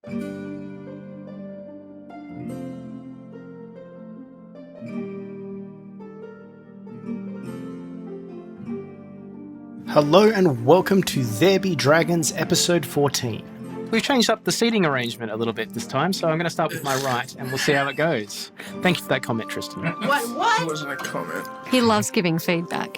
Hello and welcome to There Be Dragons episode 14. We've changed up the seating arrangement a little bit this time, so I'm going to start with my right and we'll see how it goes. Thank you for that comment, Tristan. What? It wasn't a comment. He loves giving feedback.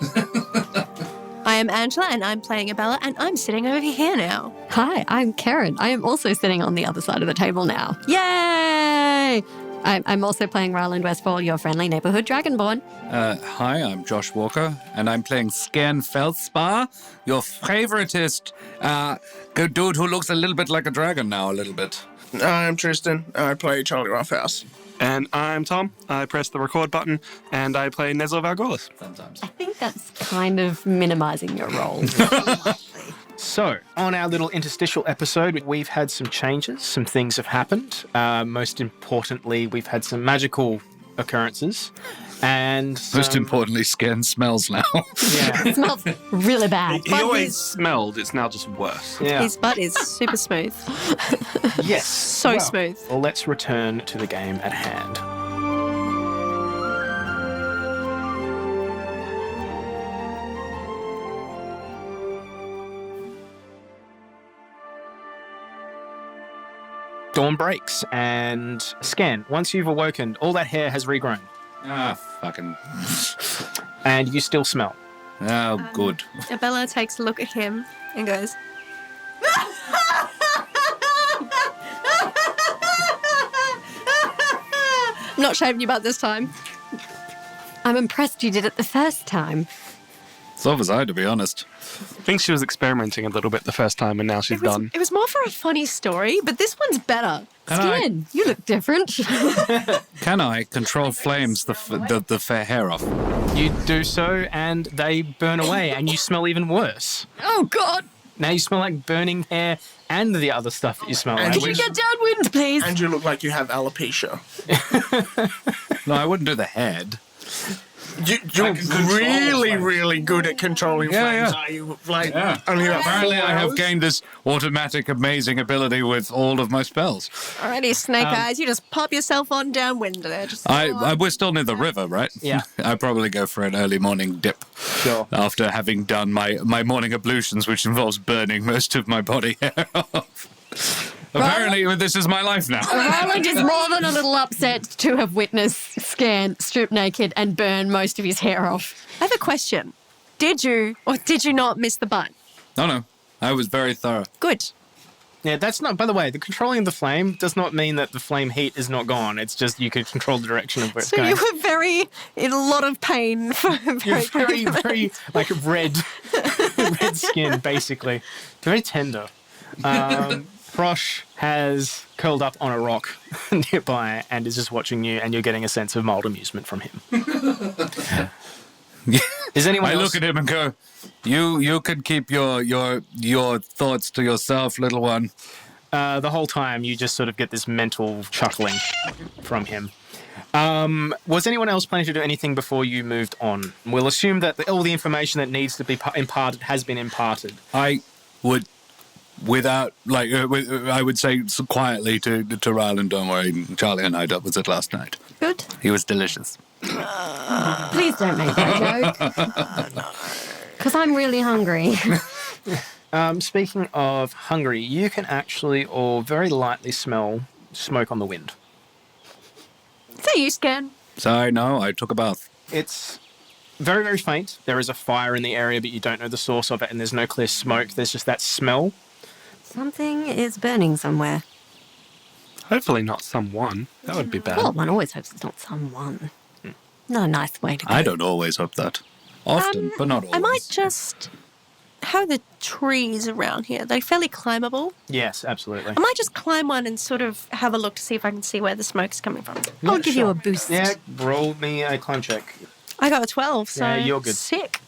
I am Angela and I'm playing Abella and I'm sitting over here now. Hi, I'm Keren. I am also sitting on the other side of the table now. Yay! I'm also playing Rhylind Westfall, your friendly neighborhood dragonborn. Hi, I'm Josh Walker, and I'm playing Skairn Fellspar, your favoritist good dude who looks a little bit like a dragon now, a little bit. I'm Tristan. I play Charlie Roughhouse. And I'm Tom. I press the record button, and I play Nezor Valghoorlis. Sometimes. I think that's kind of minimizing your role. So, on our little interstitial episode, we've had some changes, some things have happened. Most importantly, we've had some magical occurrences. And Most importantly, Skairn smells now. yeah. It smells really bad. He always smelled. It's now just worse. Yeah. His butt is super smooth. Yes. So smooth. Well, let's return to the game at hand. Dawn breaks, and Skairn, once you've awoken, all that hair has regrown, Fucking. and you still smell. Oh, good. Abella takes a look at him and goes, I'm not shaving your butt this time. I'm impressed you did it the first time. So was I, to be honest. I think she was experimenting a little bit the first time, and now she's done. It was more for a funny story, but this one's better. Skin, you look different. Can I control flames the fair hair off? You do so, and they burn away, and you smell even worse. Oh, God. Now you smell like burning hair and the other stuff that you smell And like. Could you get downwind, please? And you look like you have alopecia. No, I wouldn't do the head. You're really good at controlling flames, are you? Like, only about Apparently 4 I have hours? gained this automatic, amazing ability with all of my spells. Alrighty, Snake Eyes, you just pop yourself on downwind there. Just We're still near the river, right? Yeah. I'd probably go for an early morning dip. Sure. After having done my morning ablutions, which involves burning most of my body hair off. Apparently, this is my life now. Rhylind is more than a little upset to have witnessed Skairn strip naked and burn most of his hair off. I have a question. Did you or did you not miss the butt? No, I was very thorough. Good. Yeah, that's not, by the way, the controlling the flame does not mean that the flame heat is not gone. It's just you can control the direction of where it's So going. you were in a lot of pain for a You're very, very, like red skin, basically. Very tender. Hrosh has curled up on a rock nearby and is just watching you, and you're getting a sense of mild amusement from him. Is anyone I else? look at him and go, "You can keep your thoughts to yourself, little one." The whole time you just sort of get this mental chuckling from him. Was anyone else planning to do anything before you moved on? We'll assume that all the information that needs to be imparted has been imparted. I would, without I would say quietly to Rhylind, "Don't worry, Charlie and I dealt with it last night. Good. He was delicious." Please don't make that joke. Because I'm really hungry. Speaking of hungry, you can actually or very lightly smell smoke on the wind. Is that you, Skairn? Sorry, no, I took a bath. It's very, very faint. There is a fire in the area, but you don't know the source of it, and there's no clear smoke. There's just that smell. Something is burning somewhere. Hopefully not someone. That would be bad. Well, one always hopes it's not someone. Not a nice way to go. I don't always hope that. Often, but not always. I might just... How are the trees around here? They're fairly climbable. Yes, absolutely. I might just climb one and sort of have a look to see if I can see where the smoke's coming from. I'll give you a boost. Yeah, roll me a climb check. I got a 12, so Yeah, you're good. sick.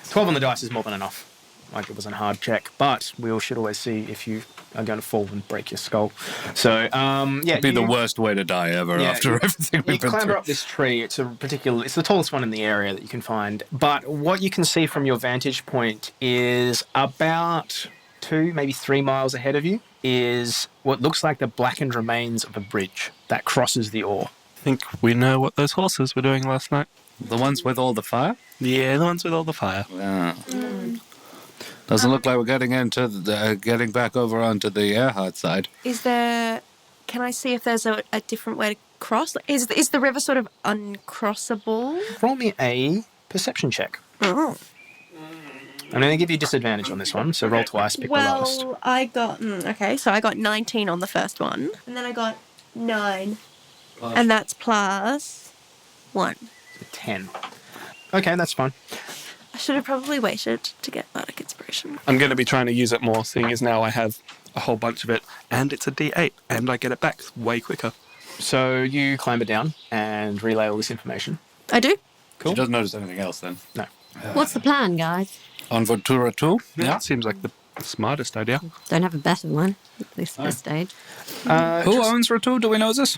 12 on the dice is more than enough. Like, it wasn't a hard check, but we all should always see if you are going to fall and break your skull. So, yeah. It'd be the worst way to die ever after everything You we've been clamber through. up this tree. It's the tallest one in the area that you can find. But what you can see from your vantage point is about 2, maybe 3 miles ahead of you. is what looks like the blackened remains of a bridge that crosses the Ore. I think we know what those horses were doing last night. The ones with all the fire? Yeah, the ones with all the fire. Yeah. Doesn't look like we're getting back over onto the Earhart side. Is there... Can I see if there's a different way to cross? Is the river sort of uncrossable? Roll me a perception check. Oh. I'm going to give you disadvantage on this one, so roll twice, pick the lowest. Well, I got... okay, so I got 19 on the first one. And then I got 9. And that's plus 1. 10. Okay, that's fine. I should have probably waited to get Bardic Inspiration. I'm going to be trying to use it more, seeing as now I have a whole bunch of it, and it's a D8, and I get it back way quicker. So you clamber down and relay all this information. I do? Cool. She doesn't notice anything else then. No. What's the plan, guys? Onward to Rattou? Yeah, it seems like the smartest idea. Don't have a better one, at least at this stage. Who owns Rattou? Do we know this?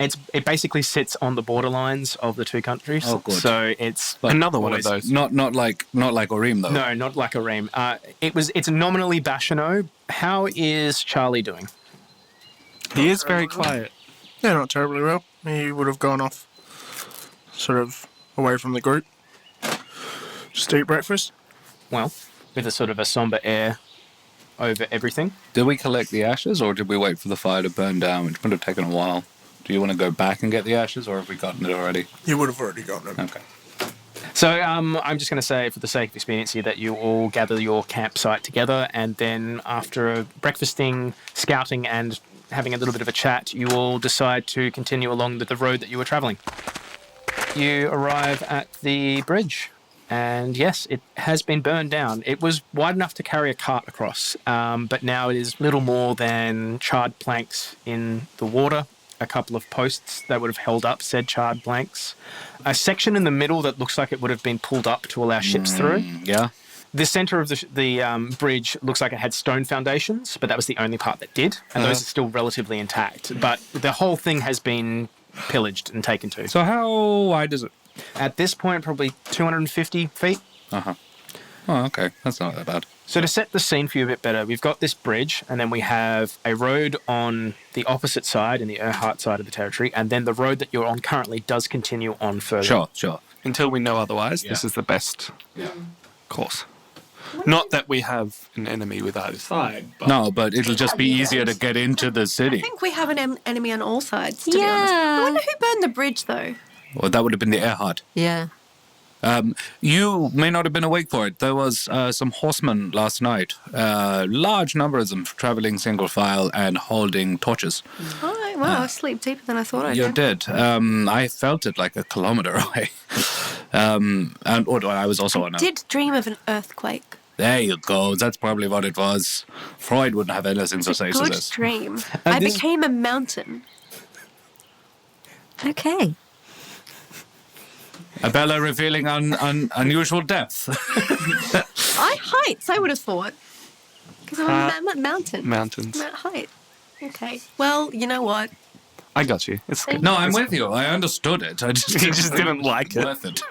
It basically sits on the borderlines of the two countries. Oh, good. So it's Another one of those. Not like Orim though. No, not like a ream. It's nominally Bashano. How is Charlie doing? He is very quiet. Yeah, not terribly well. He would have gone off sort of away from the group. Just to eat breakfast. Well, with a sort of a somber air over everything. Did we collect the ashes, or did we wait for the fire to burn down, which would have taken a while? Do you want to go back and get the ashes, or have we gotten it already? He would have already gotten them. Okay. So I'm just going to say, for the sake of expediency, that you all gather your campsite together, and then after breakfasting, scouting, and having a little bit of a chat, you all decide to continue along the road that you were travelling. You arrive at the bridge, and yes, it has been burned down. It was wide enough to carry a cart across, but now it is little more than charred planks in the water, a couple of posts that would have held up said charred planks, a section in the middle that looks like it would have been pulled up to allow ships through. Yeah. The centre of the bridge looks like it had stone foundations, but that was the only part that did, and those are still relatively intact. But the whole thing has been pillaged and taken to. So how wide is it? At this point, probably 250 feet. Uh-huh. Oh, okay. That's not that bad. So to set the scene for you a bit better, we've got this bridge, and then we have a road on the opposite side, in the Earhart side of the territory, and then the road that you're on currently does continue on further. Sure. Until we know otherwise, this is the best course. Not that we have an enemy with either side, but... No, but it'll just be easier to get into the I city. think we have an enemy on all sides, to be honest. Yeah. I wonder who burned the bridge, though. Well, that would have been the Earhart. Yeah. You may not have been awake for it. There was some horsemen last night, large numbers of them travelling single file and holding torches. Oh, wow, I sleep deeper than I thought I You did. did. I felt it like a kilometre away. And I was also on a... Did dream of an earthquake. There you go. That's probably what it was. Freud wouldn't have anything to say to Good this. dream. I became a mountain. Okay. Abella revealing unusual depth. Heights, I would have thought. Because I'm a mountain. Mountains. I'm at height. Okay. Well, you know what? I got you. It's good. No, I'm with you. I understood it. I just, He just didn't like it. worth it.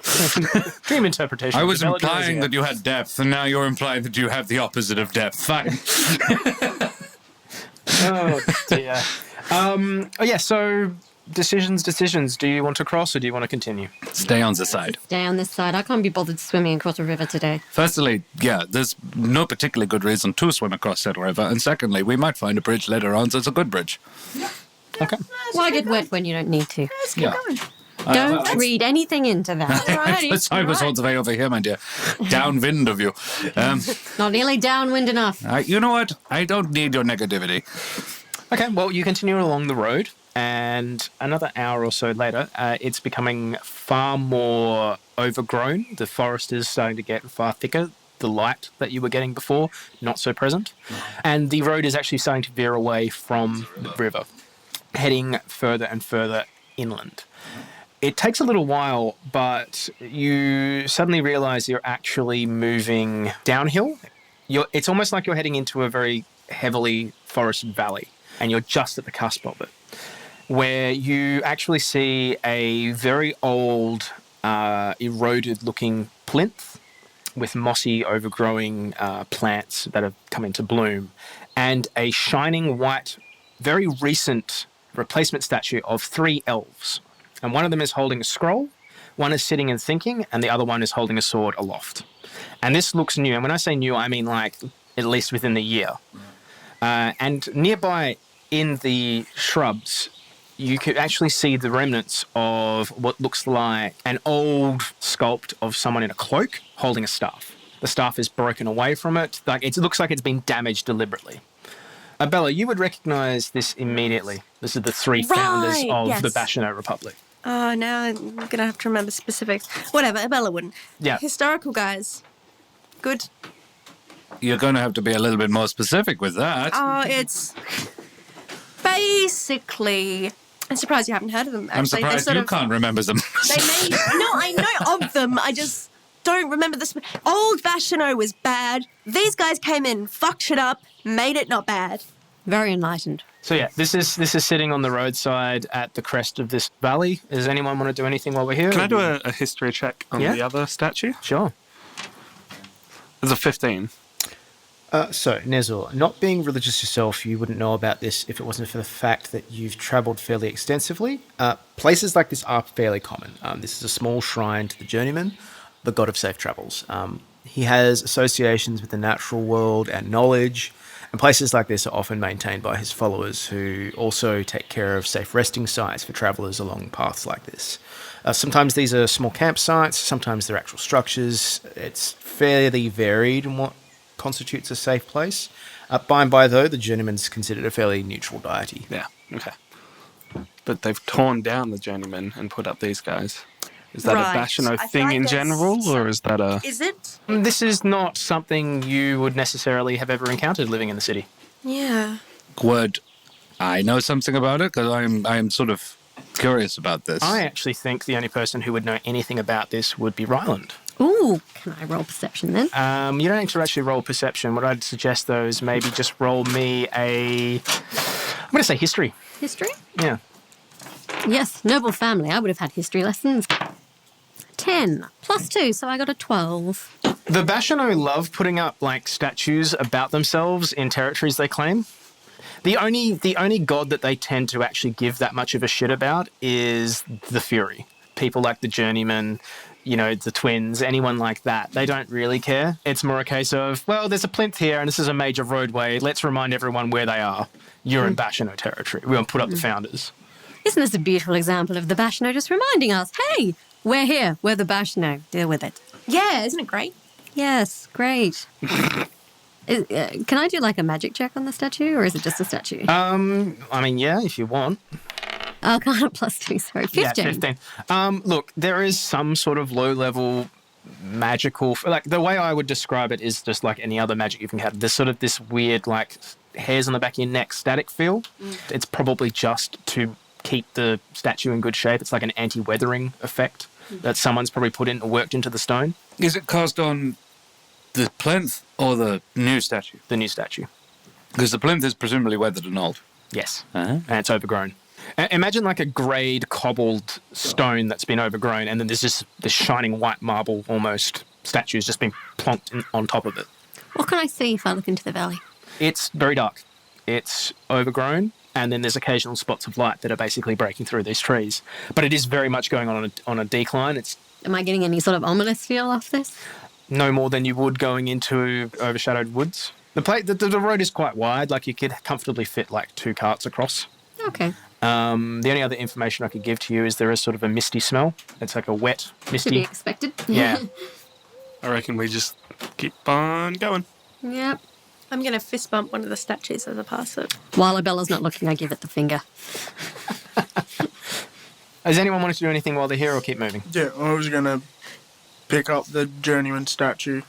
Dream interpretation. I was Abella implying DeRosier. that you had depth, and now you're implying that you have the opposite of depth. Fine. Oh, dear. So decisions. Do you want to cross or do you want to continue? Stay on the side. Stay on this side. I can't be bothered swimming across a river today. Firstly, yeah, there's no particularly good reason to swim across that river. And secondly, we might find a bridge later on that's a good bridge. Okay. Why get wet when you don't need to? Let's keep Yeah. going. Don't read anything into that. Alrighty. I was all the way over here, my dear. Downwind of you. Not nearly downwind enough. You know what? I don't need your negativity. Okay, well, you continue along the road, and another hour or so later, it's becoming far more overgrown. The forest is starting to get far thicker. The light that you were getting before, not so present. And the road is actually starting to veer away from the river, heading further and further inland. It takes a little while, but you suddenly realize you're actually moving downhill. It's almost like you're heading into a very heavily forested valley, and you're just at the cusp of it, where you actually see a very old, eroded-looking plinth with mossy, overgrowing plants that have come into bloom, and a shining white, very recent replacement statue of 3 elves. And one of them is holding a scroll, one is sitting and thinking, and the other one is holding a sword aloft. And this looks new. And when I say new, I mean like at least within the year. And nearby in the shrubs, you could actually see the remnants of what looks like an old sculpt of someone in a cloak holding a staff. The staff is broken away from it. Like it looks like it's been damaged deliberately. Abella, you would recognise this immediately. This is the 3 founders of the Bashano Republic. Oh, now I'm going to have to remember specifics. Whatever, Abella wouldn't. Yeah. Historical guys. Good. You're going to have to be a little bit more specific with that. Oh, it's basically... I'm surprised you haven't heard of them, actually. I'm surprised you can't remember them. They made... No, I know of them. I just don't remember this. Old Bashano was bad. These guys came in, fucked shit up, made it not bad. Very enlightened. So yeah, this is sitting on the roadside at the crest of this valley. Does anyone want to do anything while we're here? Can I do a history check on the other statue? Sure. There's a 15. So, Nezor, not being religious yourself, you wouldn't know about this if it wasn't for the fact that you've travelled fairly extensively. Places like this are fairly common. This is a small shrine to the Journeyman, the god of safe travels. He has associations with the natural world and knowledge, and places like this are often maintained by his followers who also take care of safe resting sites for travellers along paths like this. Sometimes these are small campsites, sometimes they're actual structures. It's fairly varied in what constitutes a safe place. By and by, though, the Journeyman's considered a fairly neutral deity. Yeah, okay. But they've torn down the Journeyman and put up these guys. Is that Right. a Bashano I thing feel in like general, or is that a... Is it? This is not something you would necessarily have ever encountered living in the city. Yeah. Would I know something about it? Because I'm sort of curious about this. I actually think the only person who would know anything about this would be Rhylind. Ooh, can I roll perception then? You don't need to actually roll perception. What I'd suggest, though, is maybe just roll me I'm going to say history. History? Yeah. Yes, noble family. I would have had history lessons. 10 plus 2, so I got a 12. The Bashano love putting up, like, statues about themselves in territories they claim. The only god that they tend to actually give that much of a shit about is the Fury. People like the Journeyman, you know, the twins, anyone like that. They don't really care. It's more a case of, well, there's a plinth here and this is a major roadway. Let's remind everyone where they are. You're in Bashano territory. We're going to put up the founders. Isn't this a beautiful example of the Bashano just reminding us, hey, we're here, we're the Bashano, deal with it. Yeah, isn't it great? Yes, great. Can I do like a magic check on the statue, or is it just a statue? I mean, yeah, if you want. Arcana plus 2, sorry, 15. Yeah, 15. Look, there is some sort of low-level magical... Like, the way I would describe it is just like any other magic you can have. There's sort of this weird, like, hairs on the back of your neck static feel. It's probably just to keep the statue in good shape. It's like an anti-weathering effect that someone's probably put in or worked into the stone. Is it cast on the plinth or the new statue? The new statue. Because the plinth is presumably weathered and old. Yes. Uh-huh. And it's overgrown. Imagine like a greyed, cobbled stone that's been overgrown, and then there's just this shining white marble almost statue has just been plonked on top of it. What can I see if I look into the valley? It's very dark. It's overgrown, and then there's occasional spots of light that are basically breaking through these trees. But it is very much going on a decline. It's Am I getting any sort of ominous feel off this? no more than you would going into overshadowed woods. The road is quite wide, like you could comfortably fit like 2 carts across. Okay. The only other information I could give to you is there is sort of a misty smell. It's like a wet, To be misty. expected. Yeah. I reckon we just keep on going. Yep. I'm going to fist bump one of the statues as I pass it. While Abella's not looking, I give it the finger. Does anyone want to do anything while they're here, or keep moving? Yeah, I was going to pick up the Journeyman statue.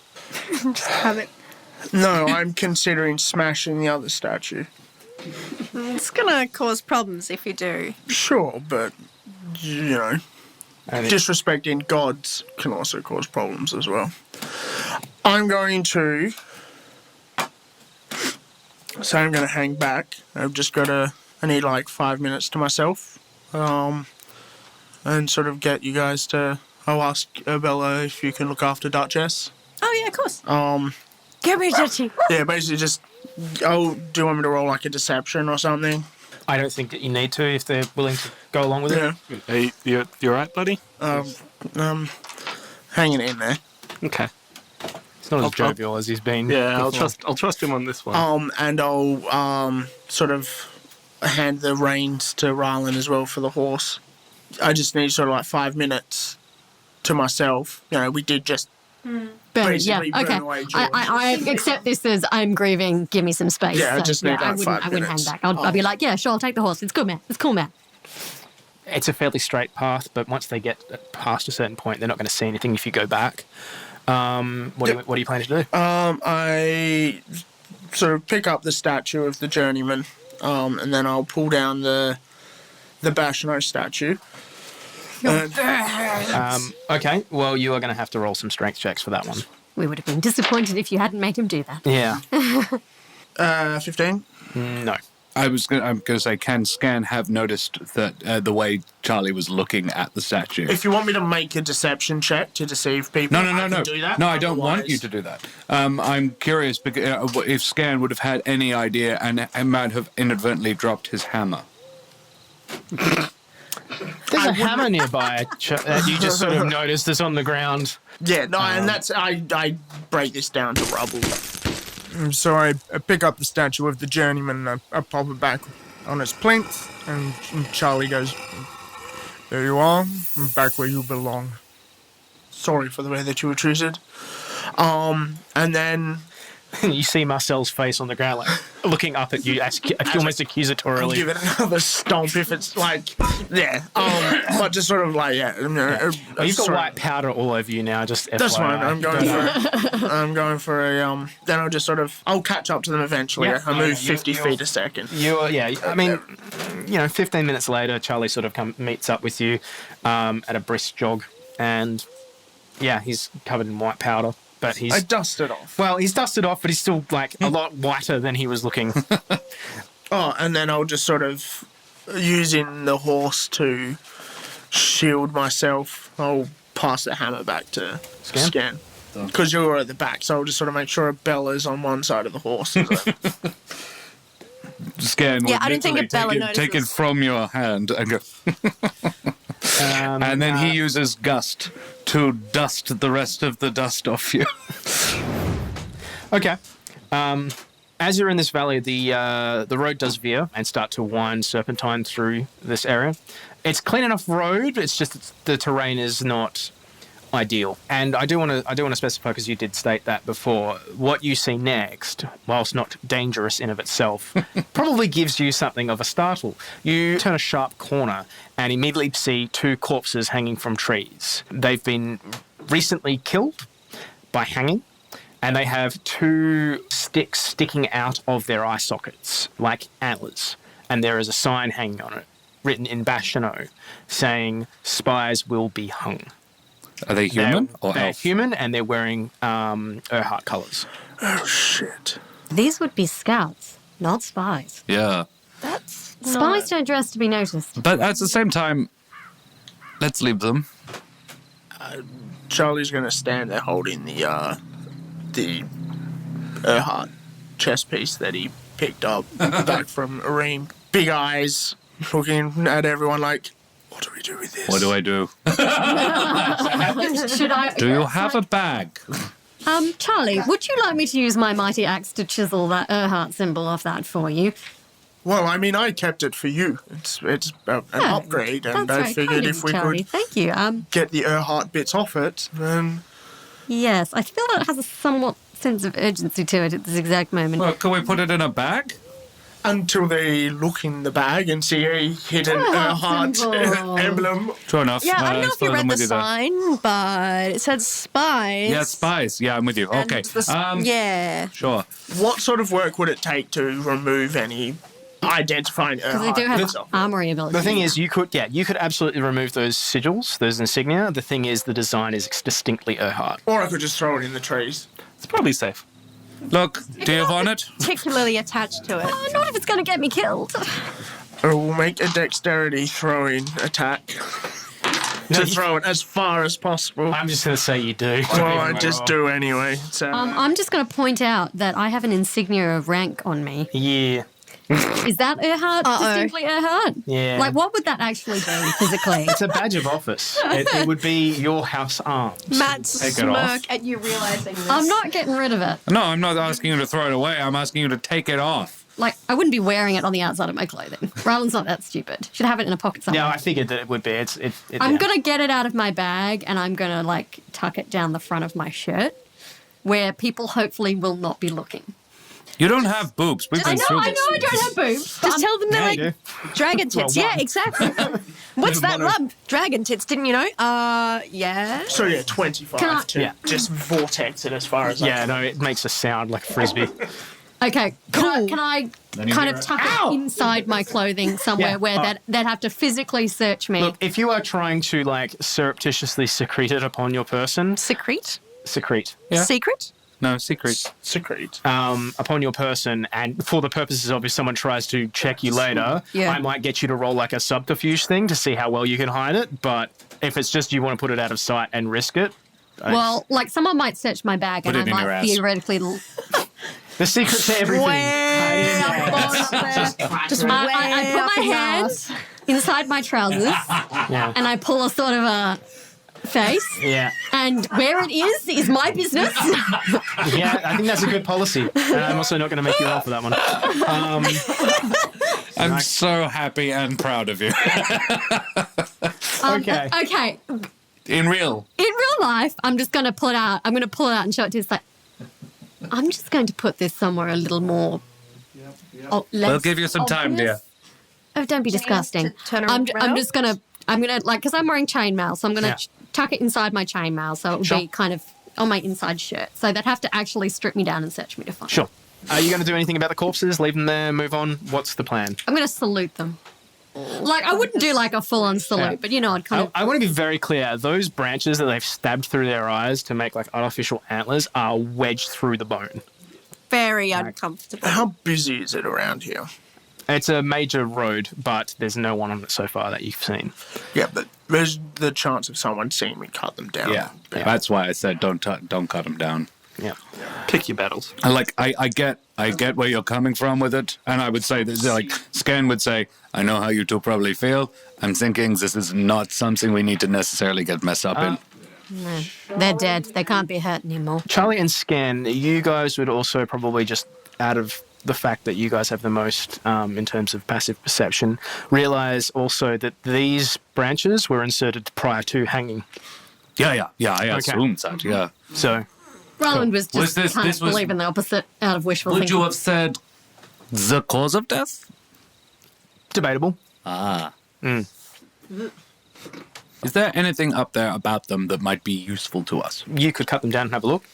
Just have it. No, I'm considering smashing the other statue. It's going to cause problems if you do. Sure, but, you know, And disrespecting gods can also cause problems as well. I'm going to... So I'm going to hang back. I've just got to... I need like 5 minutes to myself. And sort of get you guys to... I'll ask Abella if you can look after Duchess. Oh, yeah, of course. Give me Ditchy. Yeah, basically just. Oh, do you want me to roll like a deception or something? I don't think that you need to if they're willing to go along with Yeah. it. Hey, you right, buddy? Hanging in there. Okay. It's not as jovial as he's been. Yeah, before. I'll trust him on this one. And I'll sort of hand the reins to Rhylind as well for the horse. I just need sort of like 5 minutes to myself. You know, we did just basically burn away George. I accept this as I'm grieving. Give me some space. Yeah, I just need like 5 I wouldn't hand minutes. back. I'll be like, yeah, sure, I'll take the horse. It's good, man. It's cool, man. It's a fairly straight path, but once they get past a certain point, they're not going to see anything if you go back. What are you planning to do? I sort of pick up the statue of the Journeyman, and then I'll pull down the Bashano statue. Okay, well, you are going to have to roll some strength checks for that one. We would have been disappointed if you hadn't made him do that. Yeah. 15? No. I'm going to say, can Skairn have noticed that the way Charlie was looking at the statue? If you want me to make a deception check to deceive people, I can do that. No, I don't want Otherwise- you to do that. I'm curious because, if Skairn would have had any idea and might have inadvertently dropped his hammer. There's a hammer nearby that you just sort of noticed that's on the ground. Yeah, no, and that's I break this down to rubble. So I pick up the statue of the Journeyman and I pop it back on its plinth, and Charlie goes, "There you are, back where you belong. Sorry for the way that you were treated." And then You see Marcel's face on the ground, like looking up at you, almost I'll accusatorily. give it another stomp if it's like, yeah. But just sort of like, yeah. Oh, you've got sorry. white powder all over you now. Just That's FYI. fine. I'm going for a Then I'll just sort of I'll catch up to them eventually. Yeah. I move 50 feet a second. I mean, 15 minutes later, Charlie sort of meets up with you at a brisk jog, and yeah, he's covered in white powder, but I dust it off. well, he's dusted off, but he's still like a lot whiter than he was looking. Oh, and then I'll just sort of using the horse to shield myself. I'll pass the hammer back to Skairn. Because you're at the back, so I'll just sort of make sure Abella's on one side of the horse. Skairn Yeah, would I don't think literally Abella take it notices. from your hand and go, and then he uses gust to dust the rest of the dust off you. Okay. As you're in this valley, the road does veer and start to wind serpentine through this area. It's clean enough road, it's just the terrain is not ideal. And I do want to specify, because you did state that before, what you see next, whilst not dangerous in of itself, probably gives you something of a startle. You turn a sharp corner and immediately see two corpses hanging from trees. They've been recently killed by hanging, and they have two sticks sticking out of their eye sockets, like antlers. And there is a sign hanging on it, written in Bashano, saying, "Spies will be hung." Are they human or They're elf? human, and they're wearing Urheart colours. Oh, shit. These would be scouts, not spies. Yeah. That's Spies don't dress to be noticed. But at the same time, let's leave them. Charlie's going to stand there holding the Urheart chess piece that he picked up back from Areem. Big eyes, looking at everyone like, what do we do with this? What do I do? Should I? Do you have a bag? Charlie, would you like me to use my mighty axe to chisel that Urheart symbol off that for you? Well, I mean, I kept it for you. It's an upgrade, and That's I very figured kind if of we you, Charlie. could Thank you. get the Urheart bits off it, then... Yes, I feel that it has a somewhat sense of urgency to it at this exact moment. Well, can we put it in a bag? Until they look in the bag and see a hidden Urheart Urheart symbol. emblem. True enough. Yeah, I don't know if you I'm read the with you there. sign, but it said spies. Yeah, spies. Yeah, I'm with you. And Okay. yeah. Sure. What sort of work would it take to remove any identifying Because they Urheart do have bits off? armory abilities. The thing is, you could absolutely remove those sigils, those insignia. The thing is, the design is distinctly Urheart. Or I could just throw it in the trees. It's probably safe. Look, do you want it? Particularly attached to it. Oh, not if it's going to get me killed. I will make a dexterity throwing attack. to throw it as far as possible. I'm just going to say you do. Well, I just do anyway. So. I'm just going to point out that I have an insignia of rank on me. Yeah. Is that Erhard? Distinctly Erhard? Yeah. Like, what would that actually be physically? It's a badge of office. It would be your house arms. Matt's Take it off. smirk at you realising this. I'm not getting rid of it. No, I'm not asking you to throw it away. I'm asking you to take it off. Like, I wouldn't be wearing it on the outside of my clothing. Ryland's not that stupid. Should have it in a pocket somewhere. Yeah, I figured that it would be. I'm going to get it out of my bag and I'm going to, like, tuck it down the front of my shirt where people hopefully will not be looking. You don't have boobs. We've been through I this. know I don't have boobs. Just tell them they're Yeah, like you dragon tits. Well, Yeah, one. exactly. What's that lump? Dragon tits, didn't you know? Yeah. So yeah, 25 Can I- to Yeah. just vortex it as far as I Yeah, can. no, it makes a sound like a frisbee. Okay, can I kind of tuck it inside my clothing somewhere Yeah. where they'd have to physically search me? Look, if you are trying to like surreptitiously secrete it upon your person, Secrete? secrete Yeah. Secret? No, secret. Secret. upon your person, and for the purposes of if someone tries to check you later, Yeah. I might get you to roll like a subterfuge thing to see how well you can hide it. But if it's just you want to put it out of sight and risk it, Well, like someone might search my bag Put and it I in your might ass. theoretically... the secret to everything. Just I put my hands inside my trousers Yeah. and I pull a sort of a face, Yeah. and where it is my business. Yeah, I think that's a good policy. And I'm also not going to make you roll for that one. I'm so happy and proud of you. Okay. Okay. In real. In real life, I'm just going to pull it out. I'm going to pull it out and show it to you. It's like, I'm just going to put this somewhere a little more. Oh, We'll give you some time, dear. Oh, don't be disgusting. turn I'm around? just going to, like, because I'm wearing chainmail, so I'm going to Yeah. tuck it inside my chainmail, so it would Sure. be kind of on my inside shirt. So they'd have to actually strip me down and search me to find Sure. Are you going to do anything about the corpses? Leave them there, move on? What's the plan? I'm going to salute them. Like, I wouldn't do like a full-on salute, Yeah. but you know, I'd kind of. I want to be very clear. Those branches that they've stabbed through their eyes to make like artificial antlers are wedged through the bone. Very uncomfortable. How busy is it around here? It's a major road, but there's no one on it so far that you've seen. Yeah, but there's the chance of someone seeing me cut them down. Yeah. That's why I said don't cut them down. Yeah. Pick your battles. I get where you're coming from with it, and I would say that like Skairn would say, I know how you two probably feel. I'm thinking this is not something we need to necessarily get messed up in. They're dead. They can't be hurt anymore. Charlie and Skairn, you guys would also probably just out of the fact that you guys have the most in terms of passive perception, realize also that these branches were inserted prior to hanging. Yeah. I assumed that. Yeah. So, Roland was Was just this- kind this of was- believing the opposite out of wishful Would thinking. you have said the cause of death? debatable. Is there anything up there about them that might be useful to us? You could cut them down and have a look.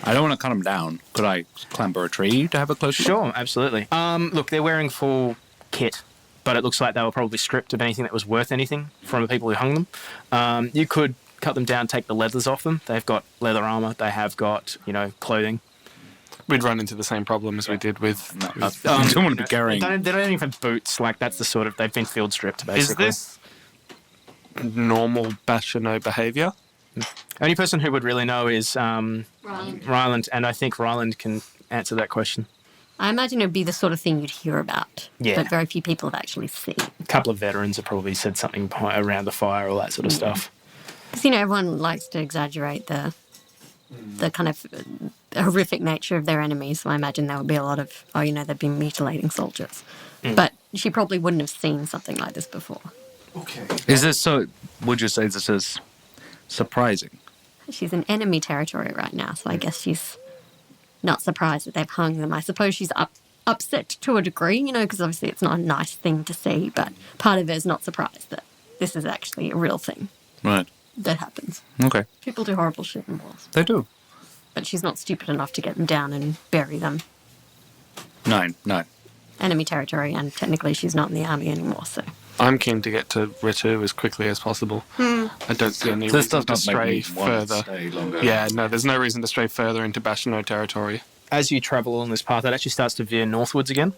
I don't want to cut them down. Could I clamber a tree to have a closer look? Sure, absolutely. Look, they're wearing full kit, but it looks like they were probably stripped of anything that was worth anything from the people who hung them. You could cut them down, take the leathers off them. They've got leather armor. They have got, clothing. We'd run into the same problem as we did with. I don't want to be carrying. They don't even have boots. Like, that's the sort of... They've been field stripped, basically. Is this normal Bashano behaviour? Only person who would really know is Rhylind, and I think Rhylind can answer that question. I imagine it would be the sort of thing you'd hear about, Yeah. but very few people have actually seen. A couple of veterans have probably said something around the fire, all that sort of stuff. Because, everyone likes to exaggerate the kind of horrific nature of their enemies. So I imagine there would be a lot of, they've been mutilating soldiers. But she probably wouldn't have seen something like this before. Is this so? Would you say this is surprising? She's in enemy territory right now, so I guess she's not surprised that they've hung them. I suppose she's upset to a degree, because obviously it's not a nice thing to see, but part of her is not surprised that this is actually a real thing Right. that happens. Okay. People do horrible shit in wars, They do. but she's not stupid enough to get them down and bury them. Nine. Enemy territory, and technically she's not in the army anymore, so... I'm keen to get to Rattou as quickly as possible. I don't see any This reason does to not make stray me want to further. stay longer. Yeah, no, there's no reason to stray further into Bashano territory. As you travel along this path, it actually starts to veer northwards again.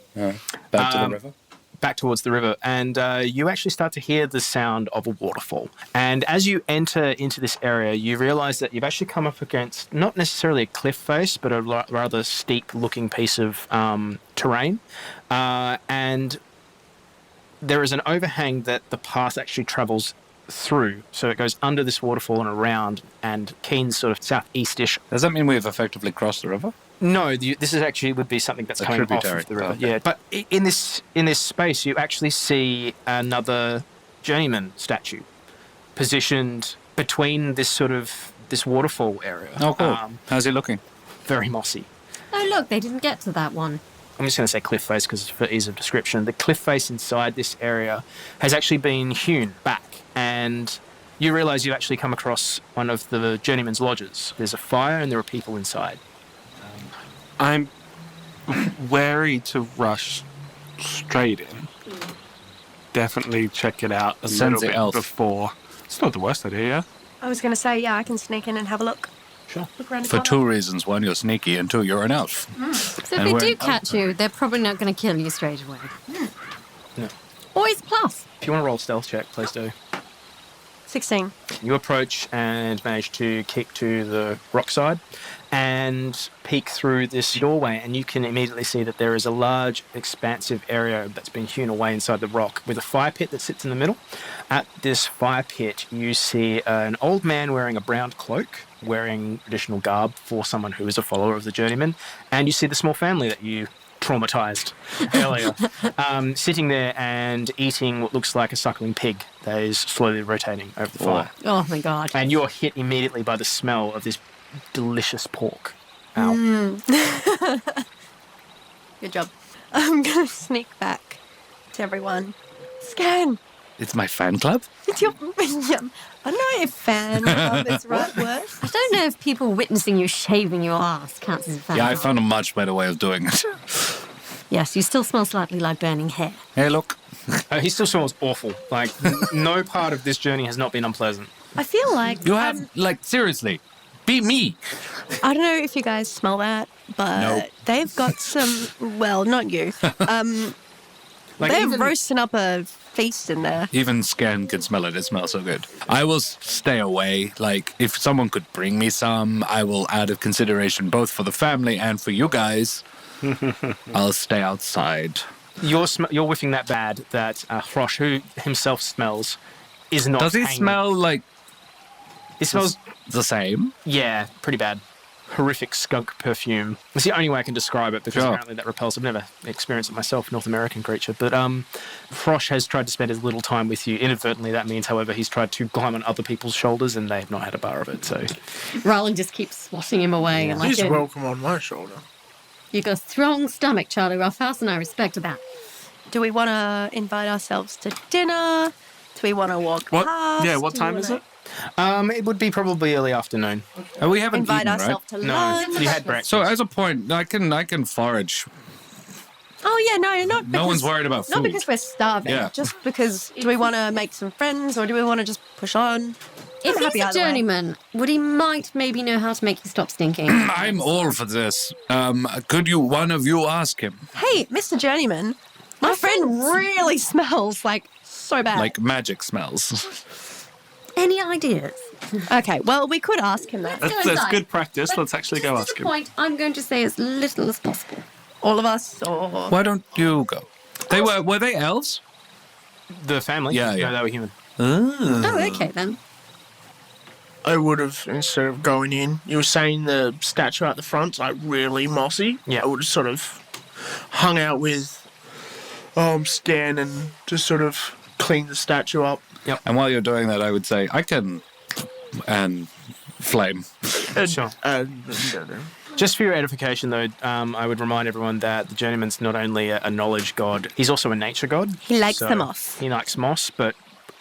Back to the river. back towards the river, and you actually start to hear the sound of a waterfall. And as you enter into this area, you realise that you've actually come up against not necessarily a cliff face, but a rather steep-looking piece of terrain. And there is an overhang that the path actually travels through. So it goes under this waterfall and around, and Keen's sort of southeast-ish. Does that mean we've effectively crossed the river? No, this is actually would be something that's coming off of the river. Okay. Yeah, but in this space, you actually see another Journeyman statue positioned between this waterfall area. Oh, cool. How's he looking? Very mossy. Oh, look, they didn't get to that one. I'm just going to say cliff face because for ease of description. The cliff face inside this area has actually been hewn back, and you realise you've actually come across one of the Journeyman's lodges. There's a fire and there are people inside. I'm wary to rush straight in. Definitely check it out a little bit before. It's not the worst idea, yeah? I was going to say, yeah, I can sneak in and have a look. Sure. Look around the For corner. 2 reasons. 1, you're sneaky, and 2, you're an elf. So if they do catch you, they're probably not going to kill you straight away. No. Always plus. If you want to roll a stealth check, please do. 16. You approach and manage to keep to the rock side and peek through this doorway, and you can immediately see that there is a large, expansive area that's been hewn away inside the rock with a fire pit that sits in the middle. At this fire pit, you see an old man wearing a brown cloak, wearing traditional garb for someone who is a follower of the Journeyman, and you see the small family that you traumatized earlier, sitting there and eating what looks like a suckling pig that is slowly rotating over the fire. Oh my god. And you're hit immediately by the smell of this delicious pork. Ow. Good job. I'm going to sneak back to everyone. Skairn, It's my fan club? it's your... I know if fan is the right word. I don't know if people witnessing you shaving your ass counts as a fan. Yeah, I found a much better way of doing it. Yes, you still smell slightly like burning hair. Hey, look. He still smells awful. Like, no part of this journey has not been unpleasant. I feel like... You have, seriously, be me. I don't know if you guys smell that, but Nope. they've got some... Well, not you. Like, They're even- roasting up a feast in there. Even Skairn can smell it. It smells so good. I will stay away. Like, if someone could bring me some, I will, out of consideration both for the family and for you guys, I'll stay outside. You're whiffing that bad that Hrosh, who himself smells, is not Does he hanging. smell like It smells, the same? yeah, pretty bad. Horrific skunk perfume. It's the only way I can describe it because Sure. apparently that repels. I've never experienced it myself, North American creature. But Hrosh has tried to spend as little time with you. Inadvertently, that means, however, he's tried to climb on other people's shoulders and they've not had a bar of it. So Rhylind just keeps swatting him away. And He's welcome on my shoulder. You've got a strong stomach, Charlie Roughhouse, and I respect that. Do we want to invite ourselves to dinner? Do we want to walk What? past? Yeah, what Do we time is wanna it? it would be probably early afternoon. Oh, we haven't Invite eaten, right? ourselves to No, lunch? you had breakfast. So as a point, I can forage. Oh, yeah, no, not because... No one's worried about Not food. because we're starving. Yeah. Just because... Do we want to make some friends or do we want to just push on? If I'm happy he's a either way. journeyman, would he might maybe know how to make you stop stinking? I'm all for this. Could you, one of you, ask him? Hey, Mr. Journeyman, my friend really smells like so bad. Like magic smells. Any ideas? Okay, well, we could ask him that. go That's inside. good practice. Let's actually go Just ask to him. the point, I'm going to say as little as possible. All of us, or... Why don't you go? They were they elves? The family? Yeah, yeah. No, they were human. Oh, okay then. I would have, instead of going in, you were saying the statue at the front's like really mossy. Yeah. I would have sort of hung out with Stan and just sort of cleaned the statue up. And while you're doing that, I would say I can and flame. Sure. No. Just for your edification, though, I would remind everyone that the Journeyman's not only a knowledge god, he's also a nature god. He likes the moss. He likes moss, but,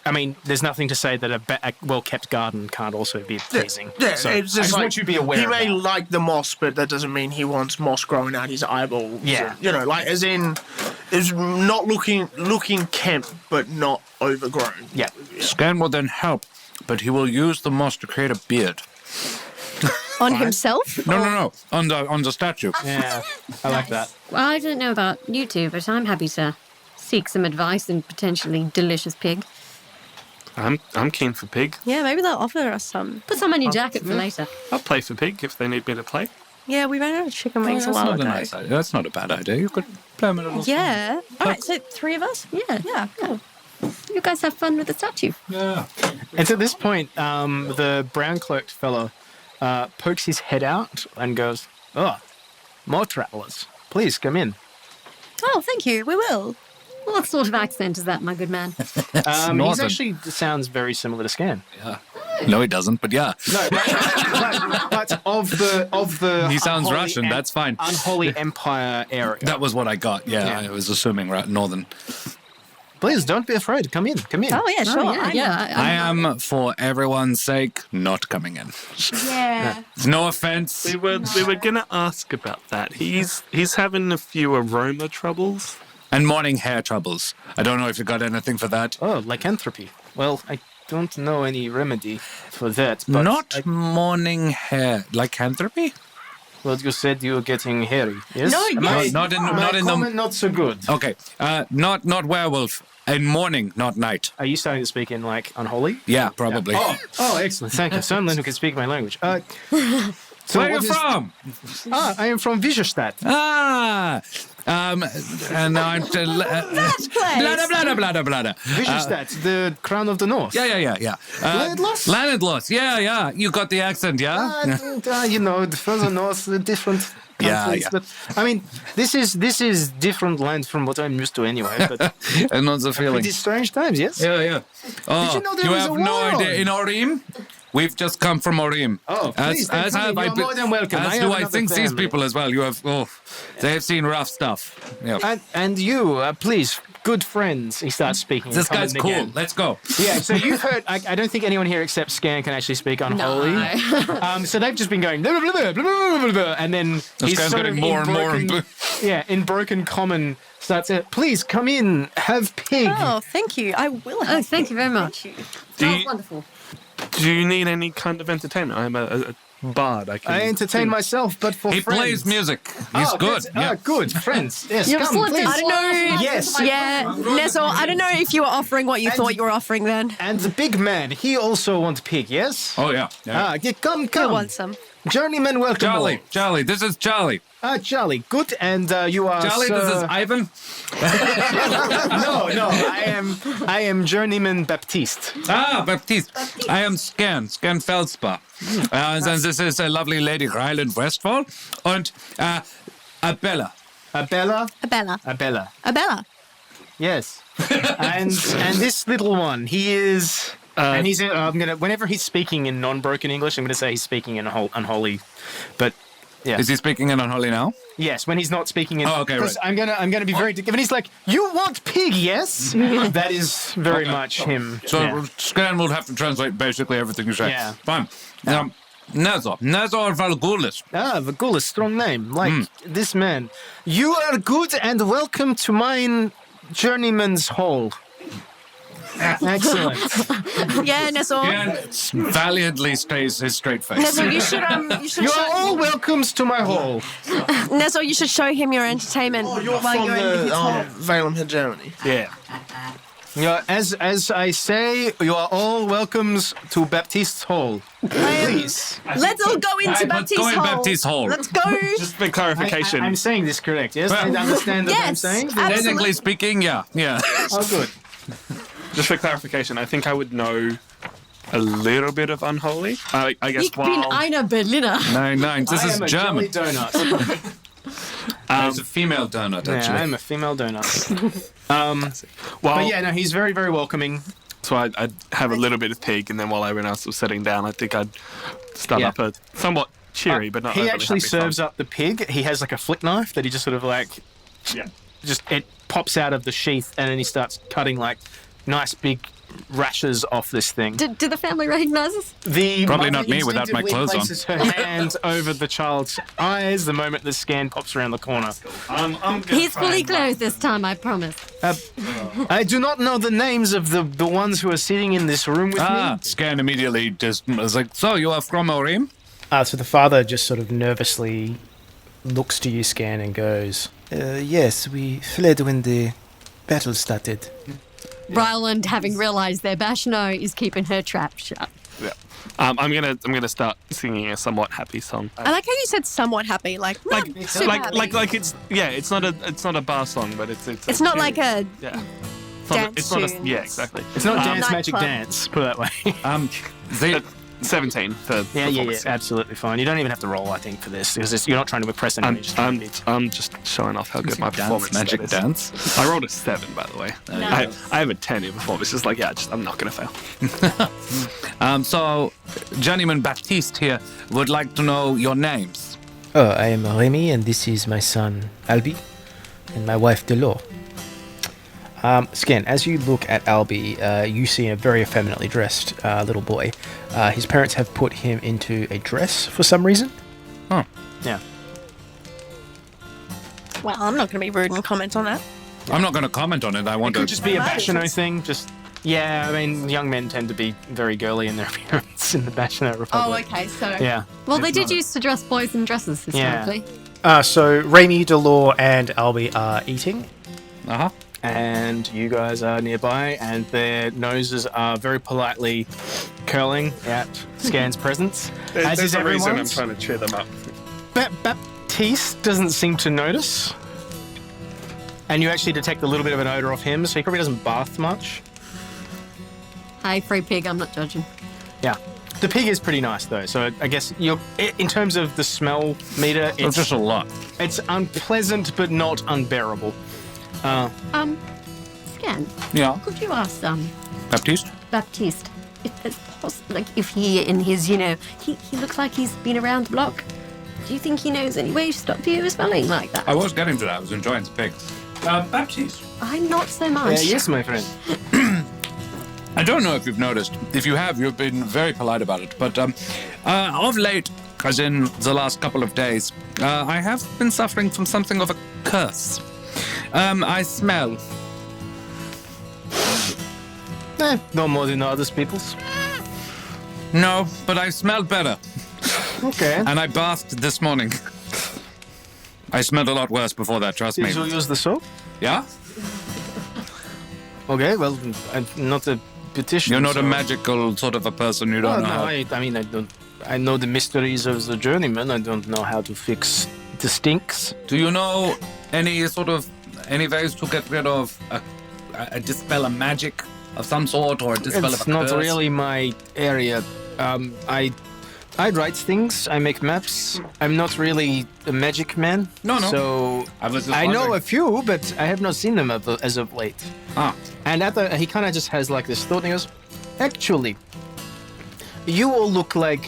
I mean, there's nothing to say that a well-kept garden can't also be pleasing. Yeah, So it's I just just like, want you to be aware he of may that. like the moss, but that doesn't mean he wants moss growing out his eyeballs. Yeah. You know, like, as in, it's not looking kempt, but not overgrown. Yeah. Scan will then help, but he will use the moss to create a beard. On himself? No. On the statue. Yeah, I like that. Well, I don't know about you two, but I'm happy to seek some advice and potentially delicious pig. I'm keen for pig. Yeah, maybe they'll offer us some. Put some on your jacket for later. I'll play for pig if they need me to play. Yeah, we ran out of chicken wings a That's while not ago. a nice idea. That's not a bad idea. You could play them a little. Yeah. All right, so 3 of us? Yeah. Yeah, cool. You guys have fun with the statue. Yeah. And at this point, the brown-cloaked fellow pokes his head out and goes, "Oh, more travelers. Please come in." Oh, thank you. We will. What sort of accent is that, my good man? He northern. actually sounds very similar to Skairn. No, he doesn't. But yeah, No, but of the he sounds unholy Russian. That's fine. Unholy Empire area. That was what I got. Yeah, Yeah. I was assuming northern. Please don't be afraid. Come in. Come in. Oh, yeah, sure. I am, for everyone's sake, not coming in. Yeah. No offense. We were gonna ask about that. He's having a few aroma troubles. And morning hair troubles. I don't know if you got anything for that. Oh, lycanthropy. Well, I don't know any remedy for that. But Not morning hair. Lycanthropy? well, you said you were getting hairy. Yes. No, yes. Not in the. comment not so good. Okay. Not werewolf. In morning, not night. Are you starting to speak in like unholy? Yeah, probably. Oh, excellent. Thank you. Someone who can speak my language. So Where are you what is- from? I am from Vigerstadt. And I'm That place. blah. Vigerstadt, the crown of the north. Yeah. Landloss? Landloss. Yeah. You got the accent, yeah? You know, the further north, the different countries. Yeah. But, I mean, this is different land from what I'm used to anyway. But And not the feeling. pretty strange times, yes? Yeah. Oh, you know there was have a no war on? idea. In Orim? We've just come from Orim. Oh, please, then come in. You're more than welcome. I As have do I another think these family. people as well. You have, they have seen rough stuff. Yeah. And you, please, good friends. He starts speaking. in This guy's common cool. again. Let's go. Yeah, so you've heard, I don't think anyone here except Skairn can actually speak unholy. So they've just been going, blah, blah, blah, blah, blah, blah, blah, and then he's Skairn's sort getting of more in and more broken, in broken common starts to, please come in, have pig. Oh, thank you. I will have Oh, thank you very much. Do Sounds you, wonderful. do you need any kind of entertainment? I'm a bard. I entertain myself, but for He friends. plays music. He's good. that's- good, friends. Yes, You've come, selected please. I don't know. Yes. Yeah, Nezor, I don't know if you were offering what you thought you were offering then. And the big man, he also wants pig, yes? Oh, yeah. Come. You want some. Journeyman, welcome. Charlie. This is Charlie. Charlie, good, and you are. Charlie, this is Ivan. No, I am Journeyman Baptiste. Baptiste. I am Skairn Fellspar. And this is a lovely lady, Rhylind Westfall. And Abella. Abella. Abella. Yes. and this little one, he is. And he's. I'm gonna. Whenever he's speaking in non-broken English, I'm gonna say he's speaking in unholy. But yeah. Is he speaking in unholy now? Yes, when he's not speaking in. Oh, okay, because right. I'm gonna be very. When he's like, "You want pig, yes?" That is very much him. So yeah. Skairn will have to translate basically everything you say. Yeah. Fine. Nezor Valghoorlis. Valghoorlis, strong name. Like this man. You are good and welcome to mine Journeyman's Hall. Excellent. Yeah, Nezor. Skairn valiantly stays his straight face. Nezor, you should You are show, all welcomes to my hall. Nezor, you should show him your entertainment while you're in his hall. Valem had Germany. Yeah. Yeah, as I say, you are all welcomes to Baptiste's Hall. Please. Let's all go into Baptiste's go in hall. Baptiste's hall. Let's go. Just for clarification, I'm saying this correct, yes? Well- I understand what I'm Yes, saying? absolutely. Technically speaking, yeah. Oh, good. just for clarification, I think I would know a little bit of unholy. I guess Ich bin while eine Berliner. Nine. This I is am a German. jelly donut. It's a female donut, Yeah, actually. I'm a female donut. But yeah, no, he's very, very welcoming. So I'd have a little bit of pig, and then while everyone else was sitting down, I think I'd start Yeah. up a somewhat cheery, but not. He overly actually happy serves fun. up the pig. He has like a flick knife that he just sort of like, Yeah. just it pops out of the sheath, and then he starts cutting like nice big rashes off this thing. Do the family recognize us? The Probably mother not me without my instinctively clothes on. places her hand over the child's eyes the moment the scan pops around the corner. I'm gonna He's try fully and- clothed this time, I promise. I do not know the names of the ones who are sitting in this room with me. Skairn immediately just was like, so you are from Orim? So the father just sort of nervously looks to you, Skairn, and goes, "Yes, we fled when the battle-started. Rhylind, having realised their Bashno, is keeping her trap shut. Yeah. I'm gonna start singing a somewhat happy song. I like how you said somewhat happy, like super happy. Like it's not a bar song, but it's not tune. like a yeah. dance It's not a, tunes. yeah, exactly. It's not Dance Magic Nightclub. Dance, put it that way. 17 for Yeah, performance. absolutely fine. You don't even have to roll, I think, for this, because you're not trying to impress anyone. I'm just showing off how good my performance Magic is. dance. I rolled a 7, by the way. I have a 10 in performance. It's like, I'm not going to fail. So, Journeyman Baptiste here would like to know your names. Oh, I am Remy, and this is my son, Albie, and my wife, Delors. Skairn, as you look at Albie, you see a very effeminately dressed little boy. His parents have put him into a dress for some reason. Oh. Yeah. Well, I'm not going to be rude and comment on that. I'm not going to comment on it. I want It to... could just be a Bashano thing. I mean, young men tend to be very girly in their appearance in the Bashano Republic. okay, so... Yeah. Well, they did used to dress boys in dresses historically. So Remy, Delors, and Albie are eating. Uh-huh. And you guys are nearby, and their noses are very politely curling at Skairn's presence. As is There's a reason I'm everyone's. trying to cheer them up. Baptiste doesn't seem to notice. And you actually detect a little bit of an odor off him, so he probably doesn't bath much. Hey, free pig, I'm not judging. Yeah. The pig is pretty nice, though, so I guess in terms of the smell meter, It's just a lot. it's unpleasant but not unbearable. Skairn, Yeah. could you ask Baptiste? Baptiste if it's possible, like if he in his, he looks like he's been around the block. Do you think he knows any way to stop you smelling like that? I was getting to that. I was enjoying the pigs. Baptiste? I'm not so much. Yes, my friend. I don't know if you've noticed. If you have, you've been very polite about it. But of late, as in the last couple of days, I have been suffering from something of a curse. I smell. No more than others people's. No, but I smell better. Okay. And I bathed this morning. I smelled a lot worse before that, trust me. Did you use the soap? Yeah? Okay, well, I'm not a petition. You're not so... a magical sort of a person. You don't know how... I mean, I don't. I know the mysteries of the Journeyman. I don't know how to fix the stinks. Do you know any ways to get rid of a dispel a magic of some sort or a dispel It's of a not curse? really my area. I write things. I make maps. I'm not really a magic man. No. So I was just I know wondering. a few, but I have not seen them as of late. Ah. And he kind of just has like this thought, and he goes, "Actually, you all look like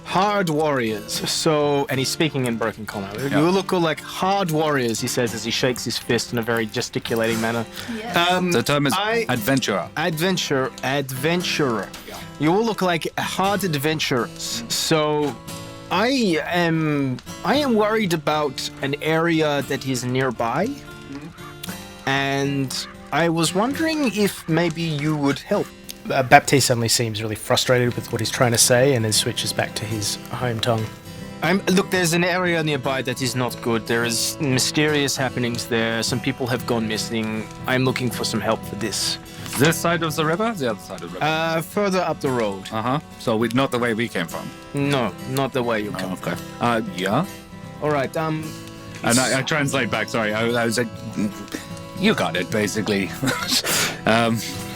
hard warriors." So, and he's speaking in broken common. You all look like hard warriors, he says as he shakes his fist in a very gesticulating manner. The term is adventurer. Adventurer. You all look like hard adventurers. So, I am worried about an area that is nearby, and I was wondering if maybe you would help. Baptiste suddenly seems really frustrated with what he's trying to say and then switches back to his home tongue. Look, there's an area nearby that is not good. There is mysterious happenings there. Some people have gone missing. I'm looking for some help for this. This side of the river? The other side of the river? Further up the road. Uh-huh. So not the way we came from. No, not the way you come. Okay. Yeah? All right, And I translate back, sorry. I was like, you got it, basically.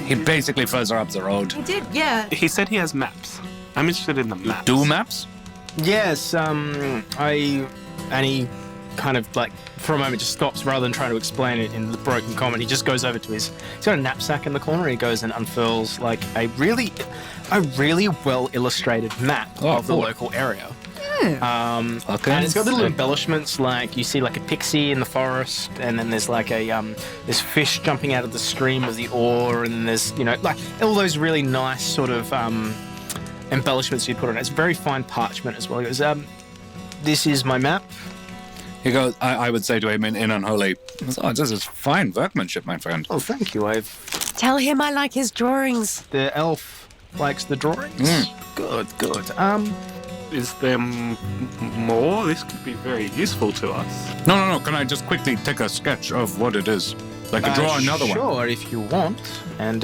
He basically further up the road. He did, yeah. He said he has maps. I'm interested in the maps. Do maps? Yes, and he kind of like for a moment just stops rather than trying to explain it in the broken common. He just goes over to he's got a knapsack in the corner. He goes and unfurls like a really well illustrated map of the local area. Okay. And it's got little embellishments like you see like a pixie in the forest, and then there's like a this fish jumping out of the stream of the ore, and then there's like all those really nice sort of embellishments you put on it. It's very fine parchment as well. He goes, this is my map. He goes, I would say to him in unholy, oh, this is fine workmanship, my friend. Oh, thank you. Tell him I like his drawings. The elf likes the drawings. Good. Is there more? This could be very useful to us. No. Can I just quickly take a sketch of what it is? I could draw another one. Sure, if you want. And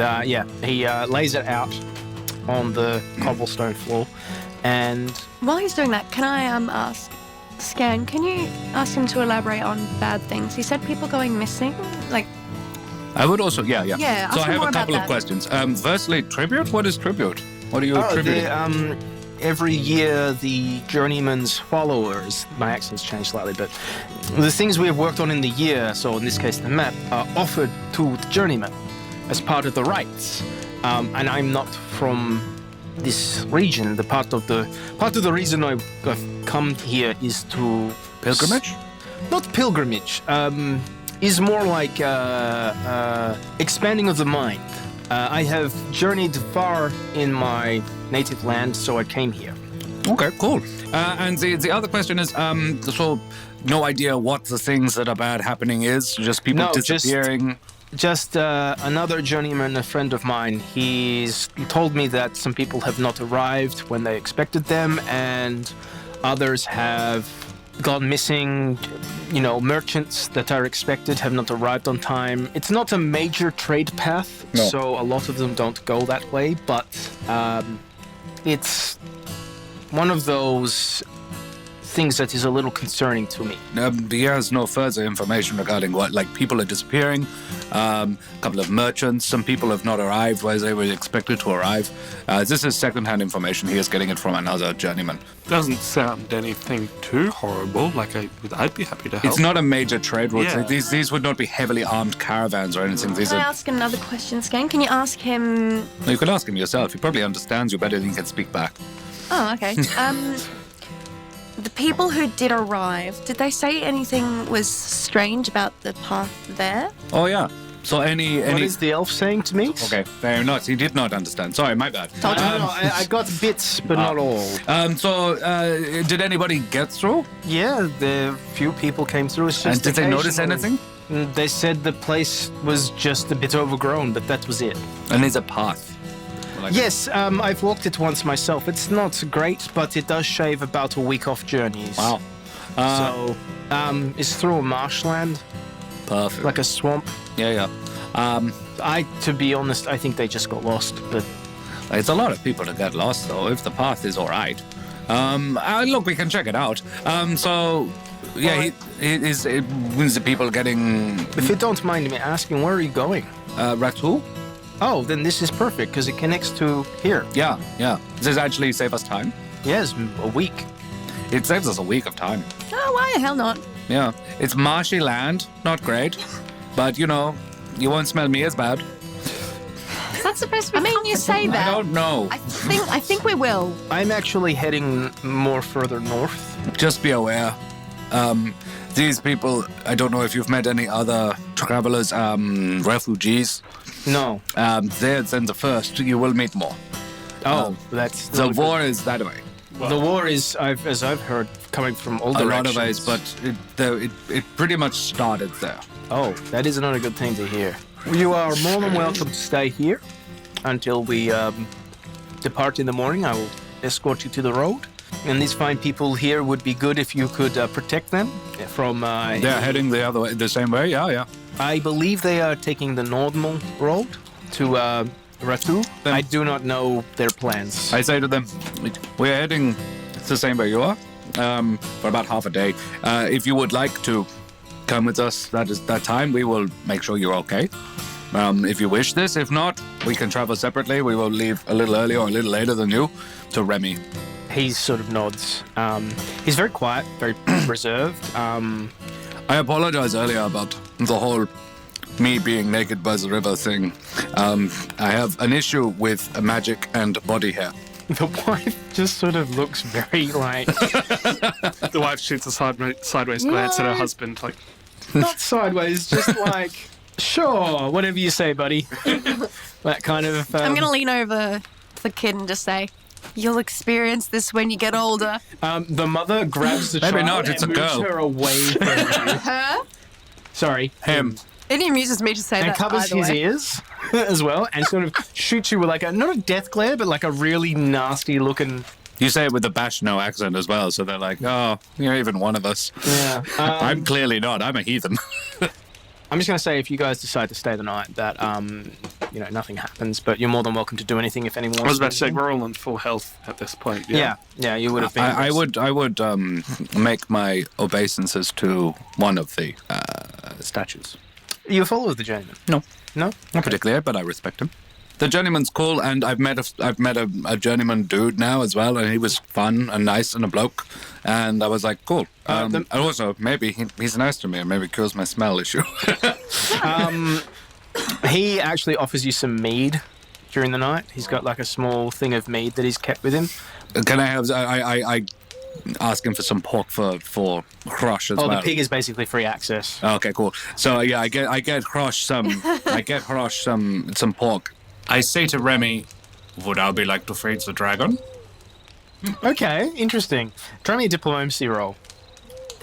he lays it out on the cobblestone floor. And While he's doing that, can I ask Skairn, can you ask him to elaborate on bad things? He said people going missing. Like, I would also, yeah. Yeah, So ask I me have more a about couple of that. questions. Firstly, tribute? What is tribute? What are you attributing? every year the Journeyman's followers, my accent's changed slightly, but the things we have worked on in the year, so in this case the map, are offered to the Journeyman as part of the rites. And I'm not from this region. The part of the reason I've come here is to Pilgrimage? Not pilgrimage. Is more like expanding of the mind. I have journeyed far in my native land, so I came here. Okay, cool. And the other question is, so no idea what the things that are bad happening is? Just people disappearing? Just another journeyman, a friend of mine. He's told me that some people have not arrived when they expected them, and others have gone missing. You know, merchants that are expected have not arrived on time. It's not a major trade path, so a lot of them don't go that way, but it's one of those things that is a little concerning to me. He has no further information regarding what, like, people are disappearing, a couple of merchants, some people have not arrived where they were expected to arrive. This is second-hand information. He is getting it from another journeyman. Doesn't sound anything too horrible. Like, I'd be happy to help. It's not a major trade route. Yeah. These would not be heavily armed caravans or anything. These can I are... ask another question, Skairn? Can you ask him... You can ask him yourself. He probably understands you better than he can speak back. Oh, okay. The people who did arrive, did they say anything was strange about the path there? Oh, yeah. So any... What is the elf saying to me? Okay, fair enough. He did not understand. Sorry, my bad. No, I got bits, but not all. So, did anybody get through? Yeah, the few people came through. It's just And did they notice occasionally- anything? They said the place was just a bit overgrown, but that was it. And there's a path. Like, Yes, I've walked it once myself. It's not great, but it does shave about a week off journeys. Wow. So, it's through a marshland, Perfect. like a swamp. Yeah. To be honest, I think they just got lost, but... It's a lot of people to get lost, though, if the path is all right. Look, we can check it out. Is the people getting... If you don't mind me asking, where are you going? Rattou? Oh, then this is perfect, because it connects to here. Yeah. Does this actually save us time? Yes, a week. It saves us a week of time. Oh, why the hell not? Yeah. It's marshy land, not great. But, you won't smell me as bad. Is that supposed to be I mean, you say that. I don't know. I think we will. I'm actually heading more further north. Just be aware. These people, I don't know if you've met any other travelers, refugees. No. They're then the first. You will meet more. That's... The war is that way. The war is, as I've heard, coming from all A lot directions. of ways, but it pretty much started there. Oh, that is not a good thing to hear. You are more than welcome to stay here until we depart in the morning. I will escort you to the road. And these fine people here would be good if you could protect them from... They're heading the other way, the same way, yeah. I believe they are taking the normal road to Rattou. I do not know their plans. I say to them, we're heading the same way you are for about half a day. If you would like to come with us that time, we will make sure you're okay. If you wish this. If not, we can travel separately. We will leave a little earlier or a little later than you to Remy. He sort of nods. He's very quiet, very reserved. I apologize earlier about the whole me being naked by the river thing. I have an issue with magic and body hair. The wife just sort of looks very like... The wife shoots a sideways glance at her husband, like, Not sideways, just like, sure, whatever you say, buddy. That kind of... I'm going to lean over to the kid and just say, you'll experience this when you get older. The mother grabs the Maybe child not, it's and a moves girl. her away from you. Her? Sorry. Him. It amuses me to say And that, covers by the his way. ears as well and sort of shoots you with like not a death glare, but like a really nasty looking... You say it with a Bashno accent as well, so they're like, oh, you're even one of us. Yeah. I'm clearly not. I'm a heathen. I'm just going to say, if you guys decide to stay the night, that nothing happens. But you're more than welcome to do anything if anyone. I was about to say we're all on full health at this point. Yeah, you would have been. I would make my obeisances to one of the statues. Are you a follower of the Journeyman? No, No, not particularly, but I respect him. The Journeyman's cool, and I've met a Journeyman dude now as well, and he was fun and nice and a bloke, and I was like, cool. And also, maybe he's nice to me, and maybe cures my smell issue. He actually offers you some mead during the night. He's got like a small thing of mead that he's kept with him. Can I have? I ask him for some pork for Hrosh as well. Oh, the pig is basically free access. Okay, cool. So yeah, I get Hrosh some pork. I say to Remy, would I be like to feed the dragon? Okay, interesting. Try me a diplomacy roll.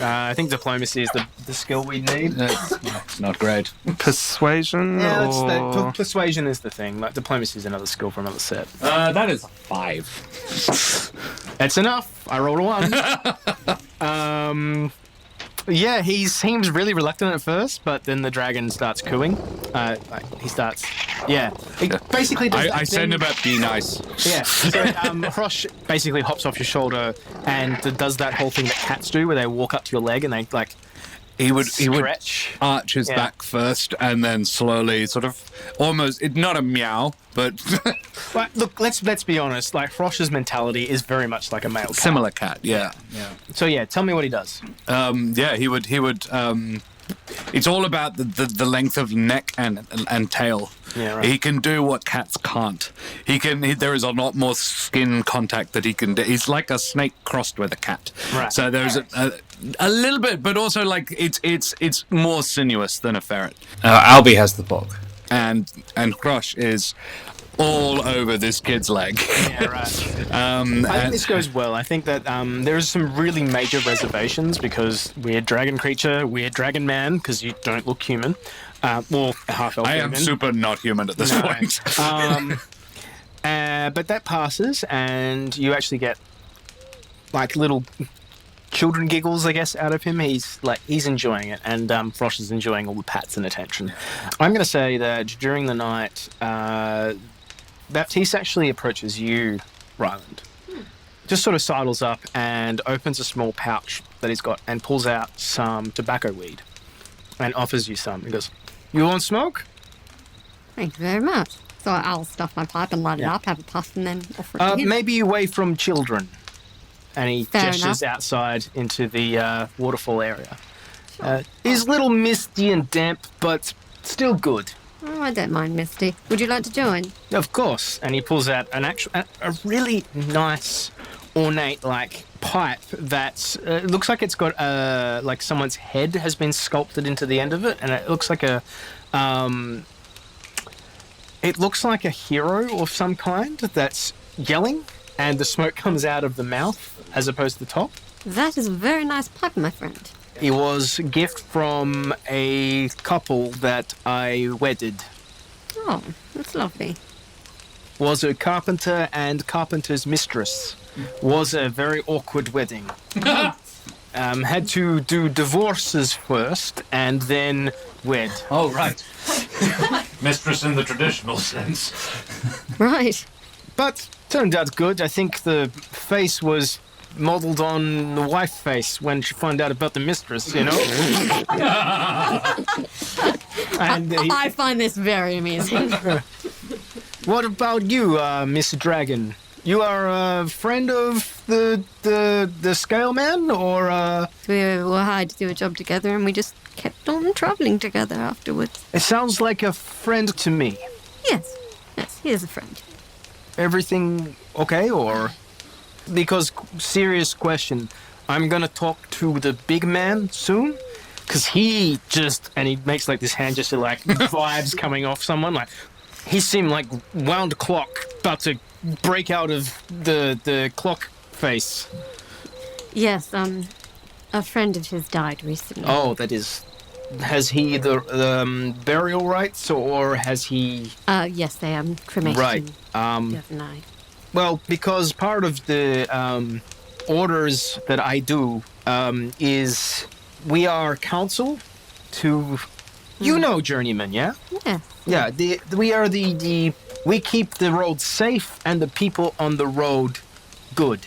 I think diplomacy is the skill we need. It's not great. Persuasion? Yeah, persuasion is the thing. Like, diplomacy is another skill for another set. That is 5. That's enough. I rolled a 1. Yeah, he seems really reluctant at first, but then the dragon starts cooing. He starts... Yeah. He basically does I send him about be nice. Yeah. So Hrosh basically hops off your shoulder and does that whole thing that cats do, where they walk up to your leg and they, like... He would arch his Yeah. back first and then slowly sort of almost, not a meow, but Like, look, let's be honest. Like, Hrosh's mentality is very much like a male cat. similar cat, yeah. So yeah, tell me what he does. He would it's all about the length of neck and tail. Yeah, right. He can do what cats can't. There is a lot more skin contact that he can do. He's like a snake crossed with a cat. Right. So there's a little bit, but also like it's more sinuous than a ferret. Albie has the pork. And Hrosh is all over this kid's leg. Yeah, right. I think this goes well. I think that there's some really major reservations because weird dragon creature, weird dragon man, because you don't look human. Well, half elf. I am super not human at this point. But that passes, and you actually get like little children giggles, I guess, out of him. He's enjoying it, and Hrosh is enjoying all the pats and attention. I'm going to say that during the night, Baptiste actually approaches you, Rhylind. Just sort of sidles up and opens a small pouch that he's got and pulls out some tobacco weed and offers you some. He goes, "You want smoke?" Thank you very much. So I'll stuff my pipe and light it up, have a puff, and then offer it to him. Maybe away from children. And he Fair gestures enough. outside into the waterfall area. It's a little misty and damp, but still good. Oh, I don't mind, Misty. Would you like to join? Of course. And he pulls out a really nice, ornate, pipe that looks like it's got like someone's head has been sculpted into the end of it, and it looks like a hero of some kind that's yelling, and the smoke comes out of the mouth as opposed to the top. That is a very nice pipe, my friend. It was a gift from a couple that I wedded. Oh, that's lovely. Was a carpenter and carpenter's mistress. Was a very awkward wedding. Had to do divorces first and then wed. Oh, right. Mistress in the traditional sense. Right. But turned out good. I think the face was modelled on the wife face when she found out about the mistress, you know? And I find this very amusing. what about you, Miss Dragon? You are a friend of the scale man, or We were hired to do a job together, and we just kept on travelling together afterwards. It sounds like a friend to me. Yes, he is a friend. Everything okay, or? Because, serious question, I'm gonna talk to the big man soon, because he just, and he makes this hand gesture, vibes coming off someone, he seemed like wound clock about to break out of the clock face. Yes, a friend of his died recently. Oh, that is... Has he the burial rites, or has he... Yes, they cremation. Right. The other night. Well, because part of the orders that I do is we are counsel to You know Journeyman, yeah? Yeah. Yeah, we keep the road safe and the people on the road good.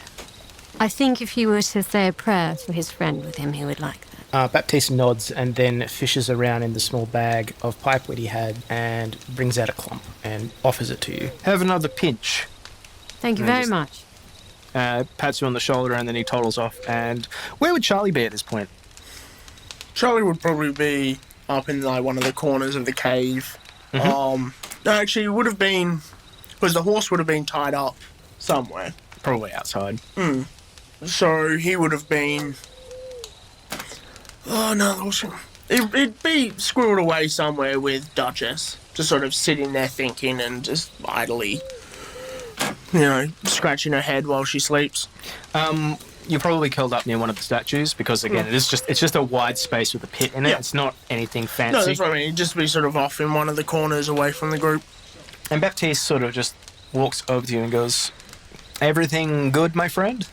I think if he were to say a prayer for his friend with him, he would like that. Baptiste nods and then fishes around in the small bag of pipeweed he had and brings out a clump and offers it to you. Have another pinch. Thank you very much. Pats you on the shoulder and then he toddles off. And where would Charlie be at this point? Charlie would probably be up in like one of the corners of the cave. No, actually, it would have been because the horse would have been tied up somewhere. Probably outside. So he would have been. Oh no, it'd be squirreled away somewhere with Duchess, just sort of sitting there thinking and just idly, scratching her head while she sleeps. You're probably curled up near one of the statues because again, it's just a wide space with a pit in it. Yeah. It's not anything fancy. No, that's what I mean. He'd just be sort of off in one of the corners away from the group. And Baptiste sort of just walks over to you and goes, "Everything good, my friend?"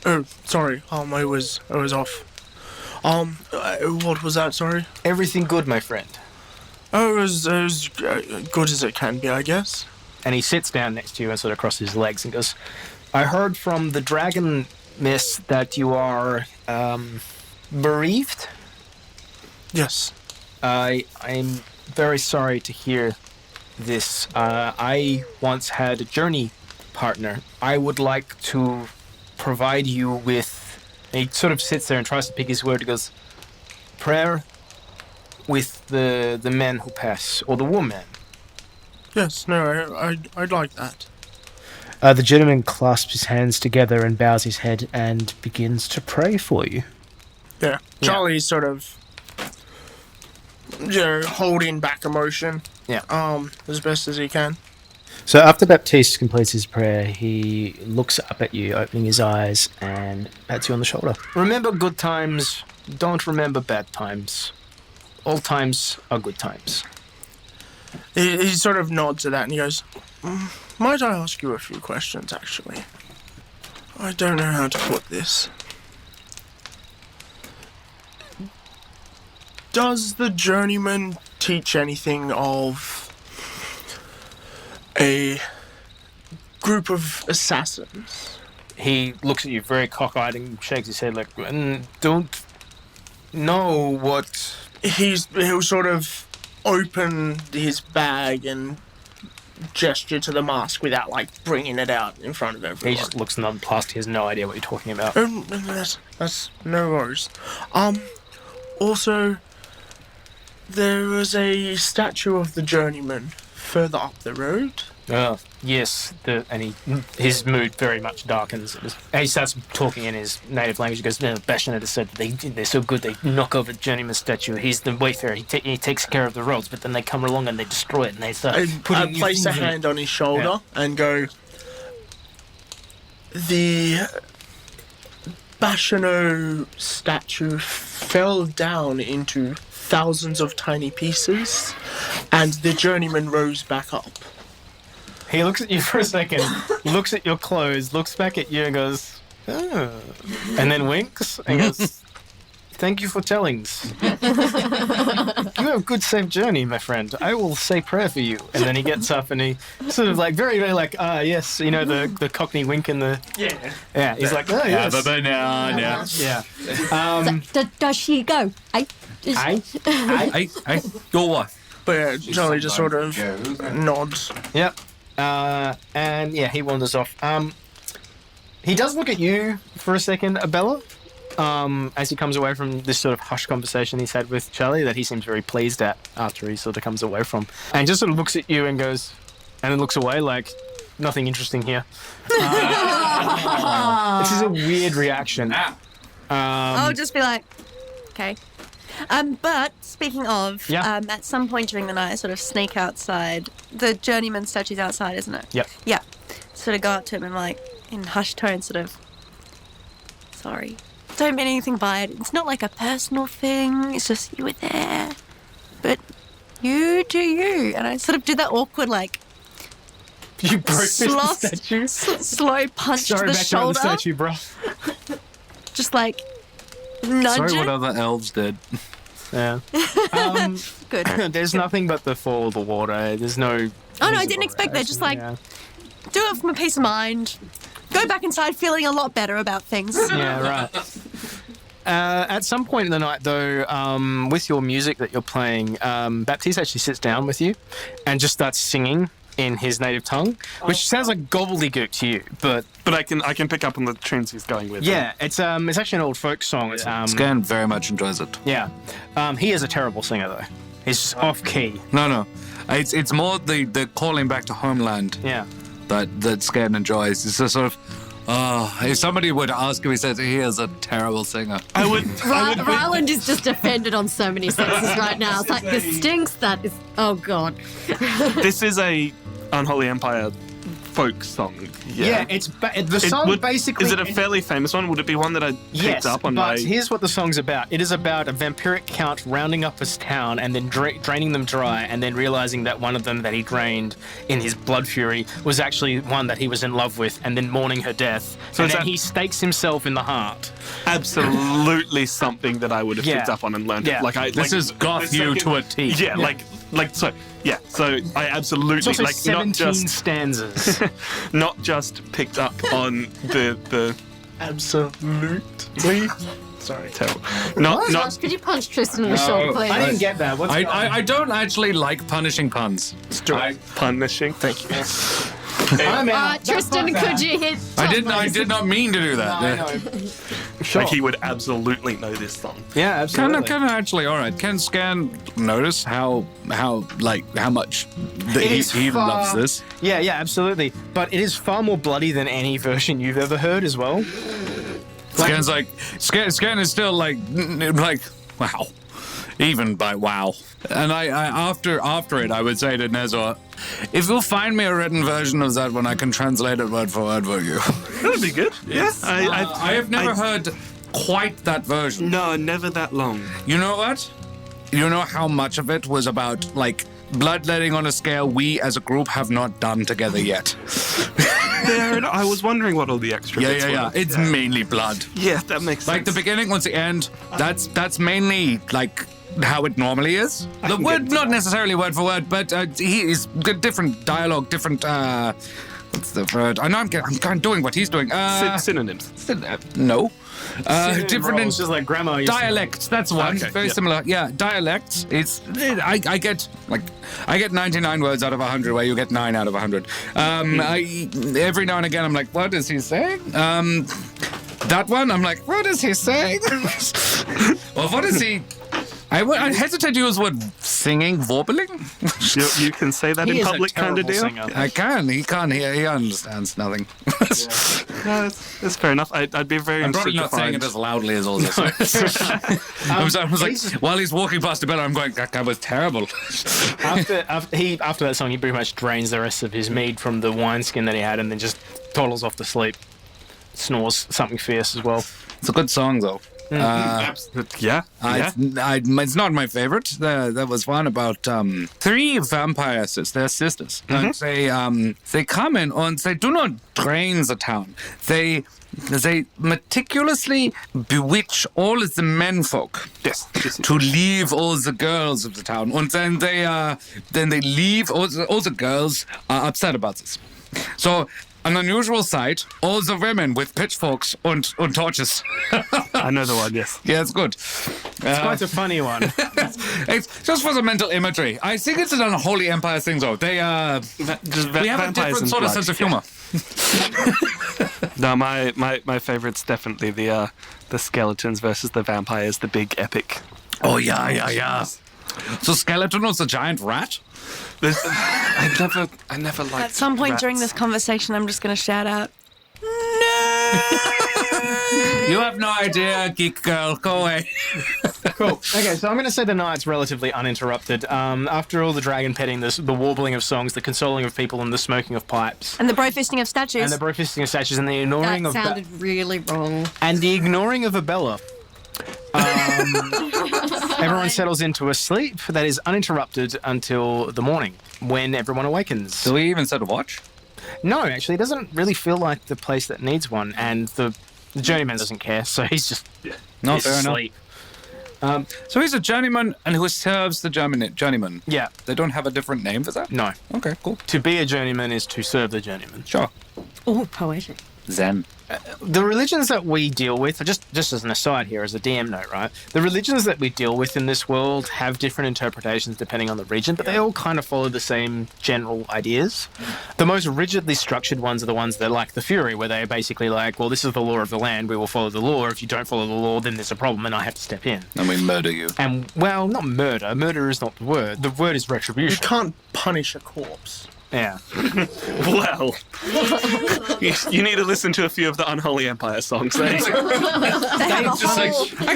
Oh, sorry. I was off. What was that? Sorry. Everything good, my friend. Oh, it was good as it can be, I guess. And he sits down next to you and sort of crosses his legs and goes, "I heard from the dragon, miss, that you are bereaved. Yes. I'm very sorry to hear this. I once had a journey partner. I would like to provide you with..." He sort of sits there and tries to pick his word. He goes, "Prayer with the men who pass, or the woman." Yes. No, I'd like that. The gentleman clasps his hands together and bows his head and begins to pray for you. Yeah. Charlie's sort of, holding back emotion. Yeah. As best as he can. So after Baptiste completes his prayer, he looks up at you, opening his eyes, and pats you on the shoulder. Remember good times, don't remember bad times. All times are good times. He sort of nods at that and he goes, "Might I ask you a few questions, actually? I don't know how to put this. Does the Journeyman teach anything of a group of assassins?" He looks at you very cockeyed and shakes his head like, "Don't know what..." He'll sort of open his bag and gesture to the mask without, bringing it out in front of everyone. He just looks nonplussed. He has no idea what you're talking about. That's no worries. Also, there was a statue of the Journeyman further up the road. Oh, yes. His mood very much darkens. He starts talking in his native language. He goes, "Bastionet has said that they're so good they knock over the Journeyman statue. He's the wayfarer. He takes care of the roads, but then they come along and they destroy it and they start putting new place a things in it." hand on his shoulder and go, "The Bastionet statue fell down into thousands of tiny pieces, and the Journeyman rose back up." He looks at you for a second, looks at your clothes, looks back at you and goes, "Oh," and then winks and goes, "Thank you for tellings. You have a good safe journey, my friend. I will say prayer for you." And then he gets up and he sort of very, very yes, the Cockney wink and the... Yeah, he's like, "Oh, yes." Yeah. Does she go? Hey, your wife. But yeah, Charlie just sort of nods. Yep. And yeah, he wanders off. He does look at you for a second, Abella, as he comes away from this sort of hushed conversation he's had with Charlie that he seems very pleased at after he sort of comes away from. And just sort of looks at you and goes, and then looks away like, "Nothing interesting here." This is a weird reaction. I'll just be like, okay. But speaking of, at some point during the night, I sort of sneak outside. The Journeyman statue's outside, isn't it? Yep. Yeah. Sort of go up to him and in hushed tone, sort of, "Sorry. Don't mean anything by it. It's not like a personal thing. It's just you were there. But you do you." And I sort of do that awkward, You broke the statue? Slow punch Sorry, to the back shoulder. on the statue, bro. Just nudge Sorry, it. what other elves did. Yeah. Good. There's nothing but the fall of the water. There's no. Oh no, I didn't expect that. Just like do it from a peace of mind. Go back inside feeling a lot better about things. Yeah, right. At some point in the night, though, with your music that you're playing, Baptiste actually sits down with you and just starts singing in his native tongue, which sounds like gobbledygook to you, but I can pick up on the tunes he's going with. yeah, it's actually an old folk song. It's Skairn very much enjoys it. yeah. He is a terrible singer though. He's just off key. No. It's more the calling back to homeland Yeah. that Skairn enjoys. It's a sort of, if somebody would ask him, he says he is a terrible singer. Rhylind is just offended on so many senses right now. It's like, this stinks, that is... Oh, God. This is a Unholy Empire folk song. Yeah, it's the song basically. Is it a fairly famous one? Would it be one that I picked up on but here's what the song's about. It is about a vampiric count rounding up his town and then draining them dry, and then realizing that one of them that he drained in his blood fury was actually one that he was in love with, and then mourning her death. So and then he stakes himself in the heart. Absolutely something that I would have picked up on and learned. Yeah. This is goth you to a T. Yeah, so I absolutely It's also like 17 not just stanzas. not just picked up on the Absolutely. sorry, terrible. Not Josh, could you punch Tristan in the shoulder, please? I didn't get that. I don't actually like punishing puns. punishing. Thank you. Tristan, could you hit... I did not mean to do that. I know. Like he would absolutely know this song. Yeah, absolutely. Can actually, all right. Can Skairn notice how much he loves this? Yeah, absolutely. But it is far more bloody than any version you've ever heard as well. Skairn's like, Skairn is still like, wow. Even by wow. And I after it, I would say to Nezor, if you'll find me a written version of that one, I can translate it word for word for you. That'd be good. Yeah. I have never heard quite that version. No, never that long. You know what? You know how much of it was about, like, bloodletting on a scale we as a group have not done together yet. I was wondering what all the extra bits were. It's mainly blood. Yeah, that makes sense. Like the beginning, once the end, that's mainly like how it normally is. The word, not necessarily word for word, but he is different dialogue, different. What's the word? I know I'm doing what he's doing. Synonyms. No. Different It's just like grandma. dialects. That's one. Okay, Very similar. Yeah, dialects. It's I get 99 words out of 100, where you get 9 out of 100. Every now and again, I'm like, what is he saying? That one, I'm like, what is he saying? Or what is he? I hesitate to use the word singing, warbling. You can say that in public, kind of deal. Singer. I can. He can't. He understands nothing. No, that's fair enough. I'd be very I'm interested probably not to saying find. it as loudly as all this. I was like, while he's walking past Abella, I'm going, that guy was terrible. After that song, he pretty much drains the rest of his mead from the wineskin that he had, and then just toddles off to sleep. Snores something fierce as well. It's a good song, though. It's not my favorite. There was one about 3 vampiresses, they're sisters. And they come in and they do not drain the town. They meticulously bewitch all of the menfolk to leave all the girls of the town. And then they leave, all the girls are upset about this. So, an unusual sight, all the women with pitchforks and torches. I know the one, yes. Yeah, it's good. It's quite a funny one. It's just for the mental imagery. I think it's an Unholy Empire thing, though. We have a different sort of sense of humor. No, my favourite's definitely the skeletons versus the vampires, the big epic. Oh, yeah. So Skeleton was a giant rat? I never liked At some point rats. during this conversation, I'm just going to shout out, You have no idea, geek girl. Go away. Cool. Okay, so I'm going to say the night's relatively uninterrupted. After all the dragon petting, the warbling of songs, the consoling of people, and the smoking of pipes, and the bro-fisting of statues. and the bro-fisting of statues, and the ignoring That of sounded really wrong. and the ignoring of Abella. Everyone settles into a sleep that is uninterrupted until the morning, when everyone awakens. Do we even set a watch? No, actually, it doesn't really feel like the place that needs one, and the journeyman doesn't care, so he's just No, fair enough. asleep. So he's a journeyman, and who serves the journeyman? Yeah. They don't have a different name for that? No. Okay, cool. To be a journeyman is to serve the journeyman. Sure. Oh, poetic. Zen. The religions that we deal with, just as an aside here, as a DM note, right? The religions that we deal with in this world have different interpretations depending on the region, but they all kind of follow the same general ideas. The most rigidly structured ones are the ones that are like the Fury, where they're basically like, well, this is the law of the land, we will follow the law. If you don't follow the law, then there's a problem and I have to step in. And we murder you. And, well, not murder. Murder is not the word. The word is You retribution. can't punish a corpse. Yeah. Well, you need to listen to a few of the Unholy Empire songs. I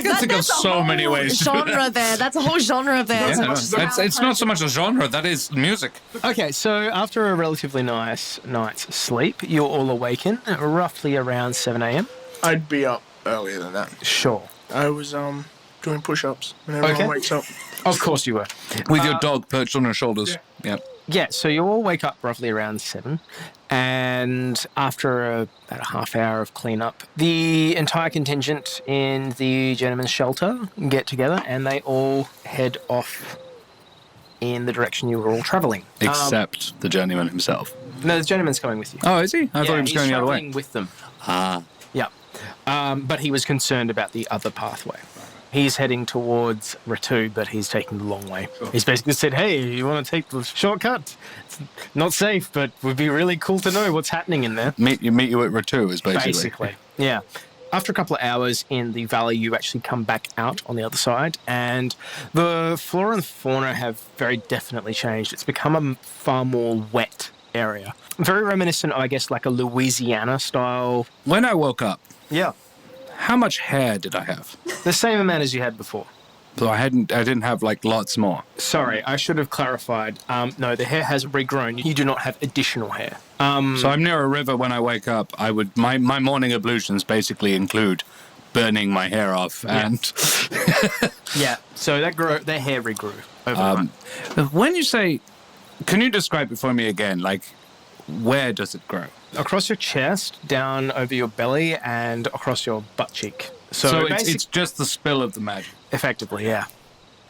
can think of so many ways to do that. Genre there. That's a whole genre there. Yeah, it's not so much a genre, that is music. Okay, so after a relatively nice night's sleep, you're all awaken at roughly around 7 a.m. I'd be up earlier than that. Sure. I was doing push-ups when everyone Okay. wakes up. Of course you were. With your dog perched on your shoulders. Yeah. Yeah, so you all wake up roughly around 7, and after about a half hour of cleanup, the entire contingent in the gentleman's shelter get together and they all head off in the direction you were all travelling. Except the journeyman himself. No, the gentleman's coming with you. Oh, is he? I thought he was going the other way. He's travelling with them. Ah. Yeah. But he was concerned about the other pathway. He's heading towards Rattou, but he's taking the long way. He's basically said, hey, you want to take the shortcut? It's not safe, but would be really cool to know what's happening in there. Meet you at Rattou is basically. Basically, yeah. After a couple of hours in the valley, you actually come back out on the other side, and the flora and fauna have very definitely changed. It's become a far more wet area. Very reminiscent of, I guess, like a Louisiana style. When I woke up, Yeah. how much hair did I have? The same amount as you had before. So I didn't have like lots more. Sorry, I should have clarified. No, the hair has regrown. You do not have additional hair. So I'm near a river when I wake up. My morning ablutions basically include burning my hair off and Yeah, so that hair regrew over time. when you say, can you describe it for me again? Like, where does it grow? Across your chest, down over your belly, and across your butt cheek. So it's just the spill of the magic. Effectively, yeah.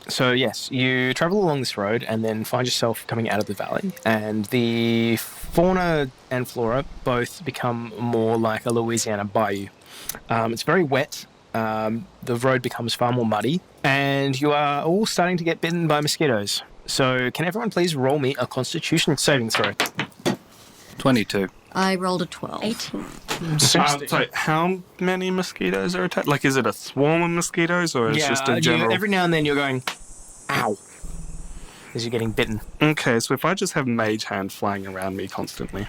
So yes, you travel along this road and then find yourself coming out of the valley, and the fauna and flora both become more like a Louisiana bayou. It's very wet. The road becomes far more muddy, and you are all starting to get bitten by mosquitoes. So can everyone please roll me a Constitution saving throw? 22. I rolled a 12. 18. Sorry, how many mosquitoes are attacked? Like, is it a swarm of mosquitoes, or is it just in general? Every now and then you're going, ow, as you're getting bitten. Okay, so if I just have Mage Hand flying around me constantly.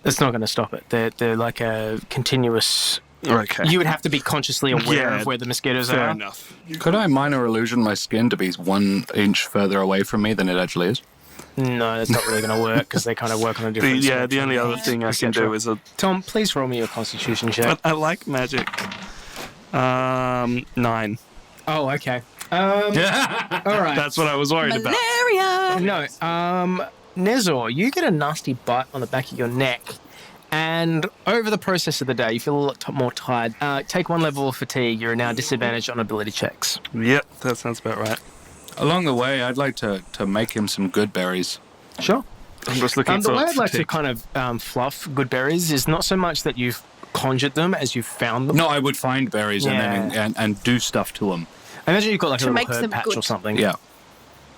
That's not going to stop it. They're like a continuous... Okay. You would have to be consciously aware of where the mosquitoes Fair are. enough. Could I minor illusion my skin to be 1 inch further away from me than it actually is? No, that's not really going to work because they kind of work on a different The only other thing I can do is a... Tom, please roll me your Constitution check. I like magic. 9. Oh, okay. All right. That's what I was worried about. Malaria! No, Nezor, you get a nasty bite on the back of your neck, and over the process of the day, you feel a lot more tired. Take 1 level of fatigue. You're now disadvantaged on ability checks. Yep, that sounds about right. Along the way, I'd like to make him some good berries. Sure. I'm just looking The for way I'd like to fatigue. kind of fluff good berries is not so much that you've conjured them as you've found them. No, I would find berries and do stuff to them. I imagine you've got like a To little make herb them patch good. or something. Yeah,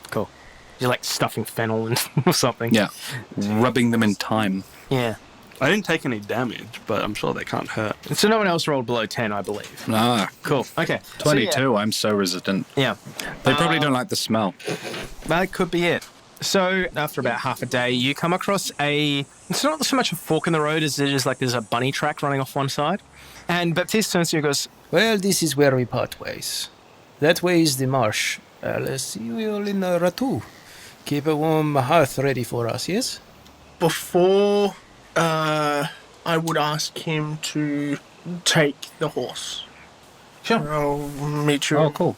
Cool. You're like stuffing fennel and or something. yeah. Rubbing them in thyme. Yeah. I didn't take any damage, but I'm sure they can't hurt. So no one else rolled below 10, I believe. Ah, Cool. Okay. 22. I'm so resistant. Yeah. They probably don't like the smell. That could be it. So after about half a day, you come across it's not so much a fork in the road as it is like there's a bunny track running off one side. And Baptiste turns to you and goes, Well, this is where we part ways. That way is the marsh. Let's see you all in Rattou. Keep a warm hearth ready for us, yes? Before I would ask him to take the horse. Sure. I'll meet you. Oh, cool.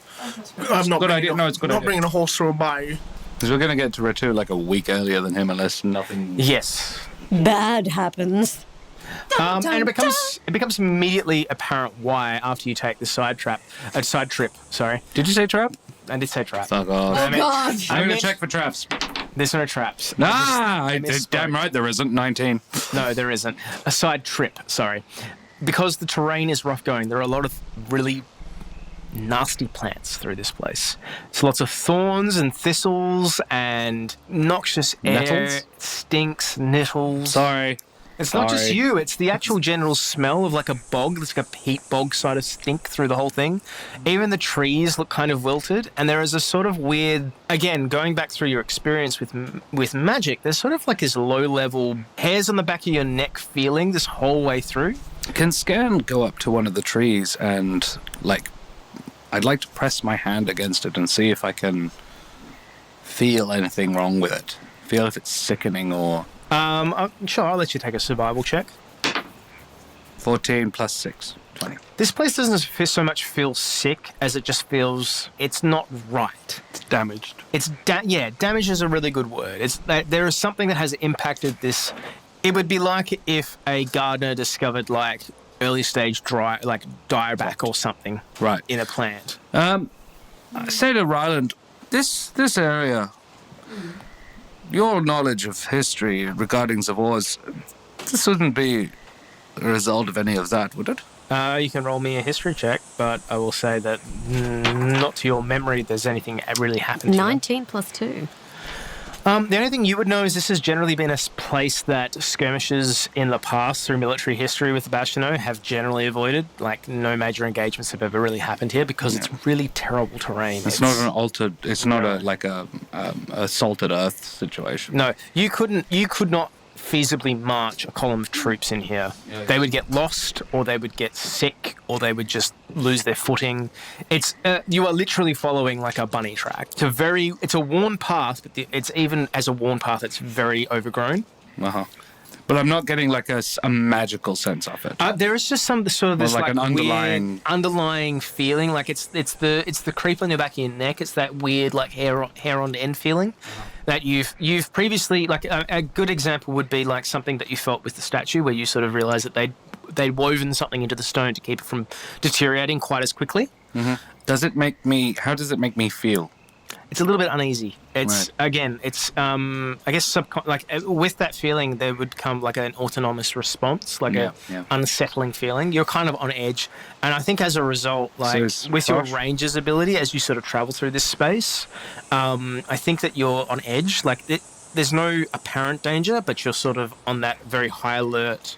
I'm not Good bringing idea. a- No, it's a good not idea. bringing a horse through a bayou. Because we're going to get to Rattou like a week earlier than him unless nothing... yes. Bad happens. And it becomes immediately apparent why after you take the side trip. Sorry, Did you say trap? I did say trap. Oh god. Oh, God. I'm going to check for traps. There's no traps. I misspoke. damn right there isn't. 19. No, there isn't. A side trip. Sorry, because the terrain is rough going. There are a lot of really nasty plants through this place. It's lots of thorns and thistles and noxious air. Nettles? Stinks, nettles. Sorry. It's not just Sorry. you, it's the actual general smell of like a bog. There's like a peat bog sort of stink through the whole thing. Even the trees look kind of wilted, and there is a sort of weird, again, going back through your experience with magic, there's sort of like this low-level hairs on the back of your neck feeling this whole way through. Can Skairn go up to one of the trees and, like, I'd like to press my hand against it and see if I can feel anything wrong with it. Feel if it's sickening or... Sure, I'll let you take a survival check. 14 plus 6. 20. This place doesn't so much feel sick as it just feels it's not right. It's damaged. Damage is a really good word. It's that there is something that has impacted this. It would be like if a gardener discovered like early stage dieback or something Right. in a plant. I say to Rhylind, this area, your knowledge of history regarding the wars, this wouldn't be a result of any of that, would it? You can roll me a history check, but I will say that not to your memory there's anything that really happened to 19 plus 2. The only thing you would know is this has generally been a place that skirmishes in the past through military history with the Bastionaux have generally avoided. Like, no major engagements have ever really happened here because it's really terrible terrain. It's not an altered, it's not a salted earth situation. No, you could not feasibly march a column of troops in here. They would get lost, or they would get sick, or they would just lose their footing. It's you are literally following like a bunny track. It's a worn path, but it's even as a worn path, it's very overgrown. But I'm not getting like a magical sense of it. There is just some sort of this like an weird underlying feeling, like it's the creep on the back of your neck. It's that weird like hair on end feeling that you've previously, like a good example would be like something that you felt with the statue, where you sort of realised that they'd woven something into the stone to keep it from deteriorating quite as quickly. How does it make me feel? It's a little bit uneasy. It's Right. again, it's I guess with that feeling there would come like an autonomous response, like a unsettling feeling. You're kind of on edge, and I think as a result, like with your ranger's ability as you sort of travel through this space, I think that you're on edge. Like there's no apparent danger, but you're sort of on that very high alert.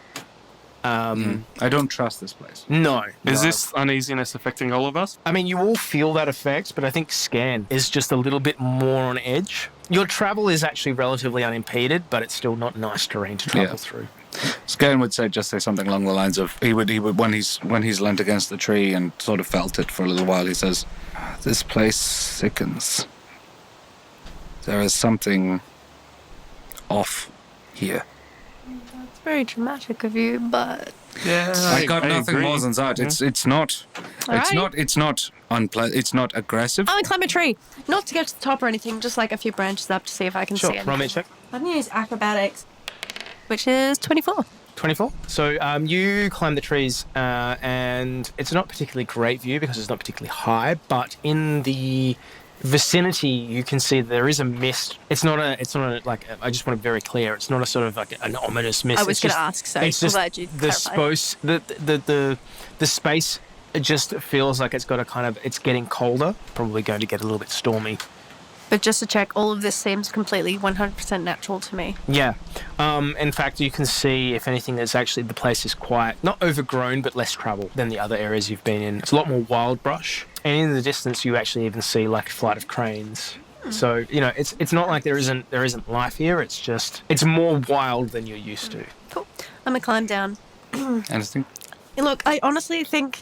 I don't trust this place. No. Is this uneasiness affecting all of us? I mean, you all feel that effect, but I think Skairn is just a little bit more on edge. Your travel is actually relatively unimpeded, but it's still not nice terrain to travel through. Skairn would say something along the lines of he would when he's leant against the tree and sort of felt it for a little while. He says, "This place sickens. There is something off here." Very dramatic of you, but I got nothing more than that. It's not unpleasant. It's not aggressive. I'm gonna climb a tree. Not to get to the top or anything, just like a few branches up to see if I can see anything. Roll me a check. I'm gonna use acrobatics, which is 24. 24. So you climb the trees, and it's not a particularly great view because it's not particularly high, but in the vicinity you can see there is a mist. It's not a like, I just want to be very clear, it's not a sort of like an ominous mist. I was going to ask, so it's I'm just glad you the space, it just feels like it's got a kind of, it's getting colder, probably going to get a little bit stormy. But just to check, all of this seems completely 100% natural to me. Yeah. In fact, you can see, if anything, there's actually, the place is quite, not overgrown, but less travel than the other areas you've been in. It's a lot more wild brush. And in the distance, you actually even see like a flight of cranes. So, you know, it's not like there isn't life here. It's just, it's more wild than you're used to. Cool. I'm going to climb down. Anything? Look, I honestly think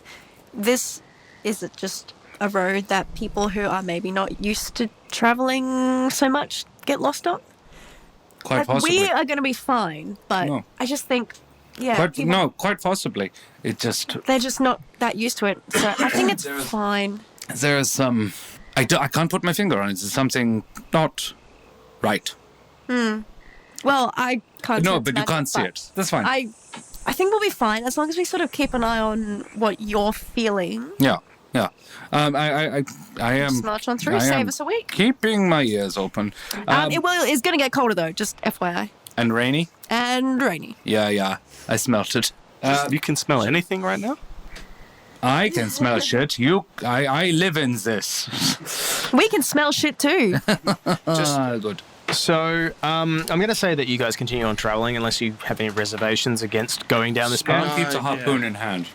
this is just a road that people who are maybe not used to travelling so much get lost on. Quite possibly. We are going to be fine, but No. I just think, quite possibly. It just... they're just not that used to it. So I think it's fine. There is some... I can't put my finger on it. It's something not right. Well, I can't see No, it's but you magic, can't see it. That's fine. I I think we'll be fine as long as we sort of keep an eye on what you're feeling. Yeah. I am. Just march on through. Save us a week. Keeping my ears open. It's going to get colder though. Just FYI. And rainy. And rainy. Yeah. I smelt it. You can smell anything right now? I can smell shit. I live in this. We can smell shit too. Good. So, I'm going to say that you guys continue on traveling unless you have any reservations against going down this path. Skairn keeps a harpoon in hand.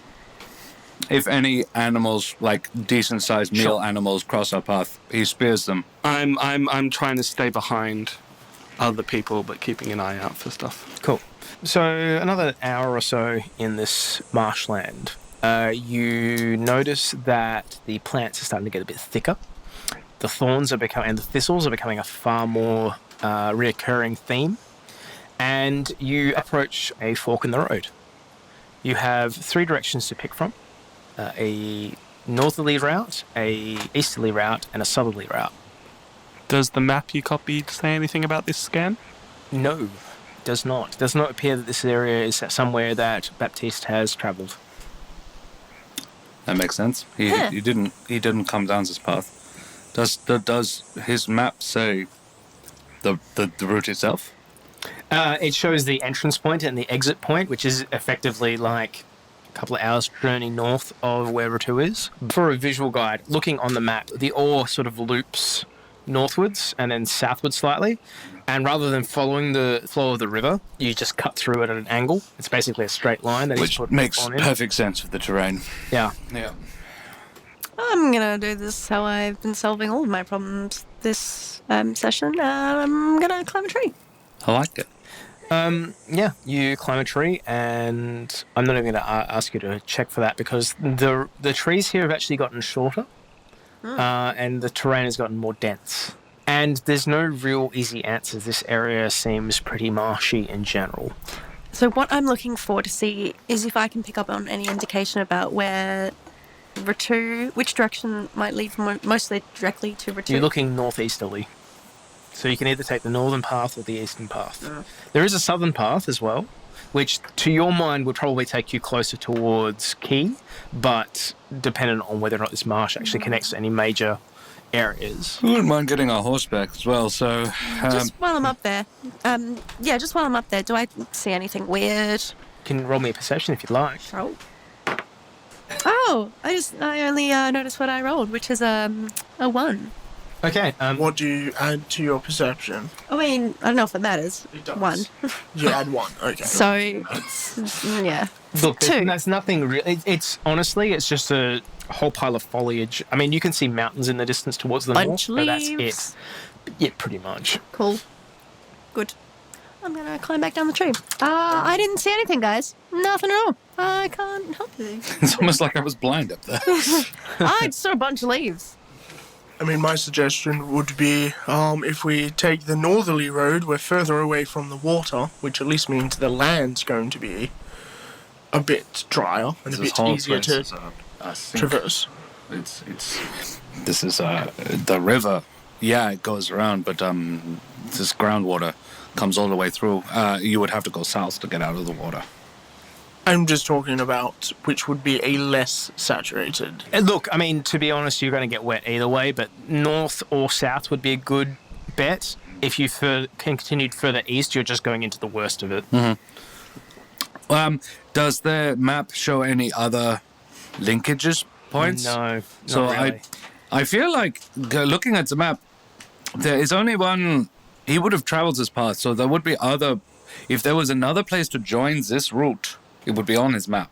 If any animals, like decent-sized meal animals, cross our path, he spears them. I'm trying to stay behind other people, but keeping an eye out for stuff. Cool. So, another hour or so in this marshland, you notice that the plants are starting to get a bit thicker. The thorns are becoming, and the thistles are becoming a far more reoccurring theme. And you approach a fork in the road. You have 3 directions to pick from. A northerly route, a easterly route, and a southerly route. Does the map you copied say anything about this scan? No, it does not. It does not appear that this area is somewhere that Baptiste has travelled. That makes sense. He didn't come down this path. Does his map say the route itself? It shows the entrance point and the exit point, which is effectively like a couple of hours journey north of where Rattou is. For a visual guide, looking on the map, the ore sort of loops northwards and then southwards slightly. And rather than following the flow of the river, you just cut through it at an angle. It's basically a straight line. Which makes perfect sense with the terrain. Yeah. I'm going to do this how I've been solving all of my problems this session. I'm going to climb a tree. I like it. Yeah, you climb a tree, and I'm not even going to ask you to check for that because the trees here have actually gotten shorter, and the terrain has gotten more dense. And there's no real easy answers. This area seems pretty marshy in general. So what I'm looking for to see is if I can pick up on any indication about where Rattou, which direction might lead mostly directly to Rattou. You're looking northeasterly. So you can either take the northern path or the eastern path. There is a southern path as well, which to your mind would probably take you closer towards Key, but dependent on whether or not this marsh actually connects to any major areas. I wouldn't mind getting our horse back as well, so... just while I'm up there. Just while I'm up there, do I see anything weird? You can roll me a perception if you'd like. Oh, I only noticed what I rolled, which is a 1. Okay. What do you add to your perception? I mean, I don't know if it matters. It does. 1. You add 1, okay. So, it's, yeah. Look, 2. That's nothing real. It's honestly, it's just a whole pile of foliage. I mean, you can see mountains in the distance towards the north, but that's it. Yeah, pretty much. Cool. Good. I'm gonna climb back down the tree. I didn't see anything, guys. Nothing at all. I can't help you. It's almost like I was blind up there. I just saw a bunch of leaves. I mean, my suggestion would be if we take the northerly road, we're further away from the water, which at least means the land's going to be a bit drier and a bit easier to traverse. This is the river. Yeah, it goes around, but this groundwater comes all the way through. You would have to go south to get out of the water. I'm just talking about which would be a less saturated. Look, I mean, to be honest, you're going to get wet either way, but north or south would be a good bet. If you continued further east, you're just going into the worst of it. Mm-hmm. Does the map show any other linkages points? No, so not really. I feel like looking at the map, there is only one. He would have traveled this path, so there would be other. If there was another place to join this route, it would be on his map.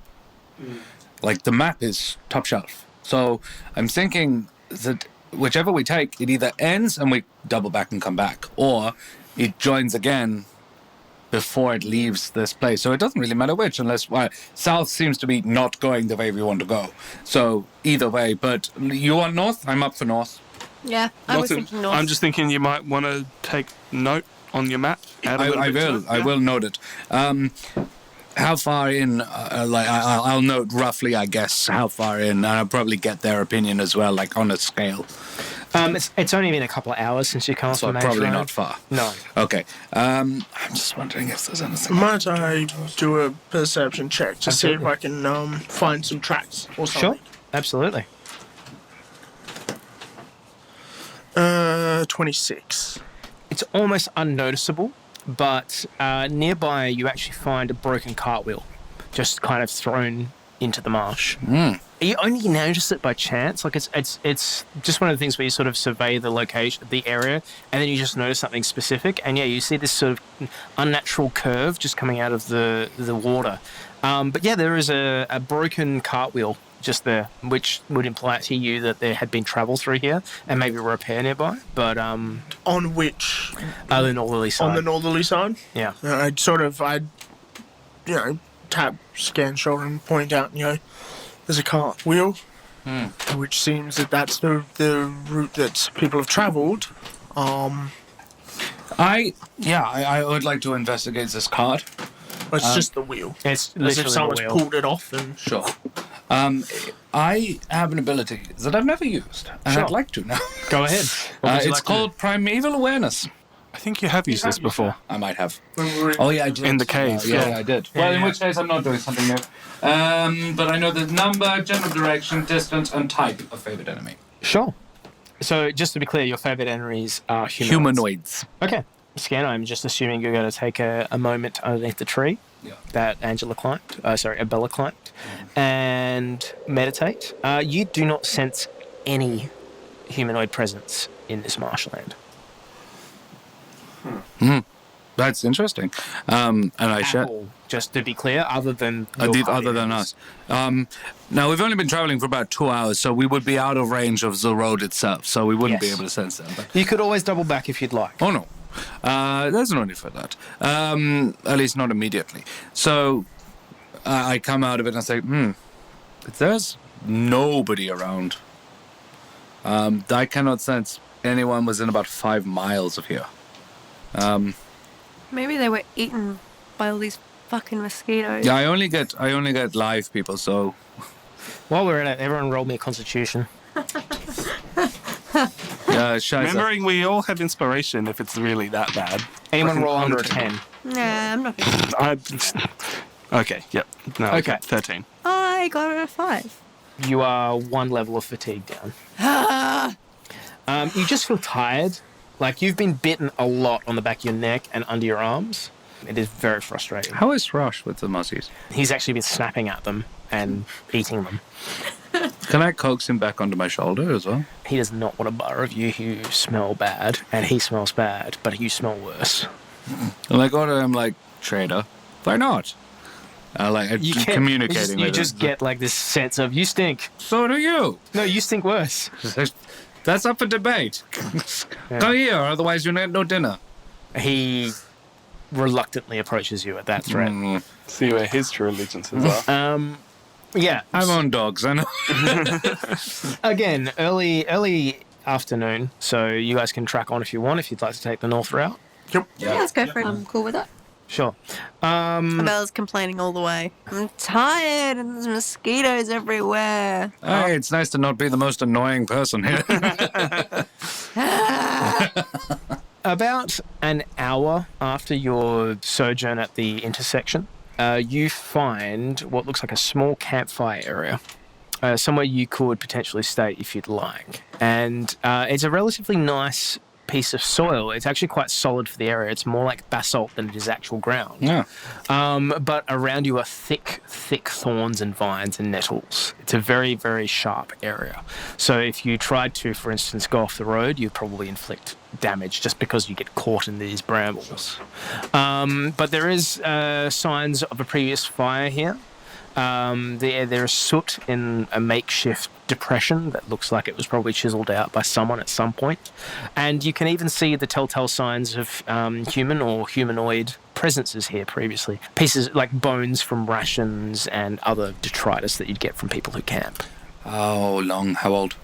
Like, the map is top shelf. So I'm thinking that whichever we take, it either ends and we double back and come back, or it joins again before it leaves this place. So it doesn't really matter which, unless south seems to be not going the way we want to go. So either way, but you want north? I'm up for north. Yeah, I was thinking north. I'm just thinking you might want to take note on your map. I will note it. How far in, I'll note roughly, I guess, how far in, and I'll probably get their opinion as well, like on a scale. It's only been a couple of hours since you come off So the main probably road. not far. No. Okay. I'm just wondering if there's anything. Might I do a perception check to see if I can find some tracks or something? Sure. Absolutely. 26. It's almost unnoticeable, but nearby you actually find a broken cartwheel just kind of thrown into the marsh. You only notice it by chance. Like it's just one of the things where you sort of survey the location, the area, and then you just notice something specific. And yeah, you see this sort of unnatural curve just coming out of the water. But yeah, there is a broken cartwheel just there, which would imply to you that there had been travel through here and maybe a repair nearby. But On which? the northerly side. On the northerly side? Yeah. I'd tap Skairn's shoulder and point out, there's a cartwheel, which seems that that's the route that people have travelled. I would like to investigate this cart. It's just the wheel. It's As literally if someone's the wheel. pulled it off and... Sure. I have an ability that I've never used, and Sure. I'd like to now. Go ahead. What would you It's like to called Primeval Awareness. I think you have used this before. I might have. Oh yeah, I did. In the cave. Yeah, I did. Well, in which case I'm not doing something new. But I know the number, general direction, distance, and type of favorite enemy. Sure. So, just to be clear, your favourite enemies are Humanoids. Okay. Scan, I'm just assuming you're going to take a moment underneath the tree that Abella climbed, and meditate. You do not sense any humanoid presence in this marshland. That's interesting. And I share. Just to be clear, other than your Other than us. Now, we've only been traveling for about 2 hours, so we would be out of range of the road itself, so we wouldn't be Yes. able to sense them. But, You could always double back if you'd like. oh, no. There's no need for that. At least not immediately. So I come out of it and I say, there's nobody around. I cannot sense anyone within about 5 miles of here. Maybe they were eaten by all these fucking mosquitoes. Yeah, I only get live people, so While we're at it, everyone roll me a constitution. yeah, scheiße. Remembering we all have inspiration if it's really that bad. Anyone roll under a 10? Nah, I'm not gonna. Okay, yep. No, Okay. 13. I got a 5. You are one level of fatigue down. You just feel tired. Like you've been bitten a lot on the back of your neck and under your arms. It is very frustrating. How is Hrosh with the mussies? He's actually been snapping at them and eating them. Can I coax him back onto my shoulder as well? He does not want a bar of you who smell bad, and he smells bad, but you smell worse. And I go to him like, trader, why not? Communicating You with just him. get like this sense of, you stink. So do you. No, you stink worse. That's up for debate. Go here, otherwise you'll get no dinner. He reluctantly approaches you at that threat. See where his true allegiances are. Yeah. I'm on dogs, I know. Again, early afternoon, so you guys can track on if you want, if you'd like to take the north route. Yep. Yeah, let's go for it. I'm cool with that. Sure. Abella's complaining all the way. I'm tired and there's mosquitoes everywhere. Hey, it's nice to not be the most annoying person here. About an hour after your sojourn at the intersection, you find what looks like a small campfire area. Somewhere you could potentially stay if you'd like. And it's a relatively nice piece of soil. It's actually quite solid for the area. It's more like basalt than it is actual ground. Yeah. But around you are thick thorns and vines and nettles. It's a very, very sharp area. So if you tried to, for instance, go off the road, you'd probably inflict damage just because you get caught in these brambles. But there is signs of a previous fire here. There is soot in a makeshift depression that looks like it was probably chiseled out by someone at some point. And you can even see the telltale signs of human or humanoid presences here previously. Pieces like bones from rations and other detritus that you'd get from people who camp. How long? How old?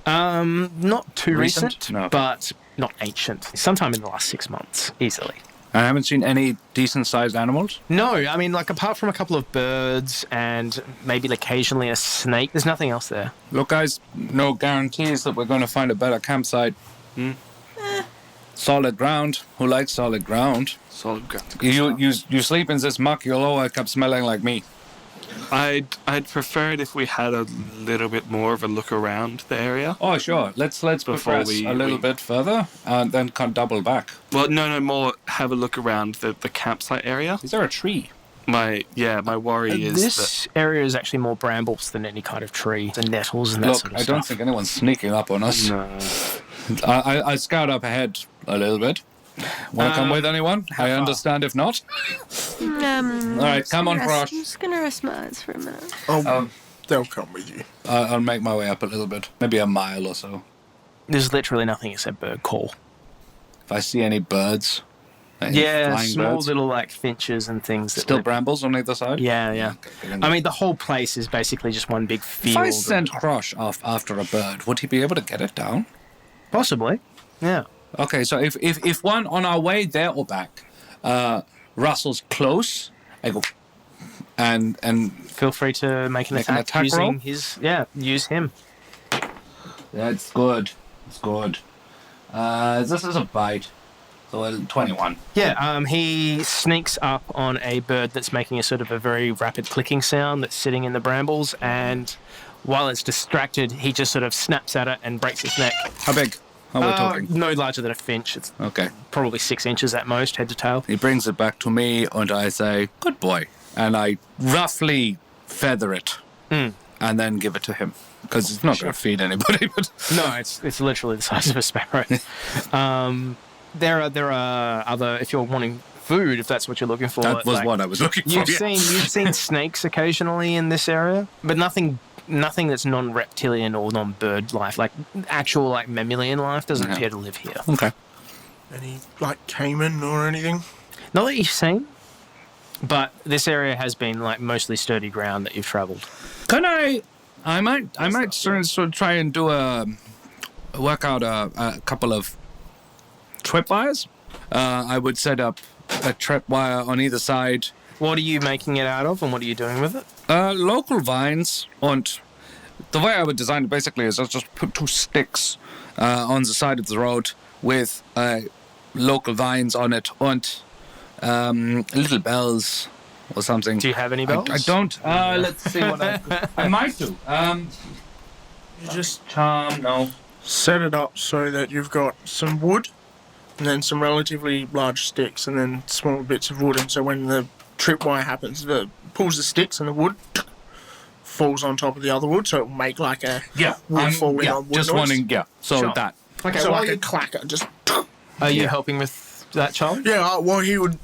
Not too Recent? recent, No. but not ancient. Sometime in the last 6 months, easily. I haven't seen any decent-sized animals. No, I mean, like, apart from a couple of birds and maybe occasionally a snake, there's nothing else there. Look, guys, no guarantees that we're going to find a better campsite. Solid ground. Who likes solid ground? Solid ground. You sleep in this muck, you'll all wake up smelling like me. I'd prefer it if we had a little bit more of a look around the area. Oh, sure. Let's progress a little bit further and then double back. Well, no, more have a look around the campsite area. Is there a tree? My worry is this area is actually more brambles than any kind of tree. The nettles and that sort of I stuff. don't think anyone's sneaking up on us. No. I scout up ahead a little bit. Want to come with anyone? I understand if not. All right, come on, Hrosh. I'm just gonna rest my eyes for a minute. They'll come with you. I'll make my way up a little bit. Maybe a mile or so. There's literally nothing except bird call. If I see any birds. Any flying small birds. little like finches and things. That Still live- brambles on either side? Yeah. Okay. I mean, the whole place is basically just one big field. If I sent Hrosh off after a bird, would he be able to get it down? Possibly. Yeah. Okay, so if one on our way there or back rustles close, I go and Feel free to make an attack using roll? use him. that's good. It's good. This is a bite. So 21. Yeah, he sneaks up on a bird that's making a sort of a very rapid clicking sound that's sitting in the brambles, and while it's distracted, he just sort of snaps at it and breaks its neck. How big? How are we talking? No larger than a finch. It's Okay. probably 6 inches at most, head to tail. He brings it back to me, and I say, "Good boy," and I roughly feather it, and then give it to him because it's not going to feed anybody. But No, it's literally the size of a sparrow. There are other, if you're wanting food, if that's what you're looking for. that was like, what I was looking for. You've yeah. seen snakes occasionally in this area, but nothing that's non-reptilian or non-bird life. Like actual like mammalian life doesn't appear to live here. Okay. Any, like, caiman or anything? Not that you've seen, but this area has been like mostly sturdy ground that you've travelled. Can I might sort of try and do work out a couple of tripwires. I would set up a tripwire on either side. What are you making it out of, and what are you doing with it? Local vines, and the way I would design it basically is I'll just put 2 sticks on the side of the road with local vines on it and little bells or something. Do you have any bells? I don't. Let's see what I might do. You just No. set it up so that you've got some wood and then some relatively large sticks and then small bits of wood, and so when the tripwire happens, pulls the sticks and the wood falls on top of the other wood, so it'll make like a wood falling on wood just noise. wanting, so Sure. that. Okay, So well, like a clacker, just... are you helping with that, Charlie? Yeah, well,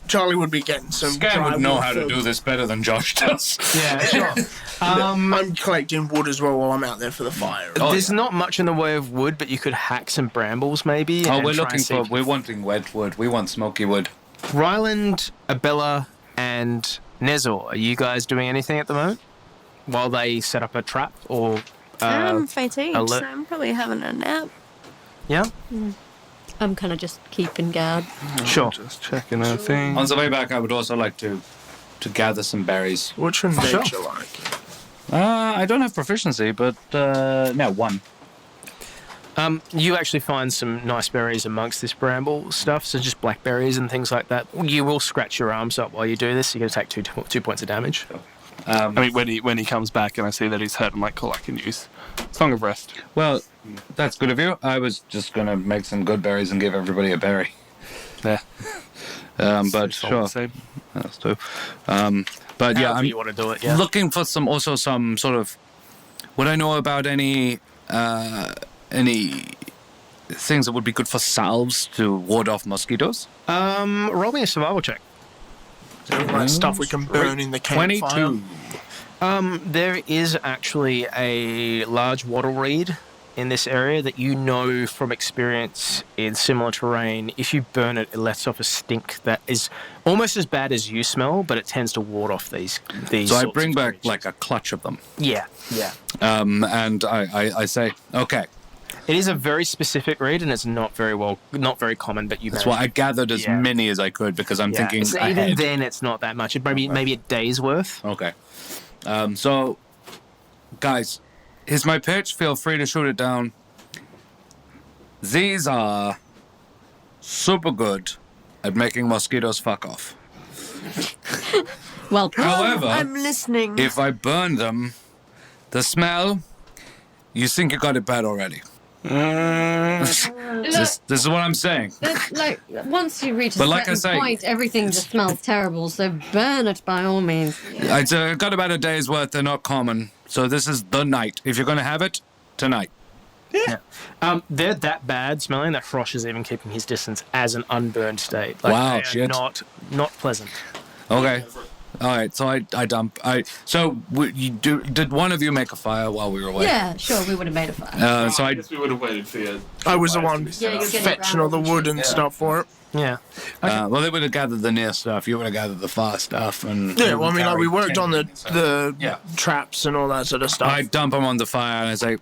Charlie would be getting some Skairn dry would know wood how to for- do this better than Josh does. Yeah, sure. I'm collecting wood as well while I'm out there for the fire. There's not much in the way of wood, but you could hack some brambles maybe. Oh, and we're try looking and see for. if- We're wanting wet wood. We want smoky wood. Rhylind, Abella, and Nezor, are you guys doing anything at the moment? While they set up a trap or... I'm fatigued, alert- so I'm probably having a nap. Yeah? I'm kind of just keeping guard. Sure. Just checking our thing. On the way back, I would also like to gather some berries. What's your nature like? I don't have proficiency, but no, 1. You actually find some nice berries amongst this bramble stuff, so just blackberries and things like that. You will scratch your arms up while you do this. You're going to take 2 points of damage. I mean, when he comes back and I see that he's hurt, I'm like, cool, I can use Song of Rest. Well, that's good of you. I was just gonna make some good berries and give everybody a berry. Yeah. But It's all sure, the same. that's too. But yeah, However I'm you want to do it, yeah. looking for some sort of. Would I know about any things that would be good for salves to ward off mosquitoes? Roll me a survival check. Like stuff we can burn in the campfire. 22. There is actually a large wattle reed in this area that you know from experience in similar terrain. If you burn it, it lets off a stink that is almost as bad as you smell, but it tends to ward off these So I sorts bring of back creatures. like a clutch of them. Yeah. And I say, okay, It is a very specific reed, and it's not very common. But That's why I gathered as many as I could because I'm thinking So ahead. even then, it's not that much. It maybe a day's worth. Okay. So, guys, here's my pitch. Feel free to shoot it down. These are super good at making mosquitoes fuck off. Well, However, I'm listening. if I burn them, the smell, you think you got it bad already. This is what I'm saying. like once you reach a But like I certain say- point, everything just smells terrible. So burn it by all means. It's got about a day's worth. They're not common. So this is the night. If you're going to have it, tonight. They're that bad smelling that Hrosh is even keeping his distance as an unburned state. Wow, they are shit. Not pleasant. Okay. All right. So I dump. Did one of you make a fire while we were away? Yeah, sure, we would have made a fire. So I guess we would have waited for you. I was the one Yeah, you're getting fetching all the wood and stuff for it. Yeah. well, they would have gathered the near stuff. You would have gathered the far stuff, and Yeah, well, I mean, like, we worked on the Yeah. traps and all that sort of stuff. I dump them on the fire, and I say,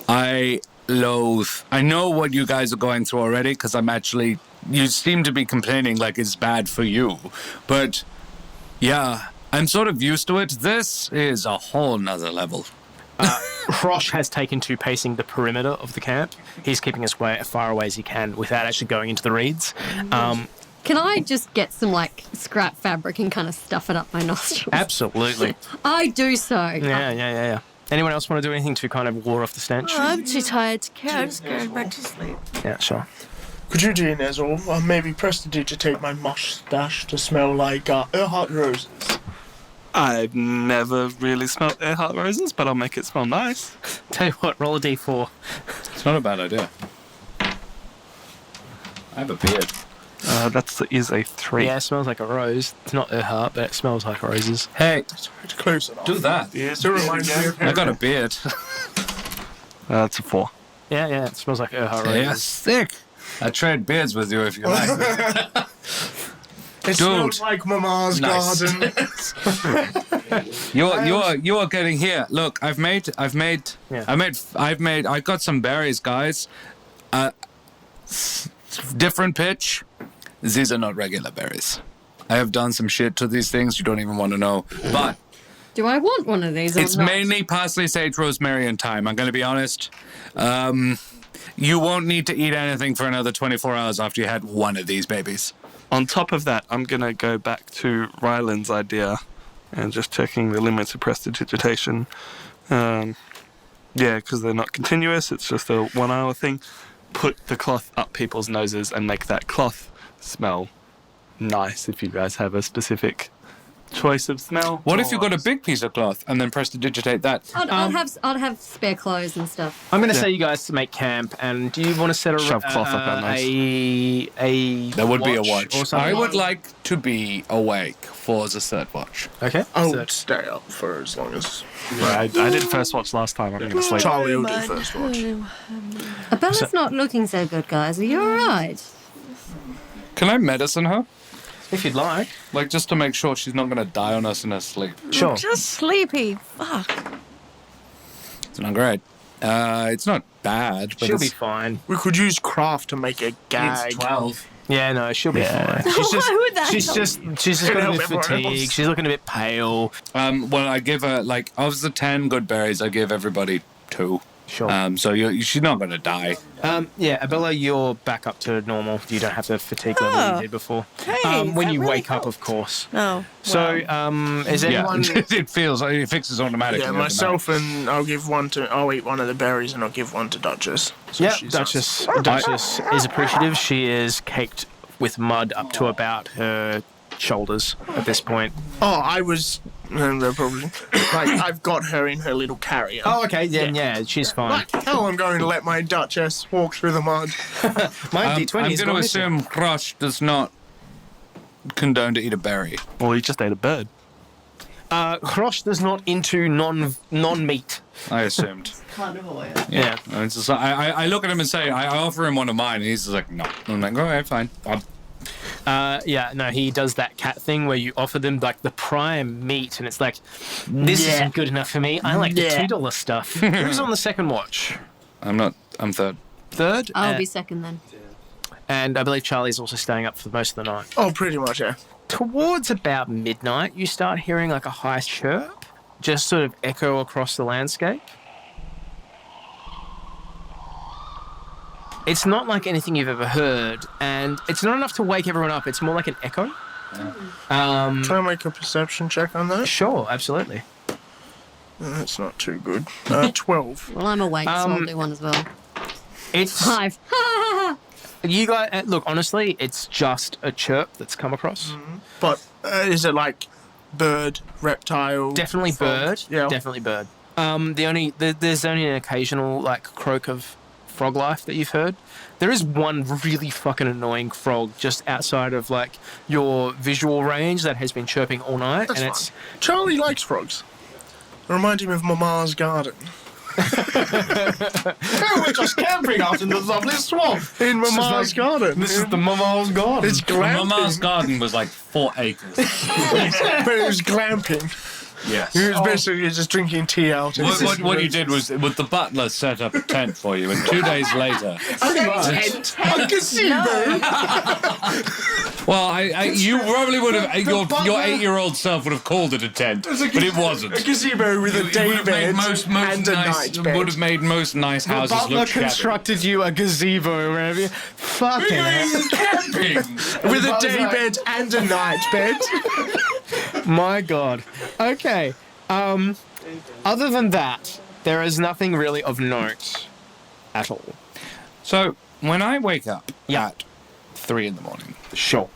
I loathe. I know what you guys are going through already, because I'm actually. You seem to be complaining like it's bad for you, but yeah, I'm sort of used to it. This is a whole nother level. Hrosh has taken to pacing the perimeter of the camp. He's keeping as far away as he can without actually going into the reeds. Can I just get some like scrap fabric and kind of stuff it up my nostrils? Absolutely. I do so. Yeah. Anyone else want to do anything to kind of ward off the stench? Oh, I'm too tired to care. I'm just going back to sleep. Yeah, sure. Could you do, Nezor, maybe prestidigitate my mustache to smell like Earhart roses? I've never really smelled Earhart roses, but I'll make it smell nice. Tell you what, roll a d4. It's not a bad idea. I have a beard. That is a 3. Yeah, it smells like a rose. It's not Earhart, but it smells like roses. Hey, It's close enough. do that. Yeah, Still reminds me of I got a beard. That's a 4. Yeah, it smells like Earhart roses. Yeah, sick. I trade beards with you if you like. It smells like Mama's Nice. garden. You are getting here. Look, I got some berries, guys. Different pitch. These are not regular berries. I have done some shit to these things you don't even want to know. But Do I want one of these? Or it's not? mainly parsley, sage, rosemary, and thyme. I'm going to be honest. You won't need to eat anything for another 24 hours after you had one of these babies. On top of that, I'm going to go back to Rylind's idea and just checking the limits of prestidigitation. Because they're not continuous. It's just a 1 hour thing. Put the cloth up people's noses and make that cloth smell nice if you guys have a specific choice of smell. What if you got a big piece of cloth and then prestidigitate that? I'd have spare clothes and stuff. I'm going to say you guys to make camp, and do you want to set a Shove cloth up our nose. There would be a watch. or something? I would like to be awake for the third watch. Okay. I so- would stay up for as long as I did first watch last time. I'm going to sleep. Charlie will do first watch. Abella's not looking so good, guys. Are you alright? Can I medicine her? if you'd like. Like, just to make sure she's not going to die on us in her sleep. Sure. Just sleepy. Fuck. It's not great. It's not bad, but She'll be it's, fine. We could use craft to make a gag. 12. Yeah, no, she'll be fine. Why would that She's help? just got a bit Help everyone fatigued. else. She's looking a bit pale. Well, I give her, like, of the 10 good berries, I give everybody 2. Sure. So she's not going to die. Yeah, Abella, you're back up to normal. You don't have the fatigue level Oh. you did before. Hey, when that you really wake up, helps. of course. Oh. So, is anyone? it feels like it fixes automatically. Yeah, myself and I'll eat one of the berries and I'll give one to Duchess. So Yeah, she's Duchess is appreciative. She is caked with mud up to about her shoulders at this point. Oh, I was probably like I've got her in her little carrier. Oh, okay, then yeah, she's fine. Like hell, I'm going to let my Duchess walk through the mud. My I'm D20 going is to gone. assume Hrosh does not condone to eat a berry. Well, you just ate a bird. Hrosh does not into non-meat. I assumed. Yeah. And it's just, I look at him and say, I offer him one of mine, and he's just like, no. I'm like, okay, fine. Yeah, no, he does that cat thing where you offer them like the prime meat, and it's like, this isn't good enough for me. I like the $2 stuff. Who's on the second watch? I'm third. Third. I'll be second then. And I believe Charlie's also staying up for most of the night. Oh, pretty much, yeah. Towards about midnight, you start hearing like a high chirp just sort of echo across the landscape. It's not like anything you've ever heard, and it's not enough to wake everyone up. It's more like an echo. Can I make a perception check on that? Sure, absolutely. That's not too good. 12. Well, I'm awake, so I'll do one as well. It's 5. you guys. Look, honestly, it's just a chirp that's come across. But is it like bird, reptile? Definitely frog? bird. Yeah. Definitely bird. There's only an occasional like croak of frog life that you've heard. There is one really fucking annoying frog just outside of like your visual range that has been chirping all night. That's and fine. Charlie likes frogs. It reminds him of Mama's garden. We're just camping out in the lovely swamp. In Mama's garden. This is the Mama's garden. It's glamping. Mama's garden was like 4 acres. But it was glamping. Yes. He was basically just drinking tea out. What you did was the butler set up a tent for you, and 2 days later... A gazebo! Well, you probably would have... Your 8-year-old self would have called it a tent, but it wasn't. A gazebo with a day bed and a night bed. Would have made most nice houses Butler look shabby. constructed you a gazebo wherever you... Fucking hell. Camping! With a day bed and a night bed. My God. Okay. Other than that, there is nothing really of note at all. So, when I wake up at 3 in the morning, Sure.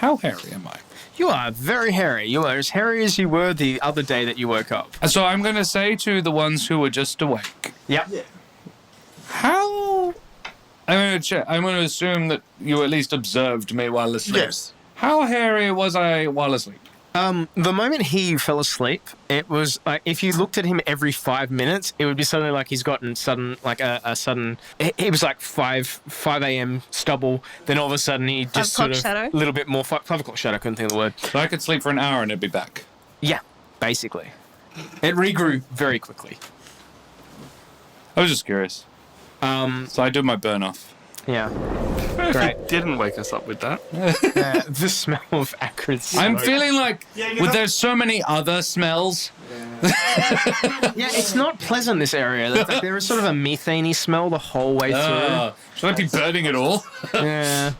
how hairy am I? You are very hairy. You are as hairy as you were the other day that you woke up. And so I'm going to say to the ones who were just awake, Yep. how... I'm going to assume that you at least observed me while asleep. Yes. How hairy was I while asleep? The moment he fell asleep, it was like if you looked at him every 5 minutes, it would be suddenly like he's gotten sudden, like a sudden. It was like 5 a.m. stubble. Then all of a sudden he just sort of shadow? a little bit more 5 o'clock shadow. Couldn't think of the word. So I could sleep for an hour and it'd be back. Yeah, basically, it regrew very quickly. I was just curious. So I did my burn off. Yeah. Great. Didn't wake us up with that. The smell of acrid smoke. I'm feeling like there's so many other smells. Yeah, it's not pleasant, this area. Like, there is sort of a methane-y smell the whole way through. Should I be burning it all? Yeah.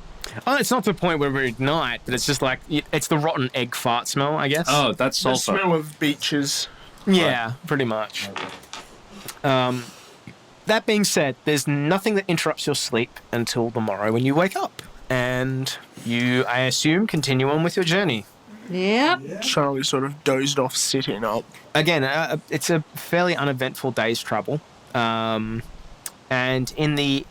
Oh, it's not to the point where we ignite, but it's just like, it's the rotten egg fart smell, I guess. Oh, that's The sulfur. smell of beaches. Yeah, pretty much. That being said, there's nothing that interrupts your sleep until the morrow when you wake up. And you, I assume, continue on with your journey. Yep. Charlie sort of dozed off sitting up. Again, it's a fairly uneventful day's travel. And in the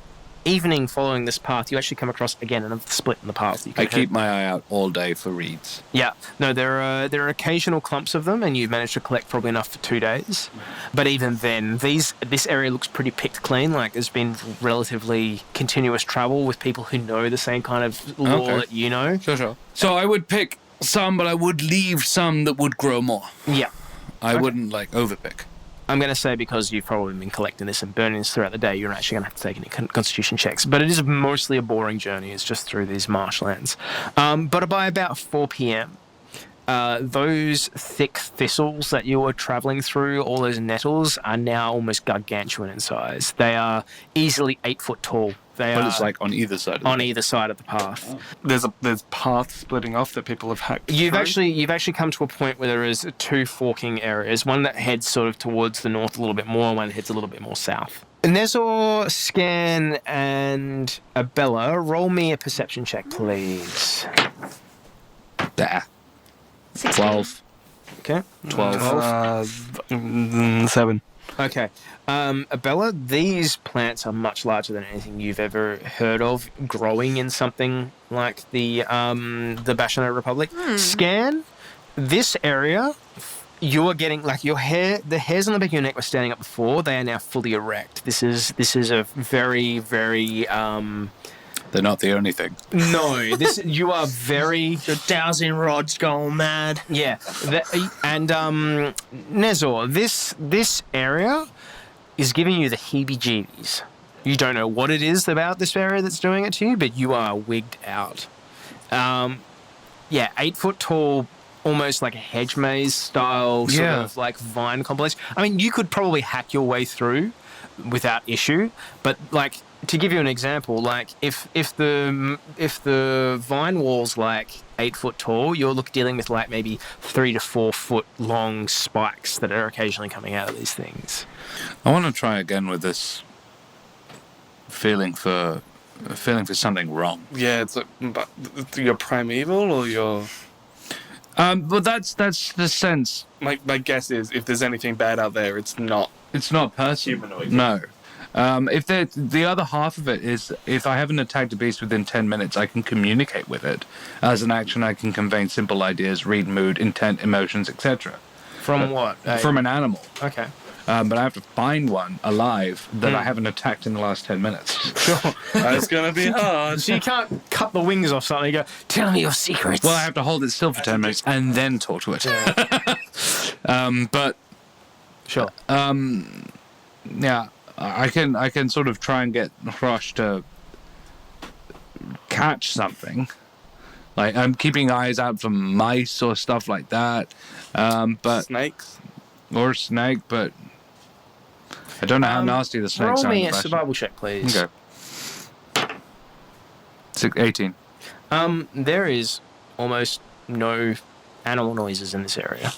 evening following this path, you actually come across, again, another split in the path. You can I keep my eye out all day for reeds. Yeah. No, there are occasional clumps of them, and you've managed to collect probably enough for 2 days. But even then, this area looks pretty picked clean. Like, there's been relatively continuous travel with people who know the same kind of lore that you know. Sure. So I would pick some, but I would leave some that would grow more. Yeah. I wouldn't, overpick. I'm going to say because you've probably been collecting this and burning this throughout the day, you're actually going to have to take any constitution checks. But it is mostly a boring journey. It's just through these marshlands. But by about 4 p.m., those thick thistles that you were travelling through, all those nettles, are now almost gargantuan in size. They are easily 8 foot tall. But it's like on either side. Either side of the path. There's paths splitting off that people have hacked. You've through. actually come to a point where there is 2 forking areas. One that heads sort of towards the north a little bit more, one that heads a little bit more south. Nezor, Skairn, and Abella, roll me a perception check, please. There. 12. Okay. 12. 7. Okay. Abella, these plants are much larger than anything you've ever heard of growing in something like the Bashano Republic. Skairn, this area, you are getting, like, the hairs on the back of your neck were standing up before, they are now fully erect. This is a very, very... They're not the only thing. No, you are very... The dowsing rod's gone mad. Yeah. And Nezor, this area... is giving you the heebie-jeebies. You don't know what it is about this area that's doing it to you, but you are wigged out. 8 foot tall, almost like a hedge maze style sort of like vine complex. I mean, you could probably hack your way through without issue, but like to give you an example, like if the vine wall's like 8 foot tall, you're dealing with like maybe 3 to 4 foot long spikes that are occasionally coming out of these things. I want to try again with this feeling for something wrong. Yeah, it's like, but you're primeval or you're... But that's the sense. My guess is if there's anything bad out there, it's not personal. humanoid. No. If the other half of it is, if I haven't attacked a beast within 10 minutes, I can communicate with it. As an action, I can convey simple ideas, read mood, intent, emotions, etc. From what? From an animal. Okay. But I have to find one alive that I haven't attacked in the last 10 minutes. Sure. It's going to be hard. So you can't cut the wings off something and go, tell me your secrets. Well, I have to hold it still for 10 minutes and then talk to it. But... Sure. Yeah, I can sort of try and get Hrosh to catch something. Like, I'm keeping eyes out for mice or stuff like that. But Snakes? Or snake, but I don't know how nasty the snakes are. Roll me a survival check, please. Okay. 18. There is almost no animal noises in this area.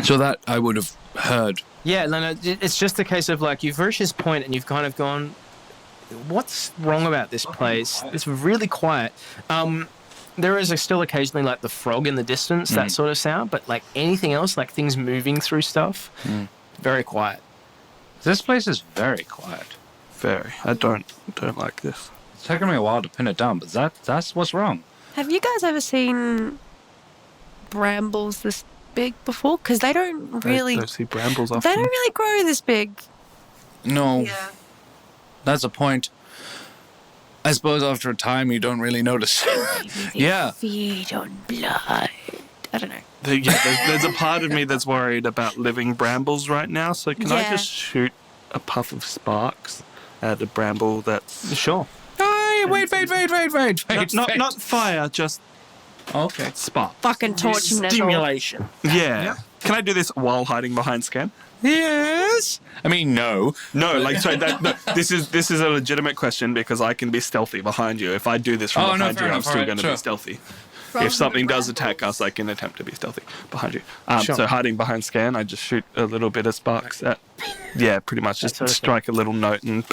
So that I would have heard. Yeah, no, it's just a case of like you've reached this point and you've kind of gone, what's wrong about this place? It's really quiet. There is still occasionally like the frog in the distance, that sort of sound, but like anything else, like things moving through stuff, very quiet. This place is very quiet. Very. I don't like this. It's taken me a while to pin it down, but that's what's wrong. Have you guys ever seen brambles this big before? Because they don't really... I don't see brambles often. They don't really grow this big. No. Yeah. That's a point. I suppose after a time you don't really notice. Yeah. Feed on blood. I don't know. There's a part of me that's worried about living brambles right now, so can I just shoot a puff of sparks at a bramble that's... Sure. Hey, wait. Not fire, just Okay. spark. Fucking torching Nezor. Stimulation. Yeah. Can I do this while hiding behind Skairn? Yes. I mean, no. No, like sorry. This is a legitimate question because I can be stealthy behind you. If I do this from behind you, I'm still going to be stealthy. If something does attack us, I can attempt to be stealthy behind you. Sure. So hiding behind Skairn, I just shoot a little bit of sparks at. Yeah, pretty much. Just strike a little note and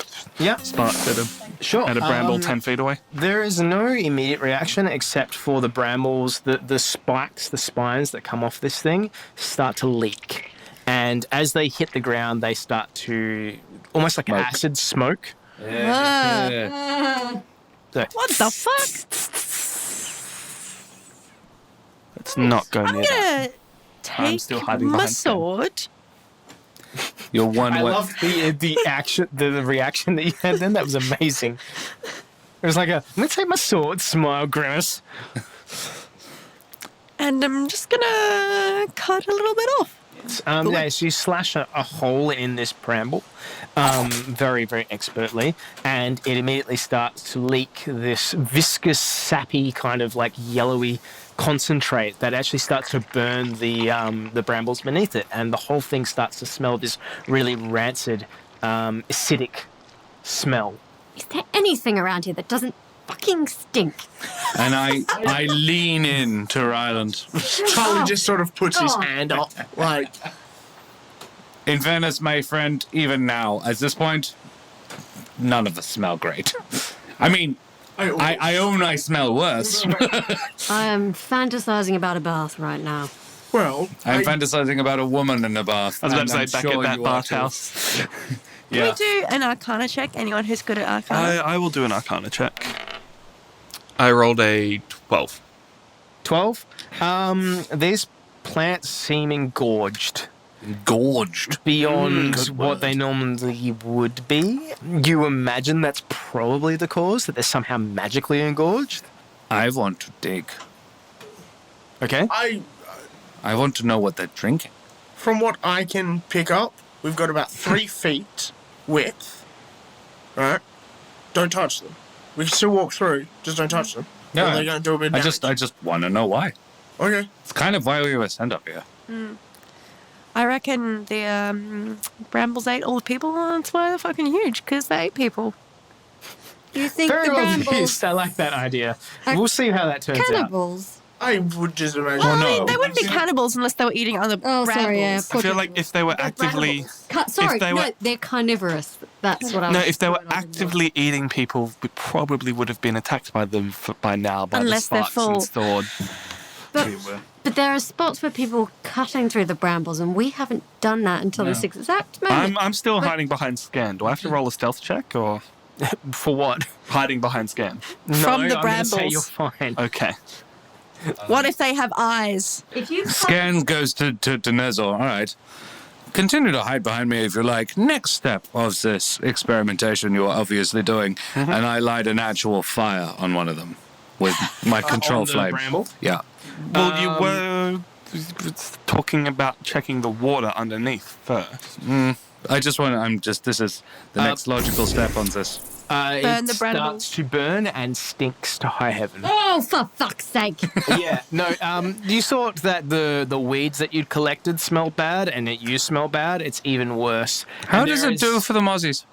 sparks at a bramble 10 feet away. There is no immediate reaction except for the brambles, the spikes, the spines that come off this thing start to leak. And as they hit the ground, they start to almost like acid smoke. What the fuck? Let's not go I'm near that. gonna take still hiding my behind sword. You're one I way. love the action, the reaction that you had then. That was amazing. It was like I'm going to take my sword, smile, grimace. And I'm just gonna cut a little bit off. So you slash a hole in this bramble very, very expertly, and it immediately starts to leak this viscous, sappy, kind of like yellowy concentrate that actually starts to burn the brambles beneath it, and the whole thing starts to smell this really rancid, acidic smell. Is there anything around here that doesn't fucking stink? And I lean in to Rhylind. Charlie just sort of puts his hand up, like... In fairness, my friend, even now, at this point, none of us smell great. I mean, I own I smell worse. I am fantasizing about a bath right now. Well, I'm fantasizing about a woman in a bath. I was about to say, and I'm back sure at that you are too. bathhouse. Can we do an Arcana check? Anyone who's good at Arcana? I will do an Arcana check. I rolled a 12. 12. These plants seem engorged. Gorged. Beyond what they normally would be. You imagine that's probably the cause, that they're somehow magically engorged? I want to dig. Okay. I want to know what they're drinking. From what I can pick up, we've got about 3 feet width. Right? Don't touch them. We can still walk through, just don't touch them. No, Or they're going to do a bit of damage. I just want to know why. Okay. It's kind of why we were sent up here. I reckon the brambles ate all the people, and that's why they're fucking huge, because they ate people. You think Very the well brambles used. I like that idea. are We'll see how that turns out. cannibals? I would just imagine. Well, I no. mean, they wouldn't be cannibals unless they were eating other Oh, brambles. sorry, yeah. I feel like if they were actively... Sorry, they were- they're carnivorous. That's what I was... No, if they were actively eating people, we probably would have been attacked by them by now, by Unless the they're sparks and full. sword. But there are spots where people cutting through the brambles, and we haven't done that until this exact moment. I'm still hiding behind Skairn. Do I have to roll a stealth check, or For what? hiding behind Skairn? From the I'm gonna say brambles. you're fine. Okay. What if they have eyes? If you Skairn goes to Nezor. All right. Continue to hide behind me if you like. Next step of this experimentation you're obviously doing, and I light an actual fire on one of them with my control On the flame. bramble? Yeah. Well, you were talking about checking the water underneath first. This is the next logical step on this. Burn It the brambles. starts to burn and stinks to high heaven. Oh, for fuck's sake. Yeah, no, you thought that the weeds that you'd collected smelled bad and that you smell bad. It's even worse. How And does there it do is- for the mozzies?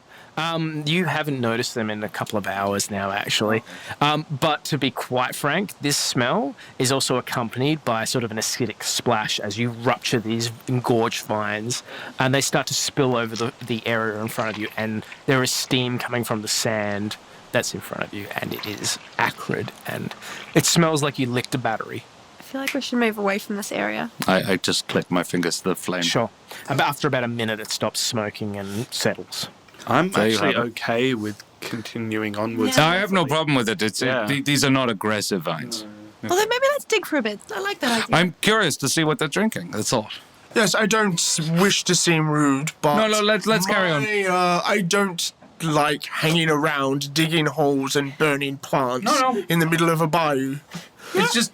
You haven't noticed them in a couple of hours now, actually. But to be quite frank, this smell is also accompanied by sort of an acidic splash as you rupture these engorged vines, and they start to spill over the area in front of you, and there is steam coming from the sand that's in front of you, and it is acrid, and it smells like you licked a battery. I feel like we should move away from this area. I just click my fingers to the flame. Sure. After about a minute, it stops smoking and settles. I'm There you actually have it. okay with continuing onwards. Yeah. I have no problem with it. These are not aggressive vines. Well, then maybe let's dig for a bit. I like that idea. I'm curious to see what they're drinking. That's all. Yes, I don't wish to seem rude, but... No, let's carry on. I don't like hanging around, digging holes and burning plants in the middle of a bayou. It's just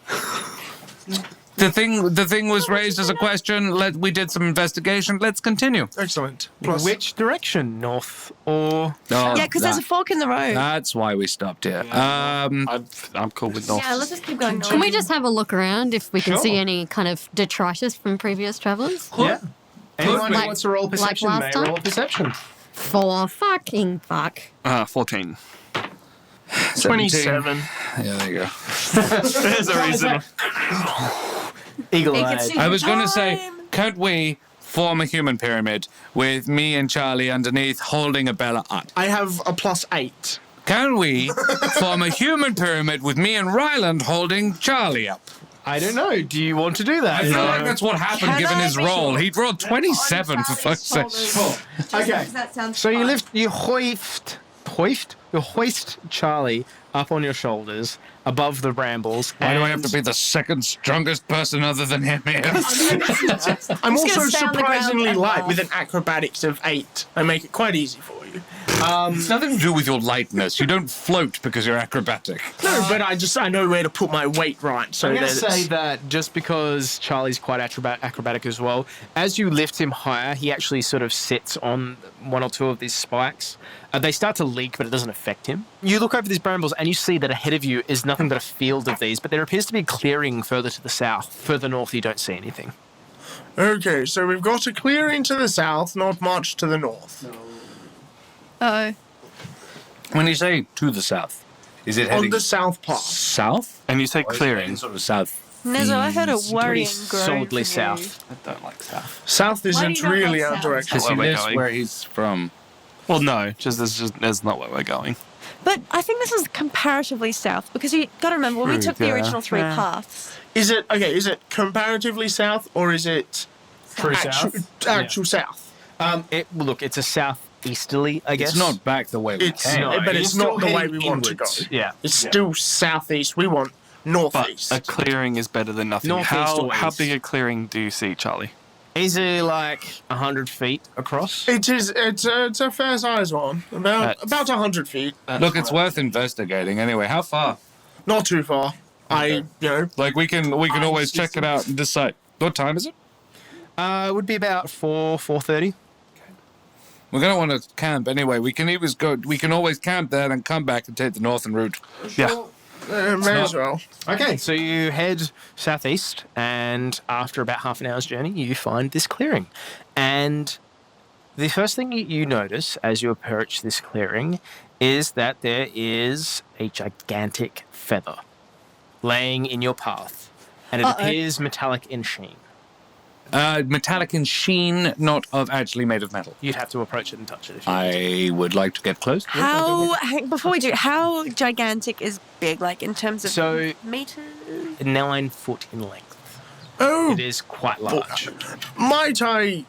the thing was raised as a question. We did some investigation. Let's continue. Excellent. Plus, Which direction? North or... No, Yeah, because there's a fork in the road. That's why we stopped here. I'm cool with North. Yeah, let's just keep going. Can we just have a look around if we can Sure. see any kind of detritus from previous travellers? Yeah. Anyone who Like- wants to roll perception like may last time? roll perception. For fucking fuck. 14. 27. Yeah, there you go. There's a reason. Eagle-eyed. I was going to say, can't we form a human pyramid with me and Charlie underneath holding Abella up? I have a +8. Can we form a human pyramid with me and Rhylind holding Charlie up? I don't know. Do you want to do that? I feel like that's what happened Can given I his be role. sure? He rolled 27 for fuck's sake. Okay. That sounds So you hoist Charlie up on your shoulders above the brambles. Why do I have to be the second strongest person other than him here? I'm gonna also stay on the ground surprisingly and light laugh. with an acrobatics of 8. I make it quite easy for you. It's nothing to do with your lightness. You don't float because you're acrobatic. No, but I know where to put my weight right. So I'm going to that say it's... that just because Charlie's quite acrobatic as well, as you lift him higher, he actually sort of sits on one or two of these spikes. They start to leak, but it doesn't affect him. You look over these brambles and you see that ahead of you is nothing but a field of these, but there appears to be a clearing further to the south. Further north, you don't see anything. Okay, so we've got a clearing to the south, not much to the north. Oh. When you say to the south, is it heading On the south part. south? And you say Or is it clearing. heading sort of south. Nezor, I heard a Pretty worrying groan. solidly from you. south. I don't like south. South Why do isn't you not really like our south? direction. Because he Where we're lives going. where he's from. Well, no, that's not where we're going. But I think this is comparatively south because you got to remember when we True, took the yeah. original 3 Yeah. paths. Is it comparatively south or is it True actual south? It's a southeasterly, I guess. It's not back the way we It's came. No, but you're it's not still the way heading we want to go. inwards. Yeah. It's still southeast. We want But northeast. a clearing is better than nothing. Northeast How always. big a clearing do you see, Charlie? Is it like 100 feet across? It is. It's a fair size one. About 100 feet. Look, it's worth investigating anyway. How far? Not too far. Like we can always check it out and decide. What time is it? It would be about 4:30. We're going to want to camp anyway. We can always camp there and come back and take the northern route. Yeah. May as well. Okay, so you head southeast, and after about half an hour's journey, you find this clearing. And the first thing you notice as you approach this clearing is that there is a gigantic feather laying in your path, and it appears metallic in sheen. Metallic in sheen, not actually made of metal. You'd have to approach it and touch it if you I would like to get close. Before we do, how gigantic is big, like in terms of meters? 9 foot in length. Oh, It is quite large. might I?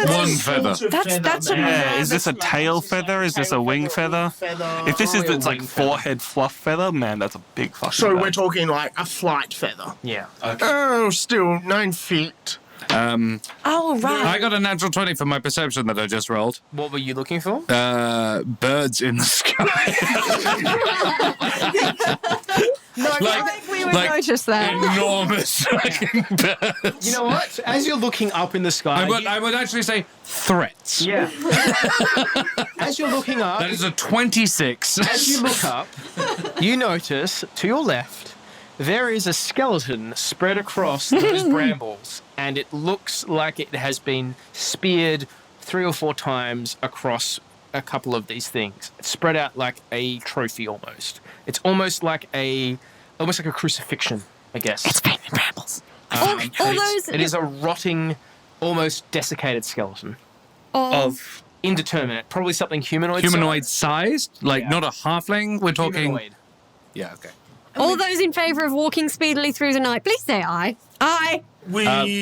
One feather. That's Yeah, is this a tail feather? Is this a wing feather? If this is its like forehead fluff feather, man, that's a big fucking So feather. we're talking like a flight feather. Yeah. Oh, still 9 feet. Oh, right. I got a natural 20 for my perception that I just rolled. What were you looking for? Birds in the sky. I think we would notice that. Enormous fucking birds. You know what? As you're looking up in the sky... I would actually say threats. Yeah. As you're looking up... That is a 26. As you look up, you notice, to your left, there is a skeleton spread across those brambles, and it looks like it has been speared 3 or 4 times across a couple of these things. It's spread out like a trophy almost. It's almost like a crucifixion, I guess. It's painted in brambles. It is a rotting, almost desiccated skeleton of indeterminate, probably something humanoid. Sized? Like not a halfling? We're talking... Humanoid. Yeah, okay. All those in favour of walking speedily through the night, please say aye. Aye.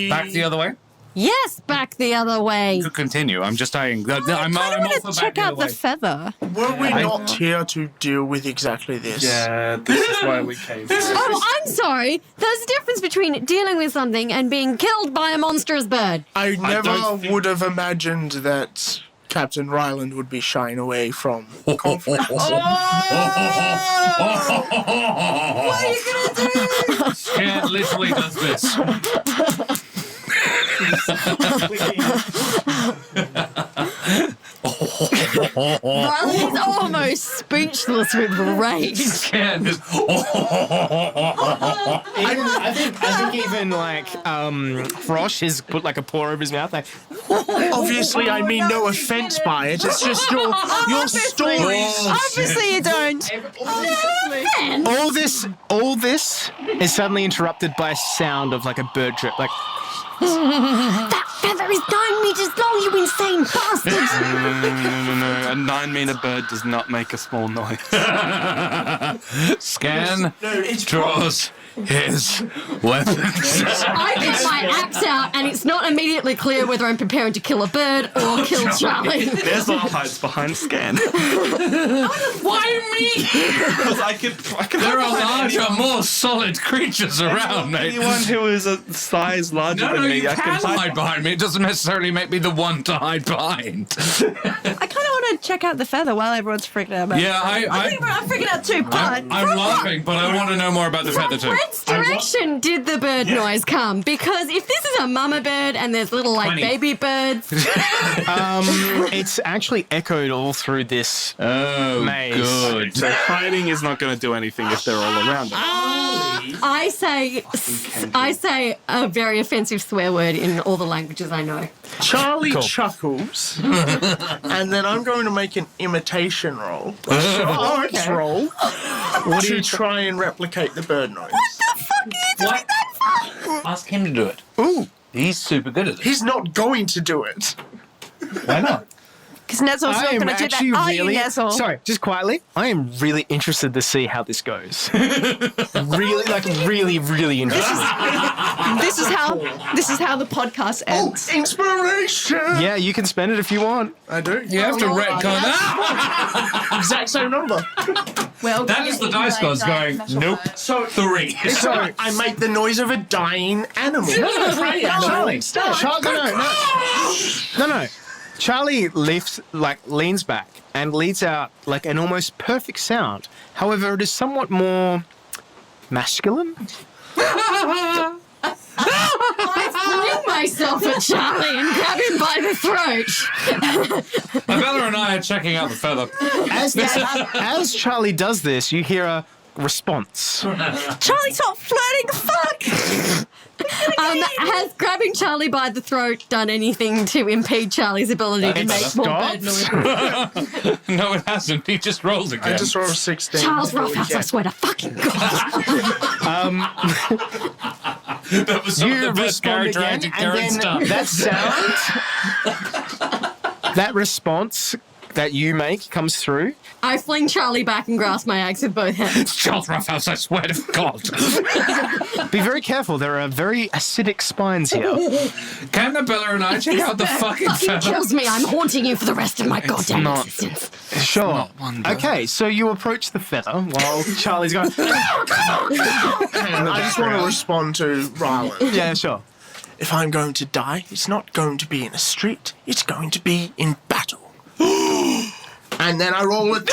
Back the other way? Yes, back the other way. Could continue. I'm just saying. I'm I want also to check back out the feather. Were we not here to deal with exactly this? Yeah, this is why we came here. Oh, I'm sorry. There's a difference between dealing with something and being killed by a monstrous bird. I never would have imagined that Captain Rhylind would be shying away from conflict. What are you going to do? Skairn literally does this. Riley's almost speechless with rage. Skairn is... I think even like Hrosh has put like a paw over his mouth, like Obviously, I mean no offense by it. It's just your stories. Obviously you don't. all this is suddenly interrupted by a sound of like a bird drip, like That feather is 9 meters long, you insane bastard! No. A 9-meter bird does not make a small noise. Skairn draws his weapons. I get my axe out, and it's not immediately clear whether I'm preparing to kill a bird or kill Charlie. There's all hides behind Skairn. Why me? Because I could There are larger, more solid creatures around, mate. anyone who is a size larger No, than me, you I can can hide behind me. It doesn't necessarily make me the one to hide behind. I kind of want to check out the feather while everyone's freaking out about it. Yeah, I think I'm freaking out too, but... I'm laughing, but I want to know more about the feather too. Whence direction did the bird noise come? Because if this is a mama bird and there's little like 20. baby birds, it's actually echoed all through this maze. Good. So hiding is not going to do anything if they're all around us. I say a very offensive swear word in all the languages I know. Charlie chuckles, and then I'm going to make an imitation roll. Roll. To try and replicate the bird noise. What? Ask him to do it. Ooh, He's super good at it. he's not going to do it. Why not? Because Nezor's not going to do that. Are you, Nezor? Sorry, just quietly. I am really interested to see how this goes. really interested. This is how the podcast ends. Inspiration! Yeah, you can spend it if you want. I do. You have to retcon that. Exact same number. Well, That is the dice gods going, nope, So 3. So I make the noise of a dying animal. Charlie, no. Charlie leans back and leads out like an almost perfect sound. However, it is somewhat more masculine. I fling myself at Charlie and grab him by the throat. Abella and I are checking out the feather. As Charlie does this, you hear a response. Charlie, stop flirting! Fuck! Has grabbing Charlie by the throat done anything to impede Charlie's ability to make more bird noises? No, it hasn't. He just rolled again. I just rolled a 16. Charles Roughhouse, I swear to fucking God. That was some of the best respond character again, acting and Keren then stuff. that sound, that response that you make comes through. I fling Charlie back and grasp my axe with both hands. Charles Roughhouse, I swear to God. Be very careful. There are very acidic spines here. Can Abella and I check out the fucking feather? Kills me. I'm haunting you for the rest of my goddamn existence. Sure. Okay, so you approach the feather while Charlie's going. I just want to respond to Rhylind. Yeah, sure. If I'm going to die, it's not going to be in a street. It's going to be in battle. And then I roll a 20.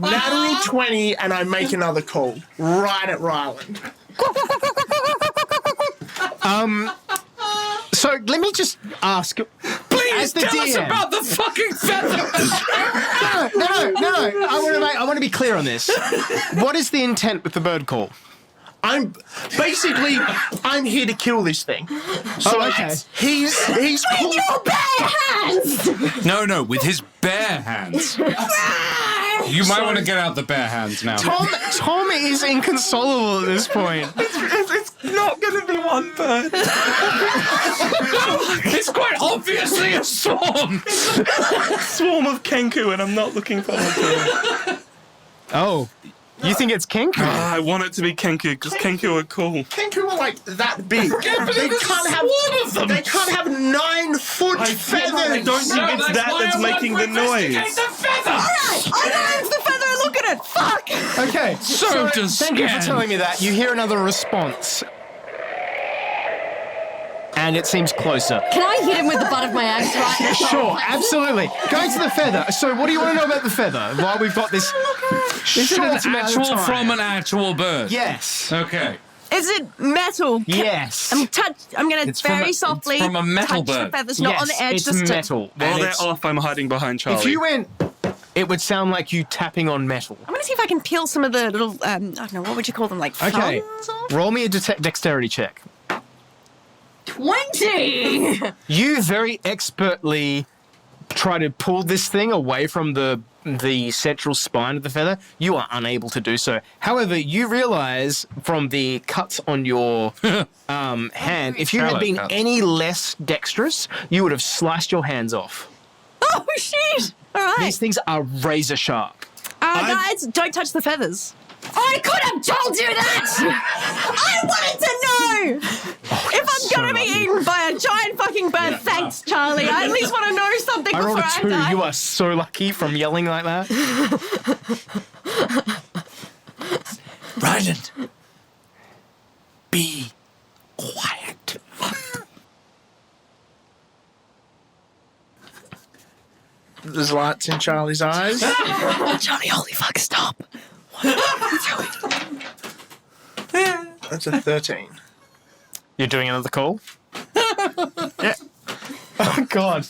Natural 20, and I make another call. Right at Rhylind. So let me just ask. Please the tell us DM. about the fucking feather. No. I want to be clear on this. What is the intent with the bird call? I'm here to kill this thing. So okay. He's cool. No, with his bare hands. You might want to get out the bare hands now. Tom is inconsolable at this point. It's not going to be one bird. It's quite obviously a swarm. Swarm of Kenku, and I'm not looking forward to it. Oh, you think it's Kenku? I want it to be Kenku because Kenku are cool. Kenku are like that big. Yeah, but They can't have 9-foot feathers. I don't think it's that's making the noise. The feather. I know it's the feather. Look at it. Fuck. Okay, So does thank you for Skairn. telling me that. You hear another response. And it seems closer. Can I hit him with the butt of my axe right now? Sure, absolutely. Going to the feather. So what do you want to know about the feather? While we've got this Is it an short amount of actual time. from an actual bird? Yes. Okay. Is it metal? Yes. I'm gonna It's from very a- softly it's from a metal touch the bird. feathers, not on the edge. It's just metal. While And they're it's- off, I'm hiding behind Charlie. if you went, it would sound like you tapping on metal. I'm gonna see if I can peel some of the little, I don't know, what would you call them, like Okay. fronds off? Roll me a dexterity check. 20! You very expertly try to pull this thing away from the central spine of the feather. You are unable to do so. However, you realize from the cuts on your hand, if you had Shallow been cuts. any less dexterous, you would have sliced your hands off. Oh, shit! All right. These things are razor sharp. Guys, don't touch the feathers. I could have told you that! I wanted to know! If I'm gonna be eaten by a giant fucking bird, thanks, Charlie. I at least want to know something I before rolled a I 2. die. You are so lucky from yelling like that. Rhylind, be quiet. There's lights in Charlie's eyes. Charlie, holy fuck, stop. That's a 13. You're doing another call? Yeah. Oh, God.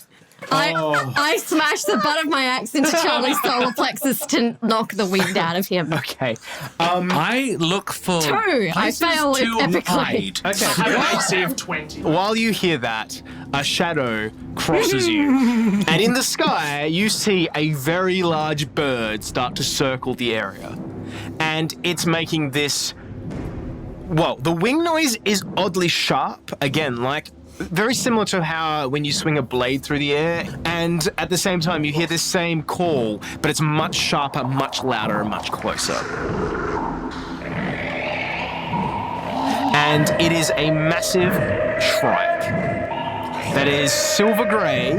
I smashed the butt of my axe into Charlie's solar plexus to knock the wind out of him. Okay. I look for 2. I places fail to epically. hide. Okay. I have an AC of 20. While you hear that, a shadow crosses you. And in the sky, you see a very large bird start to circle the area. And it's making this... Well, the wing noise is oddly sharp. Again, like, very similar to how when you swing a blade through the air. And at the same time, you hear this same call, but it's much sharper, much louder, and much closer. And it is a massive shrike that is silver grey,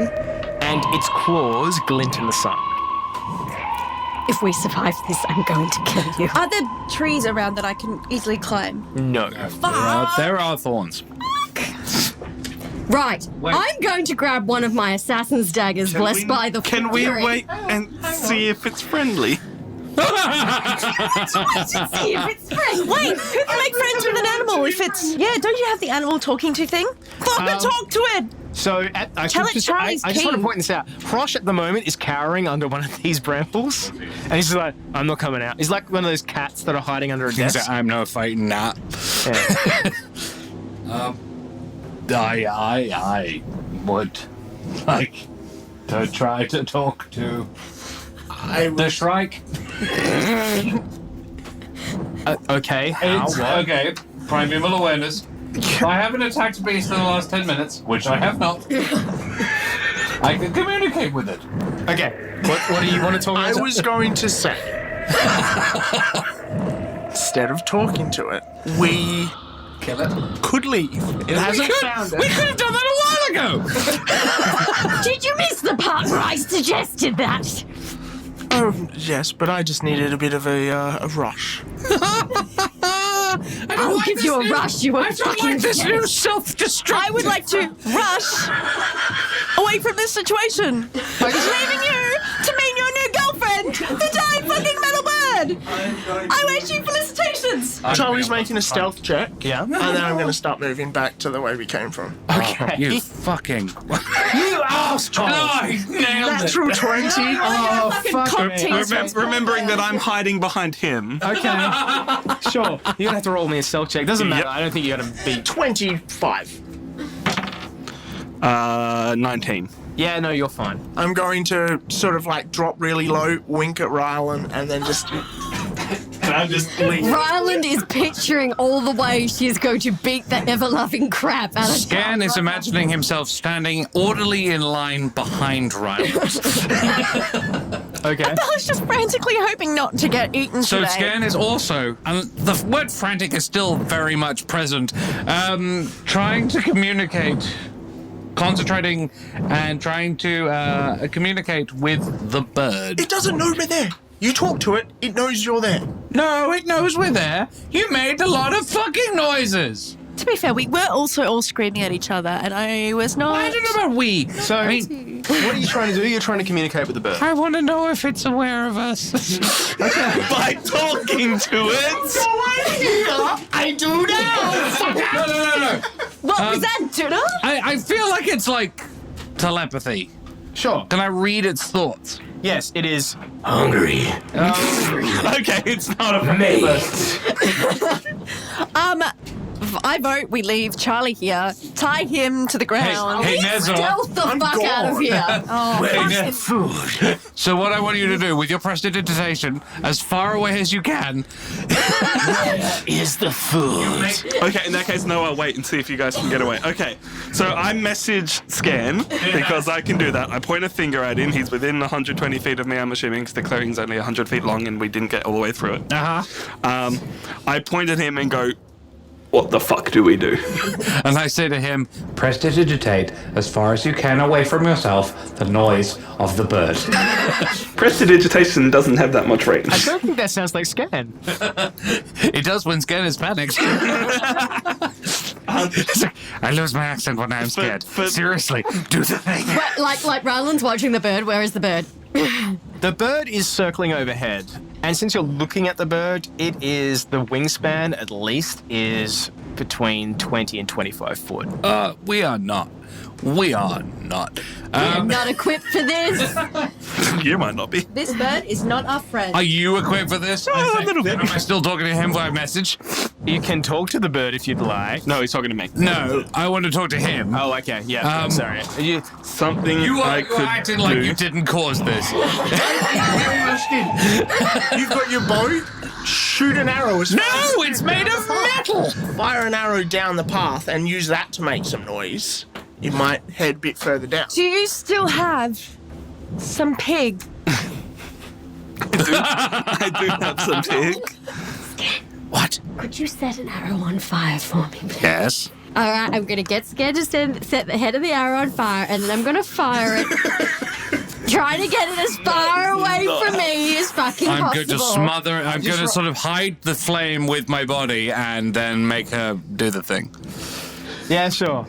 and its claws glint in the sun. If we survive this, I'm going to kill you. Are there trees around that I can easily climb? No. There are thorns. Right, I'm going to grab one of my assassin's daggers, blessed by the Can we fury. wait and see if it's friendly? See if it's friendly. Wait, who can make friends with an animal? if it's... Yeah, don't you have the animal talking to thing? Fucking talk to it! So, I Tell it Charlie's just want to keen. point this out. Hrosh at the moment is cowering under one of these brambles, and he's just like, I'm not coming out. He's like one of those cats that are hiding under a Things desk. that I'm not fighting that. Yeah. I would like to try to talk to the Shrike. Okay, how? It's What? okay. Primeval awareness. I haven't attacked a beast in the last 10 minutes, which I have not. I can communicate with it. Okay, what do you want to talk about? I was going to say, instead of talking to it, we Kill it. could leave. It hasn't found We it. could have done that a while ago! Did you miss the part where I suggested that? Oh, yes, but I just needed a bit of a rush. I'll give you a rush, you won't fucking this get new it. self-destruct. I would like to rush away from this situation. I'm just leaving you to meet your new girlfriend, the giant fucking metal bird. I wish you felicitations. Charlie's making a stealth check. Yeah. And then I'm going to start moving back to the way we came from. Okay. You fucking... You asshole! I nailed it. Natural 20. Oh, fuck cocktail. me. Remembering that I'm hiding behind him. Okay. Sure. You're gonna have to roll me a stealth check. Doesn't matter. I don't think you're gonna beat. 25. 19. Yeah, no, you're fine. I'm going to sort of like drop really low, wink at Rhylind, and then just... and I'm just leave. Rhylind is picturing all the ways she is going to beat the ever-loving crap out of Skairn is imagining himself standing orderly in line behind Rhylind. Okay. I was just frantically hoping not to get eaten So today. Skairn is also, and the word frantic is still very much present, trying to communicate, concentrating and trying to communicate with the bird. It doesn't know we're there. You talk to it, it knows you're there. No, it knows we're there. You made a lot of fucking noises. To be fair, we were also all screaming at each other, and I was not... I don't know about we. So, I mean, what are you trying to do? You're trying to communicate with the bird. I want to know if it's aware of us. By talking to it. I do now! No. What was that, Tuna? I feel like it's like telepathy. Sure. Can I read its thoughts? Yes, it is. Okay, it's not a mate. I vote we leave Charlie here, tie him to the ground. Hey, Nezor. Stealth the fuck out of here. Hey, food. So what I want you to do with your prestidigitation, as far away as you can, Is the food. Okay, in that case, no, I'll wait and see if you guys can get away. Okay, so I message Skairn because I can do that. I point a finger at him. He's within 120 feet of me, I'm assuming, because the clearing's only 100 feet long and we didn't get all the way through it. I point at him and go, what the fuck do we do? and I say to him, Prestidigitate as far as you can away from yourself the noise of the bird. Prestidigitation doesn't have that much range. I don't think that sounds like Skairn. it does when Skairn is panicked. It's like, I lose my accent when I'm scared. Seriously, do the thing. Like Rhyland's watching the bird. Where is the bird? The bird is circling overhead, and since you're looking at the bird, it is the wingspan at least is between 20 and 25 foot. We are not. I'm not equipped for this. You might not be. This bird is not our friend. Are you equipped for this? A little bit. Am I still talking to him by message? You can talk to the bird if you'd like. No, he's talking to me. No, I want to talk to him. Oh, okay. Yeah, I'm sorry. You, Something You I are could acting do. like you didn't cause this. You've got your bow? Shoot an arrow as No, it's made of metal. Fire an arrow down the path and use that to make some noise. You might head a bit further down. Do you still have some pig? I do have some pig. What? Could you set an arrow on fire for me, please? Yes. All right, I'm gonna get scared to set the head of the arrow on fire, and then I'm gonna fire it. Trying to get it as far away from me as fucking I'm possible. going to smother. I'm going to sort of hide the flame with my body and then make her do the thing. yeah, sure.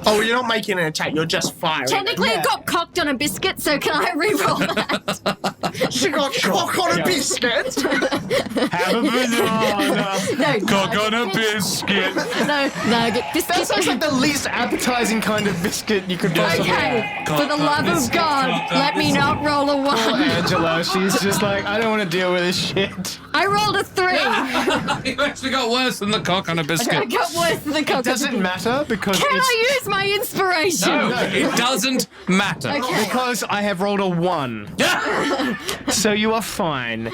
Oh, you're not making an attack. You're just firing. Technically, it got cocked on a biscuit, so can I re-roll that? She got cock on a biscuit. Have a banana. No, Cock on a biscuit. no, nugget biscuit. That sounds like the least appetizing kind of biscuit you could possibly Okay, for the love of God, let me not roll a 1. Angela, she's just like, I don't want to deal with this shit. I rolled a 3. You actually got worse than the cock on a I biscuit. got worse than the cock. Doesn't matter because Can it's... I use my inspiration? No, it doesn't matter. Okay. Because I have rolled a 1. So you are fine.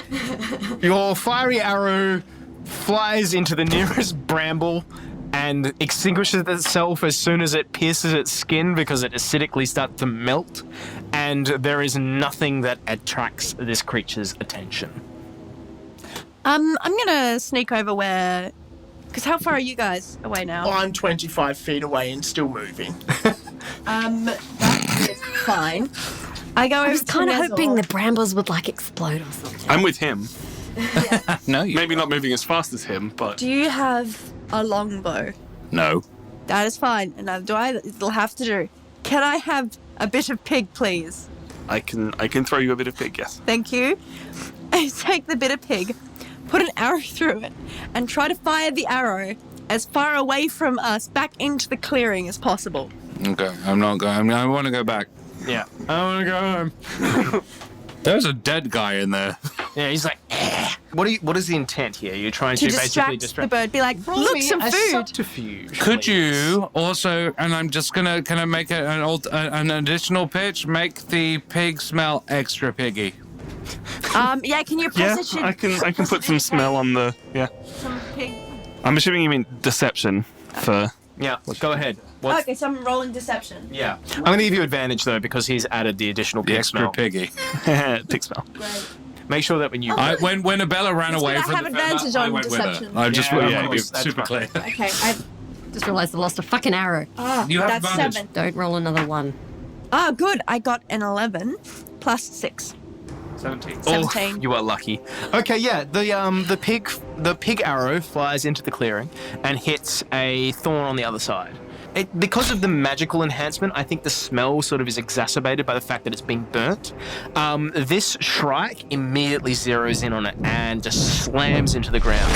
Your fiery arrow flies into the nearest bramble and extinguishes itself as soon as it pierces its skin because it acidically starts to melt, and there is nothing that attracts this creature's attention. I'm gonna sneak over where... Because how far are you guys away now? Oh, I'm 25 feet away and still moving. That is fine. I go over I was to kind of Nezor. hoping the brambles would like explode or something. I'm with him. No, you. Maybe not moving as fast as him, but Do you have a longbow? No. That is fine. And it'll have to do. Can I have a bit of pig, please? I can throw you a bit of pig, yes. Thank you. I take the bit of pig, put an arrow through it, and try to fire the arrow as far away from us back into the clearing as possible. Okay, I'm not going. I want to go back. Yeah. I want to go home. There's a dead guy in there. Yeah, he's like, eh. What is the intent here? You're trying to, To basically distract the distract... bird, be like, look, some a food. subterfuge, Could please. you also, and I'm just gonna, can I make an additional pitch? Make the pig smell extra piggy. Yeah, can you Yeah, press it? I can put some smell on the Some pig. I'm assuming you mean deception for Yeah, go ahead. What's... Okay, so I'm rolling deception. Yeah. I'm going to give you advantage, though, because he's added the additional The pig extra smell. piggy. pig smell. Great. Make sure that when you... When Abella ran That's away good, I from have the advantage I on went with her. deception. I just Yeah, want of to be course, that's super fine. clear. Okay, I Just realised I lost a fucking arrow. You have that's advantage. 7. Don't roll another 1. Good. I got an 11 plus 6. 17. 17. You are lucky. Okay, yeah. The pig arrow flies into the clearing and hits a thorn on the other side. Because of the magical enhancement, I think the smell sort of is exacerbated by the fact that it's being burnt. This shrike immediately zeroes in on it and just slams into the ground.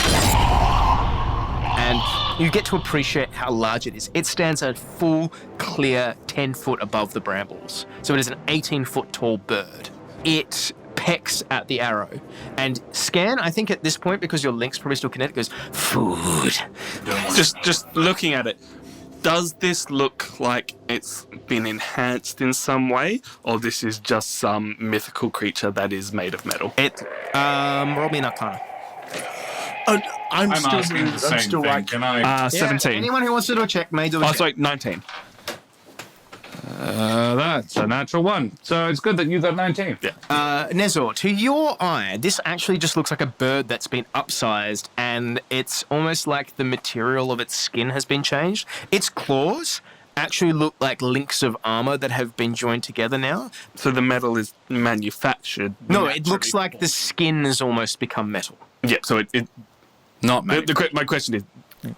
And you get to appreciate how large it is. It stands a full, clear 10 foot above the brambles. So it is an 18-foot tall bird. It pecks at the arrow. And Skairn, I think at this point, because your link's probably still connected, goes, food. Just looking at it, does this look like it's been enhanced in some way, or this is just some mythical creature that is made of metal? Roll me an arcana. I'm still asking the same thing. right. Can I? 17. Anyone who wants to do a check may do a Oh, check. sorry, 19. That's a natural 1. So it's good that you got 19. Yeah. Nezor, to your eye, this actually just looks like a bird that's been upsized, and it's almost like the material of its skin has been changed. Its claws actually look like links of armor that have been joined together now. So the metal is manufactured. No, it looks like the skin has almost become metal. Yeah, so it Not many. my question is,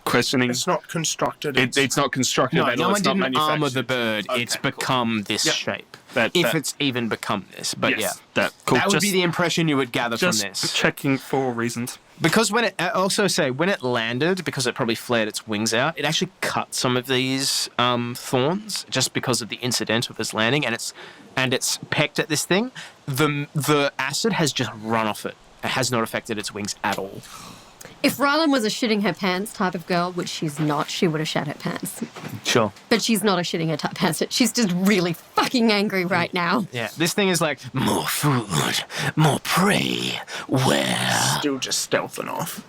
questioning... It's not constructed. It's not constructed No, metal, no one it's not didn't manufactured. armor the bird. Okay, It's cool. become this Yep. shape. That- if that- it's even become this, but Yes, yeah. cool. That would Just- be the impression you would gather from Just this. checking for reasons. Because when it when it landed, because it probably flared its wings out, it actually cut some of these thorns just because of the incident of this landing, and it's pecked at this thing. The acid has just run off it. It has not affected its wings at all. If Rhylind was a shitting her pants type of girl, which she's not, she would have shat her pants. Sure. But she's not a shitting her pants. She's just really fucking angry right now. Yeah. This thing is like, more food, more prey. Where? still just stealthing off.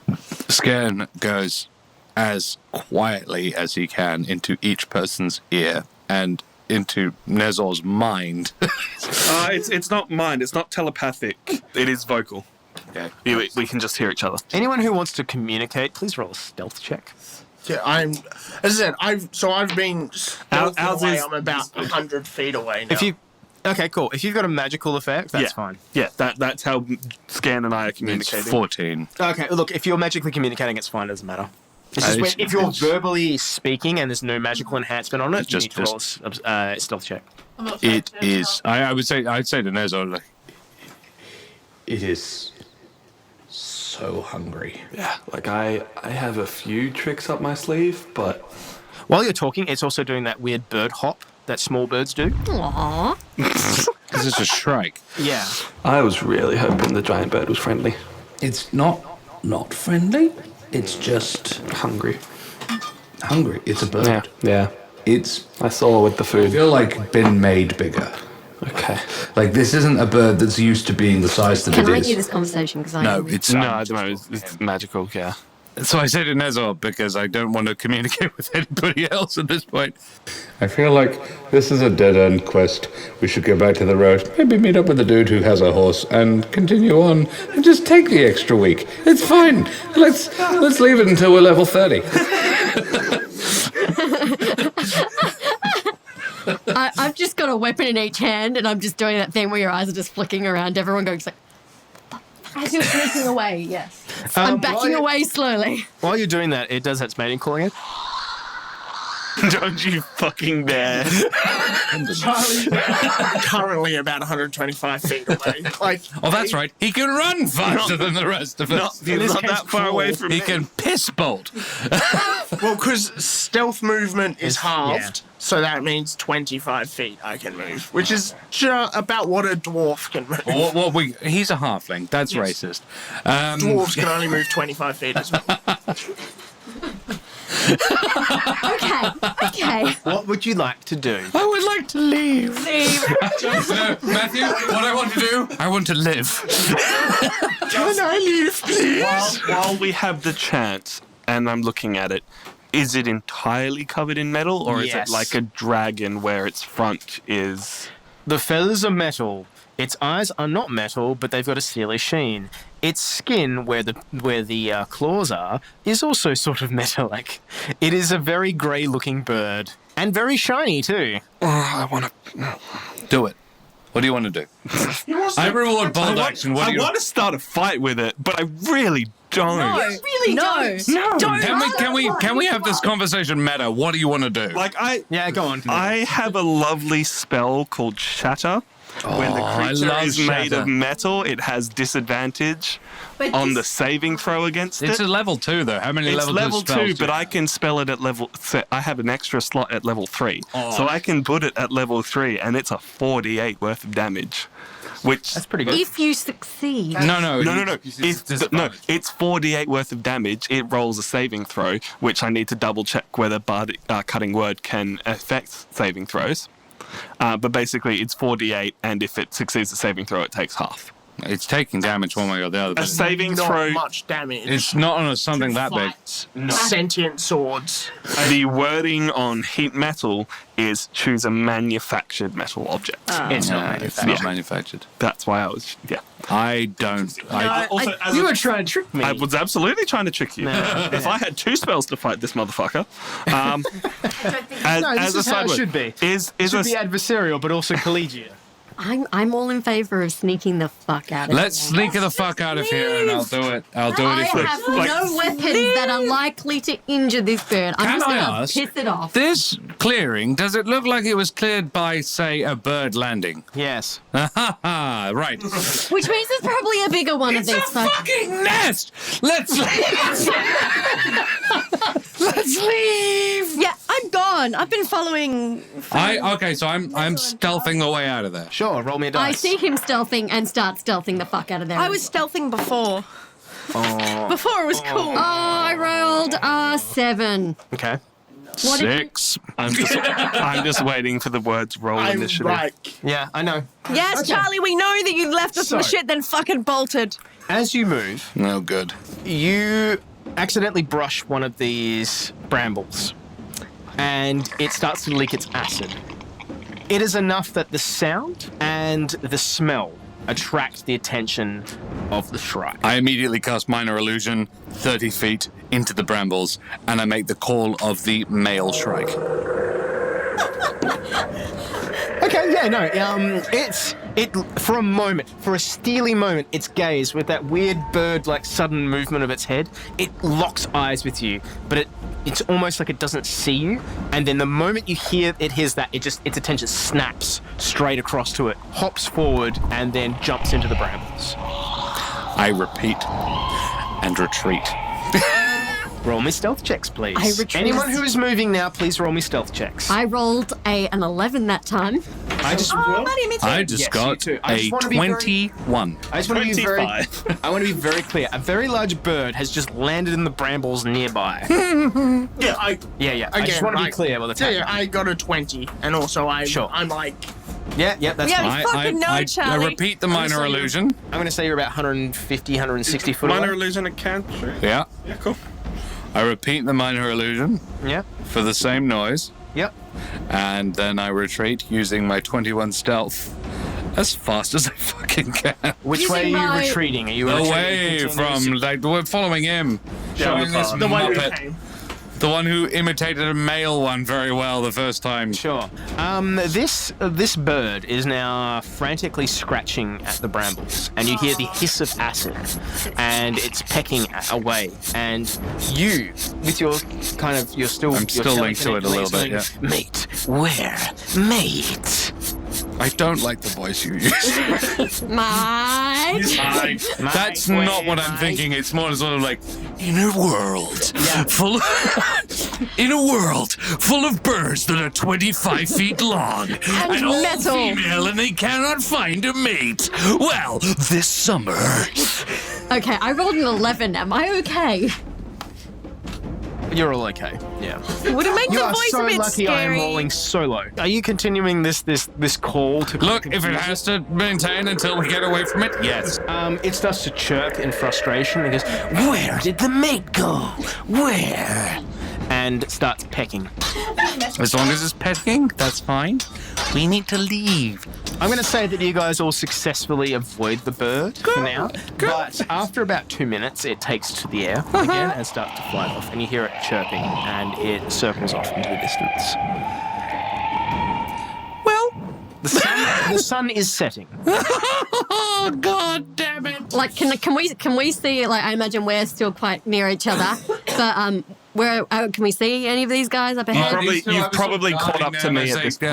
Skairn goes as quietly as he can into each person's ear and into Nezor's mind. It's not mind. It's not telepathic. It is vocal. Okay. We can just hear each other. Anyone who wants to communicate, please roll a stealth check. Yeah, as I said, I've been stealthing Ours away. is- I'm about 100 feet away now. Okay, cool. If you've got a magical effect, that's fine. Yeah, that's how Skairn and I are It's communicating. 14. Okay, look, if you're magically communicating, it's fine. It doesn't matter. It's just if you're verbally speaking and there's no magical enhancement on it, you need to roll a stealth check. It is. I'd say to Nezor, like, It is so hungry. Yeah, like I have a few tricks up my sleeve, but While you're talking, it's also doing that weird bird hop that small birds do. Aww. this is a shrike. Yeah. I was really hoping the giant bird was friendly. It's not friendly. It's just Hungry. hungry. It's a bird. Yeah. It's, I saw with the I food. feel like, been made bigger. Okay. Like, this isn't a bird that's used to being the size that Can it I is. hear this conversation? Because I No, am- it's No, at the moment it's magical, yeah. So I say to Nezor because I don't want to communicate with anybody else at this point. I feel like this is a dead-end quest. We should go back to the road. Maybe meet up with the dude who has a horse and continue on and just take the extra week. It's fine. Let's leave it until we're level 30. I've just got a weapon in each hand, and I'm just doing that thing where your eyes are just flicking around. Everyone going like, as you're sneaking away. Yes, I'm backing away slowly. While you're doing that, it does its mating call again. Don't you fucking dare. Charlie, currently about 125 feet away. Like, Oh, that's right. He can run faster than the rest of us. He's not that far away from He me. can piss bolt. well, because stealth movement is halved, yeah. so that means 25 feet I can move, which is about what a dwarf can move. He's a halfling. That's racist. Dwarves can only move 25 feet as well. Okay. What would you like to do? I would like to leave. Matthew, what I want to do? I want to live. Can I leave, please? While we have the chance, and I'm looking at it, is it entirely covered in metal, or is Yes. it like a dragon where its front is... The feathers are metal. Its eyes are not metal, but they've got a steely sheen. Its skin, where the claws are, is also sort of metallic. It is a very grey-looking bird, and very shiny too. Oh, I want to... Do it. What do you want to do? I reward bold action. What I do you want to start a fight with it, but I really don't. Really don't. Can we have this conversation meta? What do you want to do? Yeah, go on. I have a lovely spell called Shatter. When the I creature love is made Shatter. of metal, it has disadvantage on the saving throw against It's it. a level 2 though. How many It's levels level do spells 2, do? but I can spell it at level... I have an extra slot at level 3. So I can put it at level 3, and it's a 48 worth of damage. Which... That's pretty good. If you succeed. No. No. It's 48 worth of damage. It rolls a saving throw, which I need to double check whether Cutting Word can affect saving throws. But basically, it's 48, and if it succeeds the saving throw, it takes half. It's taking damage one way or the other. A but saving Not throw... much damage. It's not on something that big. Sentient swords. The wording on heat metal is choose a manufactured metal object. It's not It's manufactured. not manufactured. That's why I was... Yeah. I don't. You were trying to trick me. I was absolutely trying to trick you. If I had 2 spells to fight this motherfucker, this is how it should be. Is It should a be adversarial, but also collegiate. I'm all in favor of sneaking the fuck out of Let's here. sneak the fuck out of here, and I'll do it. I'll do I it if we. have no weapons that are likely to injure this bird. I'm Can just I gonna ask? piss it off. This clearing, does it look like it was cleared by, say, a bird landing? Yes. Right. Which means there's probably a bigger one of these. So Fucking nest! Let's leave! Let's leave! Yeah, I'm gone. I've been following. Okay, so I'm stealthing the way out of there. Sure, roll me a I dice. see him stealthing and start stealthing the fuck out of there. I was stealthing before. Before it was cool. Oh, I rolled 7. Okay. What did you- 6. I'm just waiting for the words roll I'm initiative. like, Yeah, I know. Yes, Charlie, we know that you left us with So- shit, then fucking bolted. As you move, No good. you accidentally brush one of these brambles, and it starts to leak its acid. It is enough that the sound and the smell attract the attention of the shrike. I immediately cast Minor Illusion 30 feet into the brambles, and I make the call of the male shrike. Okay, yeah, no, It, for a moment, for a steely moment, its gaze, with that weird bird-like sudden movement of its head, it locks eyes with you, but it's almost like it doesn't see you, and then the moment you hear it hears that, its attention snaps straight across to it, hops forward, and then jumps into the brambles. I repeat and retreat. Roll me stealth checks, please. I retreat. Anyone who is moving now, please roll me stealth checks. I rolled an 11 that time. I just Buddy, me too. I just Yes, got you too. I a just wanna be very- 21. I just want to be very. 25. I want to be very clear. A very large bird has just landed in the brambles nearby. Yeah, I Yeah. I just Again, want to be I- clear what the tell you, I got a 20, and also Sure. I'm like, Yeah, that's Yeah, fine. we fucking know, I Charlie. repeat the gonna minor say you're- illusion. I'm going to say you're about 150, 160 foot Minor away. illusion and cantrip. Yeah. Yeah, cool. I repeat the minor illusion Yeah. for the same noise, Yep. and then I retreat using my 21 stealth as fast as I fucking can. Which way are Using you my- retreating? Are you Away retreating from, like, we're following him. Showing this the way we muppet. came. The one who imitated a male one very well the first time. Sure. This bird is now frantically scratching at the brambles, and you hear the hiss of acid, and it's pecking away. And you, with your kind of, you're still linked to it a little bit, yeah. Mate, where, mate? I don't like the voice you use. Mike. That's not what I'm thinking. It's more sort of like, in a world full of birds that are 25 feet long and all metal. female and they cannot find a mate. Well, this summer. Okay, I rolled an 11. Am I okay? You're all okay. Yeah. Would it make You the are voice so a bit lucky I am scary? rolling solo. Are you continuing this call to Look, if it has to maintain until we get away from it, yes. It starts to chirp in frustration and goes, "Where did the mate go? Where?" And starts pecking. As long as it's pecking, that's fine. We need to leave. I'm going to say that you guys all successfully avoid the bird for now. But after about 2 minutes, it takes to the air again and starts to fly off. And you hear it chirping and it circles off into the distance. Well, the sun is setting. Oh, God damn it. Like, can we see? Like, I imagine we're still quite near each other, but where can we see any of these guys up ahead? You've probably caught up to me at this point.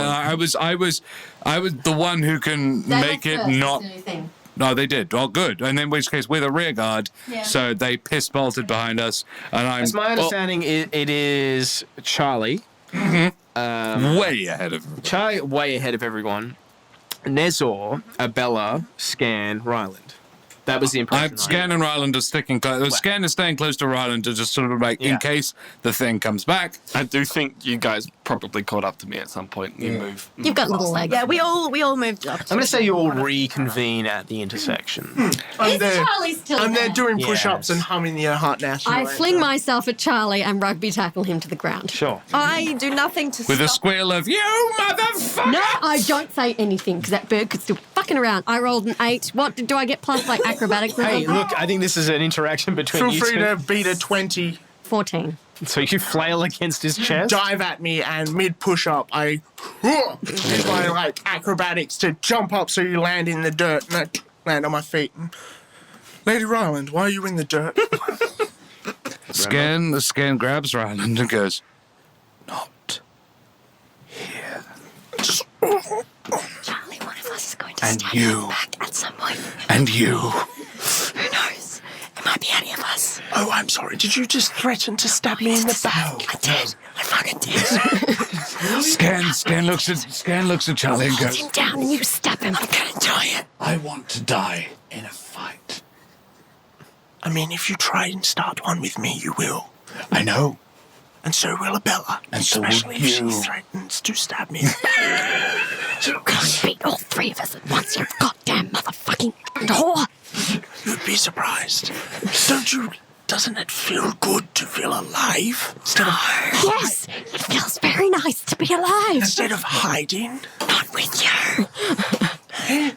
I was the one who can They make went it first, not. is the only thing. No, they did. Oh, good. And in which case, we're the rear guard, so they piss bolted behind us, and I'm As my understanding, it is Charlie. way ahead of. Charlie way ahead of everyone. Nezor, Abella, Skairn, Rhylind. That was the impression. Skairn and Rhylind are sticking close. Skairn is staying close to Rhylind to just sort of like, in case the thing comes back. I do think you guys probably caught up to me at some point. You move. You've got little legs. Yeah, we all moved up. I'm going to say you all reconvene at the intersection. I'm there. Charlie still I'm there there? doing Yes. push-ups and humming the Heart National I Anthem. fling myself at Charlie and rugby tackle him to the ground. Sure. I do nothing to With a stop. squeal of, you motherfucker! No, I don't say anything because that bird could still fucking around. I rolled an 8. What do I get plus like acrobatics? or Hey, something? look, I think this is an interaction between Feel you free two. to beat a 20. 14. So you flail against his chest? Dive at me, and mid push-up, I use my like acrobatics to jump up so you land in the dirt, and I land on my feet. Lady Rhylind, why are you in the dirt? Skairn grabs Rhylind and goes, not. Charlie, one of us is going to And stab you. him back at some point. And you. Who knows? It might be any of us. Oh, I'm sorry. Did you just threaten to stab me in the back? I did. I fucking did. Skairn looks at Charlie and Hold goes, him down and you stab him. I'm gonna enjoy it. I want to die in a fight. I mean, if you try and start one with me, you will. I know. And so will Abella. And so will especially if she you. threatens to stab me. You can't beat all three of us at once, you goddamn motherfucking whore. You'd be surprised. Doesn't it feel good to feel alive? Yes, it feels very nice to be alive. Instead of hiding? Not with you. I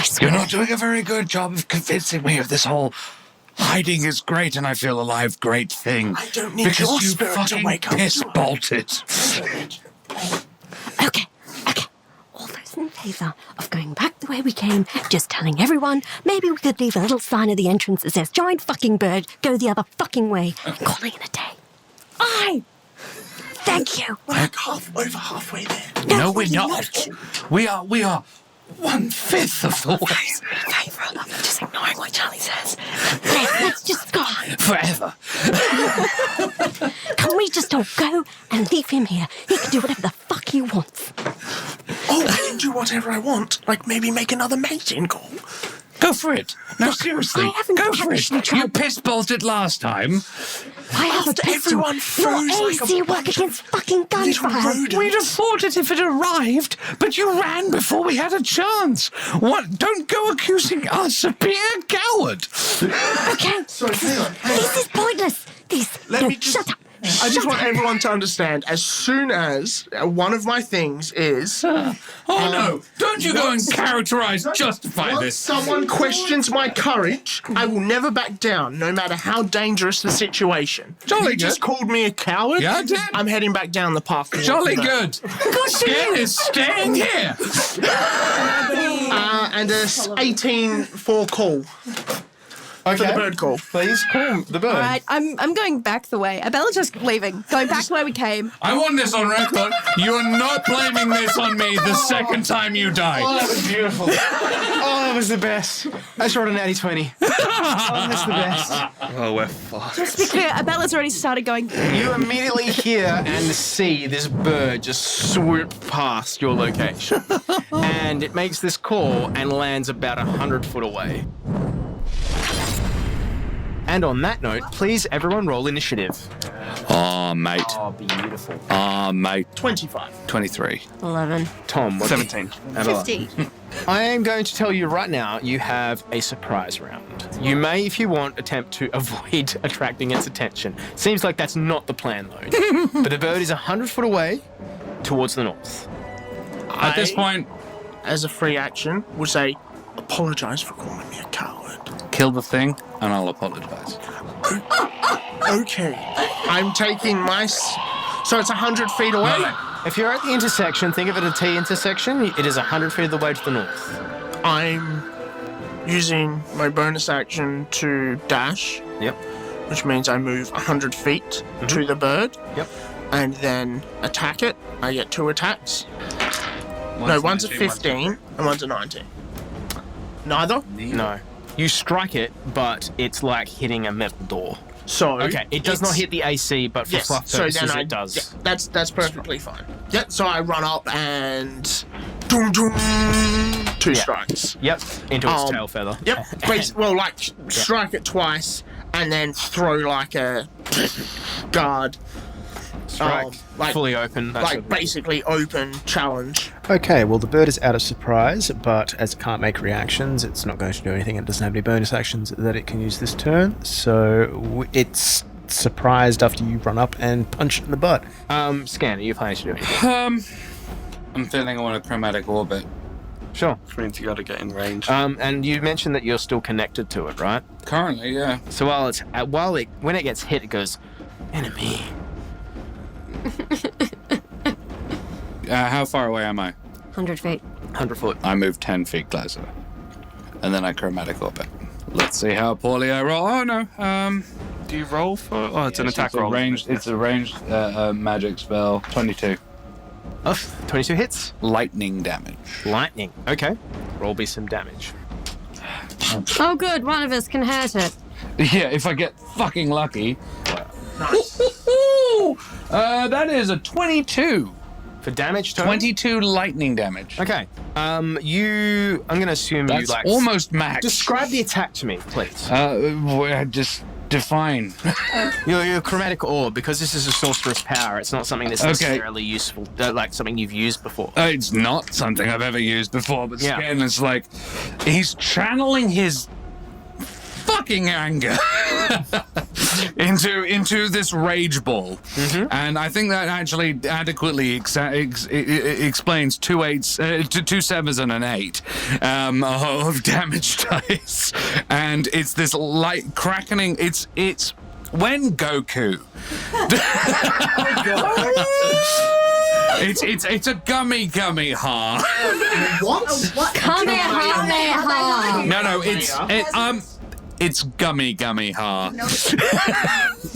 swear. you're not doing a very good job of convincing me of this whole hiding is great and I feel alive great thing. I don't need because your you spirit to fucking wake up. piss bolted. Okay. All those favour of going back the way we came, just telling everyone, maybe we could leave a little sign at the entrance that says, giant fucking bird, go the other fucking way, and calling it a day. Aye! Thank you. We're like over halfway there. No, we're not. We are 1/5 of the way. Favour, I'm just ignoring what Charlie says. Let's just go. Forever. Can we just all go and leave him here? He can do whatever the fuck he wants. Oh, I can do whatever I want. Like maybe make another mating call. Go for it. No, seriously. I haven't Go for it. actually tried. You piss-bolted last time. I have a After pistol. everyone froze Your like a AC work bunch of against fucking little gunfire. rodents. We'd have fought it if it arrived, but you ran before we had a chance. What? Don't go accusing us of being a coward. Okay. Sorry, hang on. This is pointless. Let me just- Shut up. I just want everyone to understand, as soon as one of my things is... Oh no! Don't you go and justify Once this. someone questions my courage, I will never back down, no matter how dangerous the situation. Jolly You just good. called me a coward? Yeah, I did. I'm heading back down the path. towards Jolly the bird. good. Skairn is staying here. And a 18 for call. For the bird call. Please call the bird. All right, I'm going back the way. Abella's just leaving, going back the way we came. I want this on record. You are not blaming this on me the second time you died. Oh, that was beautiful. Oh, that was the best. I just rolled an 80-20. Oh, that's the best. Oh, we're fucked. Just to be clear, Abella's already started going. You immediately hear and see this bird just swoop past your location. And it makes this call and lands about 100 foot away. And on that note, please everyone roll initiative. Oh, mate. Oh, beautiful. Oh, mate. 25. 23. 11. Tom, what 17. 50. I am going to tell you right now, you have a surprise round. You may, if you want, attempt to avoid attracting its attention. Seems like that's not the plan, though. But the bird is 100 foot away towards the north. At this point, As a free action, will say, apologise for calling me a coward. kill the thing and I'll apologise. Okay. I'm taking my... So it's 100 feet away? If you're at the intersection, think of it as a T intersection. It is 100 feet of the way to the north. I'm using my bonus action to dash, Yep. which means I move 100 feet to the bird. Yep. And then attack it. I get 2 attacks. No, one's a 15 and one's a 19. Neither? No. You strike it, but it's like hitting a metal door. So Okay, it does not hit the AC, but for Yes, fluff so purposes, then it does. Yeah, that's perfectly fine. Yeah, so I run up and doom doom 2 strikes. Yep, into its Um, tail feather. Yep. Strike it twice and then throw like a guard. Strike, like- fully open. That sort of- Basically open challenge. Okay, well, the bird is out of surprise, but as it can't make reactions, it's not going to do anything. It doesn't have any bonus actions that it can use this turn, so it's surprised after you run up and punch it in the butt. Scan, are you planning to do anything? I'm feeling I want a chromatic orbit. Sure. Which means you got to get in range. And you mentioned that you're still connected to it, right? Currently, yeah. So when it gets hit, it goes, enemy. How far away am I? 100 feet. 100 foot. I move 10 feet closer. And then I chromatic orbit. Let's see how poorly I roll. Oh, no. Do you roll for... Oh, it's an attack roll. It's a ranged magic spell. 22. Oh, 22 hits. Lightning damage. Lightning. Okay. Roll me some damage. Oh, good. One of us can hurt it. Yeah, if I get fucking lucky. Nice. That is a 22. For damage, total? 22 lightning damage. Okay. I'm going to assume That's you like... almost max. Describe the attack to me, please. Just define. Your chromatic orb, because this is a sorcerer's power, it's not something that's necessarily useful, like something you've used before. It's not something I've ever used before, but Yeah. Skairn is like, he's channeling his fucking anger into this rage ball, and I think that actually adequately explains 2 8s, 2 7s and an 8 of damage dice, and it's this light crackening. It's when Goku. It's a gummy ha. What? Kamehameha. No, it's gummy ha.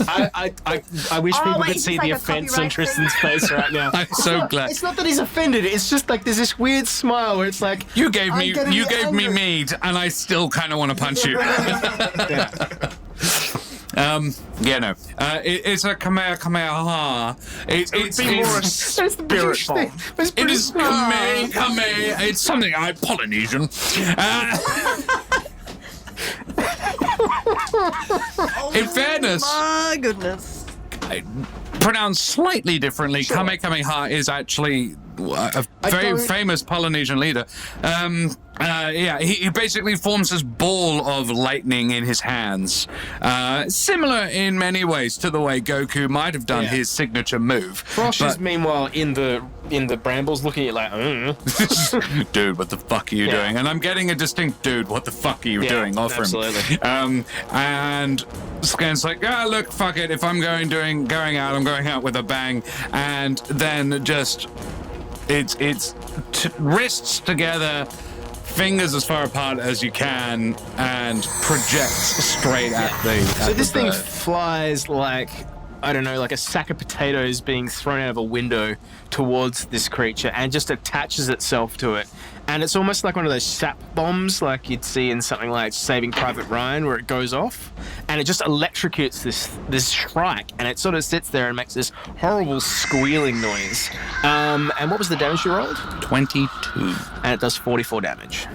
I wish people wait, could it's see like the a offense on copyright Tristan's face right now. I'm so glad. It's not that he's offended. It's just like there's this weird smile where it's like You gave I'm me gonna be angry. meat, and I still kind of want to punch you. It's a kamehameha. It's More a spirit bomb. it is kame. It's something Polynesian. In fairness, My goodness. pronounced slightly differently, Kamehameha is actually a very famous Polynesian leader. He basically forms this ball of lightning in his hands, similar in many ways to the way Goku might have done his signature move. Hrosh is meanwhile in the brambles looking at you like, Dude, what the fuck are you doing? And I'm getting a distinct "dude, what the fuck are you doing?" off absolutely. him. And Skairn's like, look, fuck it. If I'm going out, I'm going out with a bang. And then just it's wrists together, fingers as far apart as you can, and projects straight at the. So this thing flies like, I don't know, like a sack of potatoes being thrown out of a window towards this creature and just attaches itself to it. And it's almost like one of those sap bombs like you'd see in something like Saving Private Ryan where it goes off and it just electrocutes this shrike and it sort of sits there and makes this horrible squealing noise. And what was the damage you rolled? 22. And it does 44 damage.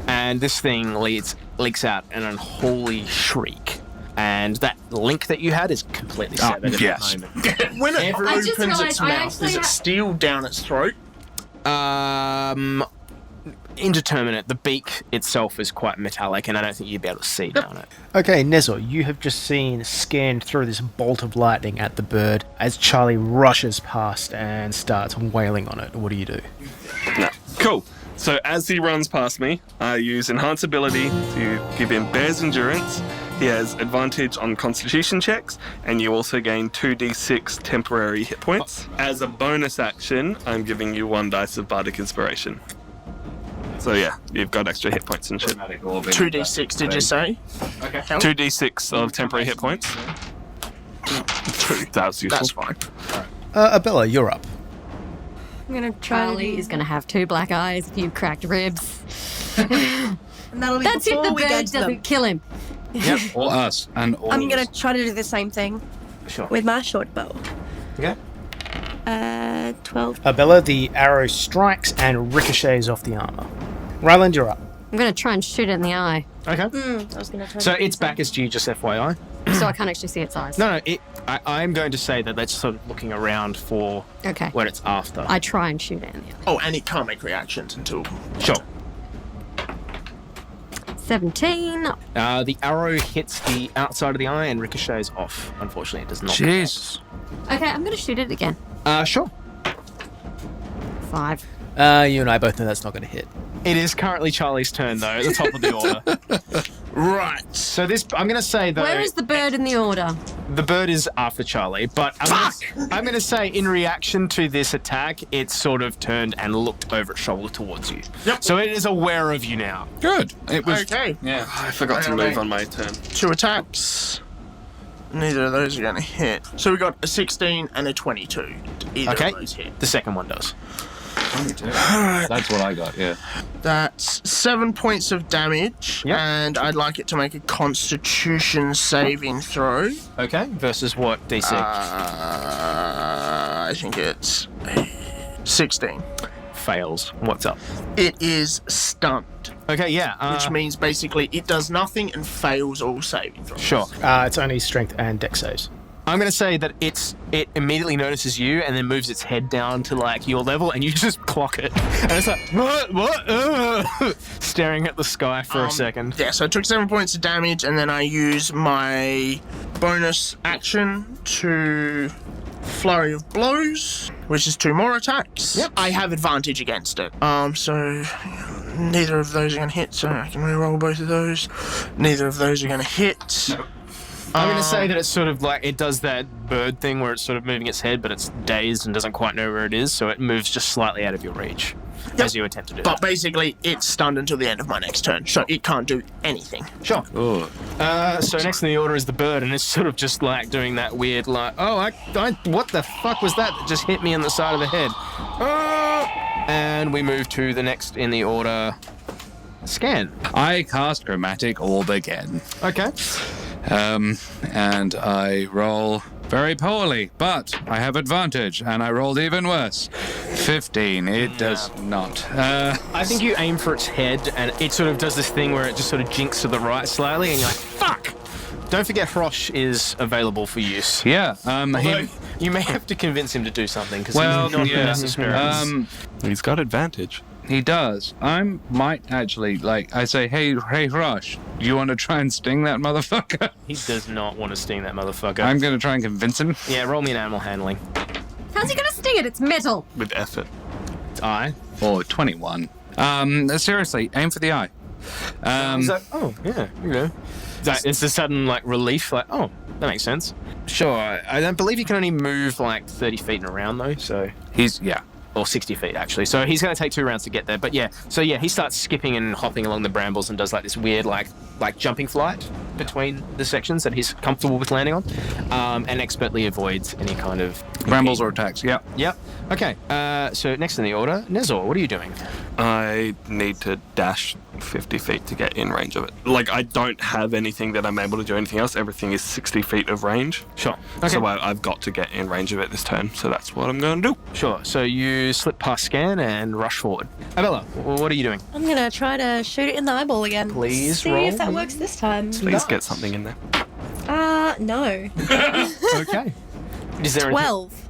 And this thing leaks out an unholy shriek. And that link that you had is completely severed at yes. the moment. When it I just opens its realised I mouth, actually is it steel down its throat? Indeterminate. The beak itself is quite metallic, and I don't think you'd be able to see down it. Okay, Nezor, you have just seen Skairn throw this bolt of lightning at the bird as Charlie rushes past and starts wailing on it. What do you do? No. Cool. So as he runs past me, I use Enhance Ability to give him Bear's Endurance. He has advantage on Constitution checks, and you also gain 2d6 temporary hit points. As a bonus action, I'm giving you 1 dice of Bardic Inspiration. So yeah, you've got extra hit points and shit. 2d6, did you say? Okay. 2d6 of temporary hit points. 2. That's useful. That's fine. Abella, you're up. I'm gonna try Charlie is going to have 2 black eyes, a few cracked ribs. And that'll be That's if before the we bird go to them. doesn't kill him. Yep, or us, and all I'm of gonna us. try to do the same thing Sure. with my short bow. Okay. 12. Abella, the arrow strikes and ricochets off the armor. Rhylind, you're up. I'm going to try and shoot it in the eye, Okay. I was gonna try. So to its back is to you, just FYI. so I can't actually see its eyes. No, I'm going to say that that's sort of looking around for Okay. what it's after. I try and shoot it in the eye. Oh, and it can't make reactions until... Sure. 17. The arrow hits the outside of the eye and ricochets off. Unfortunately, it does not. Jesus. Okay, I'm going to shoot it again. Sure. 5. You and I both know that's not going to hit. It is currently Charlie's turn, though, at the top of the order. Right. So this, I'm going to say, though... Where is the bird in the order? The bird is after Charlie, but I'm going to say in reaction to this attack, it sort of turned and looked over its shoulder towards you. Yep. So it is aware of you now. Good. It was. Okay. Yeah. I forgot to move on my turn. 2 attacks. Neither of those are going to hit. So we got a 16 and a 22. Either Okay. of those hit. The second one does. That's what I got. Yeah. That's 7 points of damage, Yep. and I'd like it to make a Constitution saving throw. Okay. Versus what, DC? I think it's 16. Fails. What's up? It is stunned, Okay, yeah. which means basically it does nothing and fails all saving throws. Sure. It's only strength and dex saves. I'm going to say that it immediately notices you and then moves its head down to, like, your level, and you just clock it. And it's like, what? Staring at the sky for a second. Yeah, so I took 7 points of damage, and then I use my bonus action to Flurry of Blows, which is 2 more attacks. Yep. I have advantage against it. So neither of those are going to hit, so I can reroll both of those. Neither of those are going to hit. I'm going to say that it's sort of like it does that bird thing where it's sort of moving its head, but it's dazed and doesn't quite know where it is, so it moves just slightly out of your reach as you attempt to do But that. basically, it's stunned until the end of my next turn, so it can't do anything. Sure. So next in the order is the bird, and it's sort of just like doing that weird, like, what the fuck was that just hit me in the side of the head? And we move to the next in the order, Skairn. I cast Chromatic Orb again. Okay. And I roll very poorly, but I have advantage, and I rolled even worse. 15. It does not. I think you aim for its head, and it sort of does this thing where it just sort of jinks to the right slightly, and you're like, fuck! Don't forget Hrosh is available for use. Yeah. Although, you may have to convince him to do something, because Well, he's not yeah. the best experience. He's got advantage. He does. I might actually, I say, hey, Hrosh, you want to try and sting that motherfucker? He does not want to sting that motherfucker. I'm going to try and convince him. Yeah, roll me an animal handling. How's he going to sting it? It's metal. With effort. It's eye. Oh, 21. Seriously, aim for the eye. Yeah, you know. It's a sudden, relief, that makes sense. Sure, I don't believe you can only move, 30 feet and around, though, so... Or 60 feet, actually. So he's going to take 2 rounds to get there. But he starts skipping and hopping along the brambles and does, this weird, jumping flight between the sections that he's comfortable with landing on, and expertly avoids any kind of... Brambles or attacks, yeah. Yep. Okay, so next in the order, Nezor, what are you doing? I need to dash 50 feet to get in range of it. I don't have anything that I'm able to do anything else. Everything is 60 feet of range. Sure. Okay. So I've got to get in range of it this turn, so that's what I'm going to do. Sure, so you slip past Skairn and rush forward. Abella, what are you doing? I'm gonna try to shoot it in the eyeball again. Please See roll. if that works this time. Please get something in there. No. Okay. Is there 12.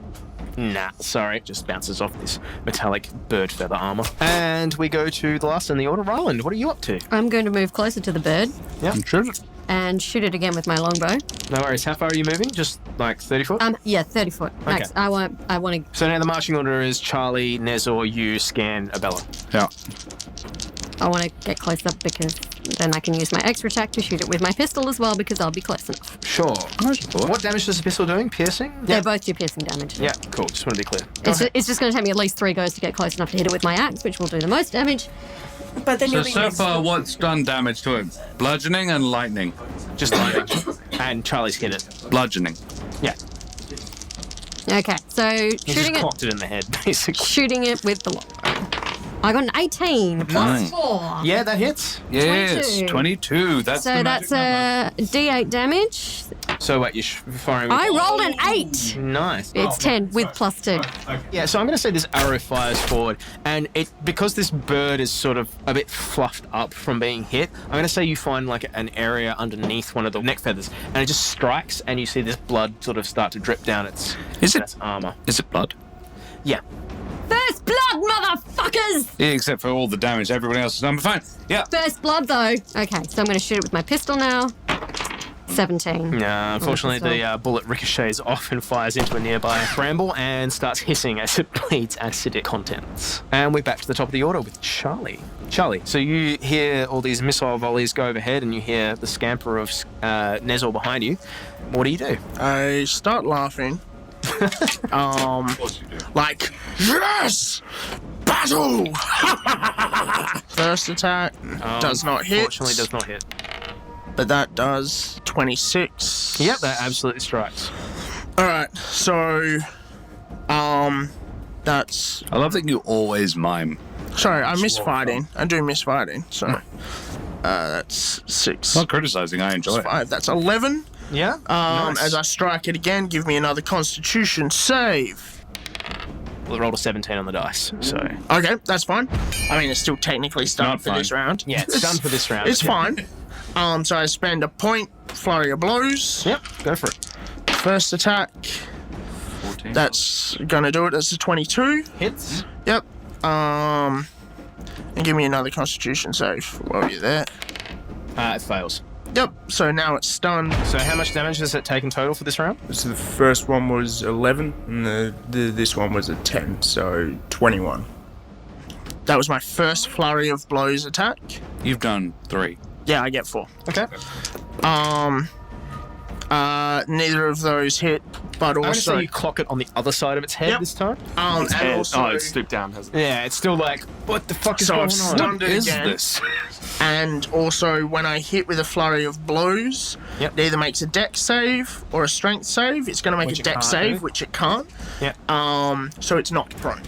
Nah, sorry. It just bounces off this metallic bird feather armor. And we go to the last in the order, Rhylind. What are you up to? I'm going to move closer to the bird Yeah. and shoot it again with my longbow. No worries. How far are you moving? Just 30 foot? 30 foot. Okay. Max. I want to. So now the marching order is Charlie, Nezor, you, Skairn, Abella. Yeah. I want to get close up because then I can use my extra attack to shoot it with my pistol as well because I'll be close enough. Sure. What damage does the pistol doing? Piercing? They both do piercing damage. Yeah, cool. Just want to be clear. It's just going to take me at least 3 goes to get close enough to hit it with my axe, which will do the most damage. But then So far, what's done damage to him? Bludgeoning and lightning. Just lightning. And Charlie's hit it. Bludgeoning. Yeah. Okay, so He just shooting clocked it in the head, basically. shooting it with the longbow. I got an 18 plus Nice. 4. Yeah, that hits. Yes, 22. That's So the that's magic number. D8 damage. So what, you're firing with... I rolled an 8. Nice. It's 10 with plus 2. Yeah, so I'm going to say this arrow fires forward, and because this bird is sort of a bit fluffed up from being hit, I'm going to say you find an area underneath one of the neck feathers, and it just strikes, and you see this blood sort of start to drip down its armor. Is it blood? Yeah. First blood, motherfuckers! Yeah, except for all the damage everybody else has done. But fine. Yeah. First blood, though. Okay, so I'm going to shoot it with my pistol now. 17. Yeah, unfortunately, Oh, the bullet ricochets off and fires into a nearby bramble and starts hissing as it bleeds acidic contents. And we're back to the top of the order with Charlie. Charlie, so you hear all these missile volleys go overhead and you hear the scamper of Nezor behind you. What do? I start laughing. Yes! Battle! First attack does not hit. Unfortunately, does not hit. But that does 26. Yep, that absolutely strikes. Alright, so... that's... I love that you always mime. Sorry, I miss fighting. I do miss fighting, so... that's 6. Not criticizing, I enjoy it. 5. That's 11. Yeah? Nice. As I strike it again, give me another Constitution save. Well, rolled a 17 on the dice, so... Okay, that's fine. I mean, it's still technically stunned for this round. Yeah, it's done for this round. It's fine. So I spend a point, flurry of blows. Yep, go for it. First attack. 14. That's gonna do it. That's a 22. Hits. Yep. And give me another Constitution save while you're there. It fails. Yep. So now it's stunned. So how much damage has it taken total for this round? So the first one was 11, and this one was a 10, so 21. That was my first flurry of blows attack. You've done 3. Yeah, I get 4. Okay. Neither of those hit, but I'm going to also say you clock it on the other side of its head this time. and also it's stooped down, hasn't it? Yeah, it's still like, what the fuck is so going I've on? stunned it Is again. this? And also, when I hit with a flurry of blows, Yep. it either makes a dex save or a strength save. It's going to make Which a it dex can't save, do. which it can't. Yeah. So it's knocked prone.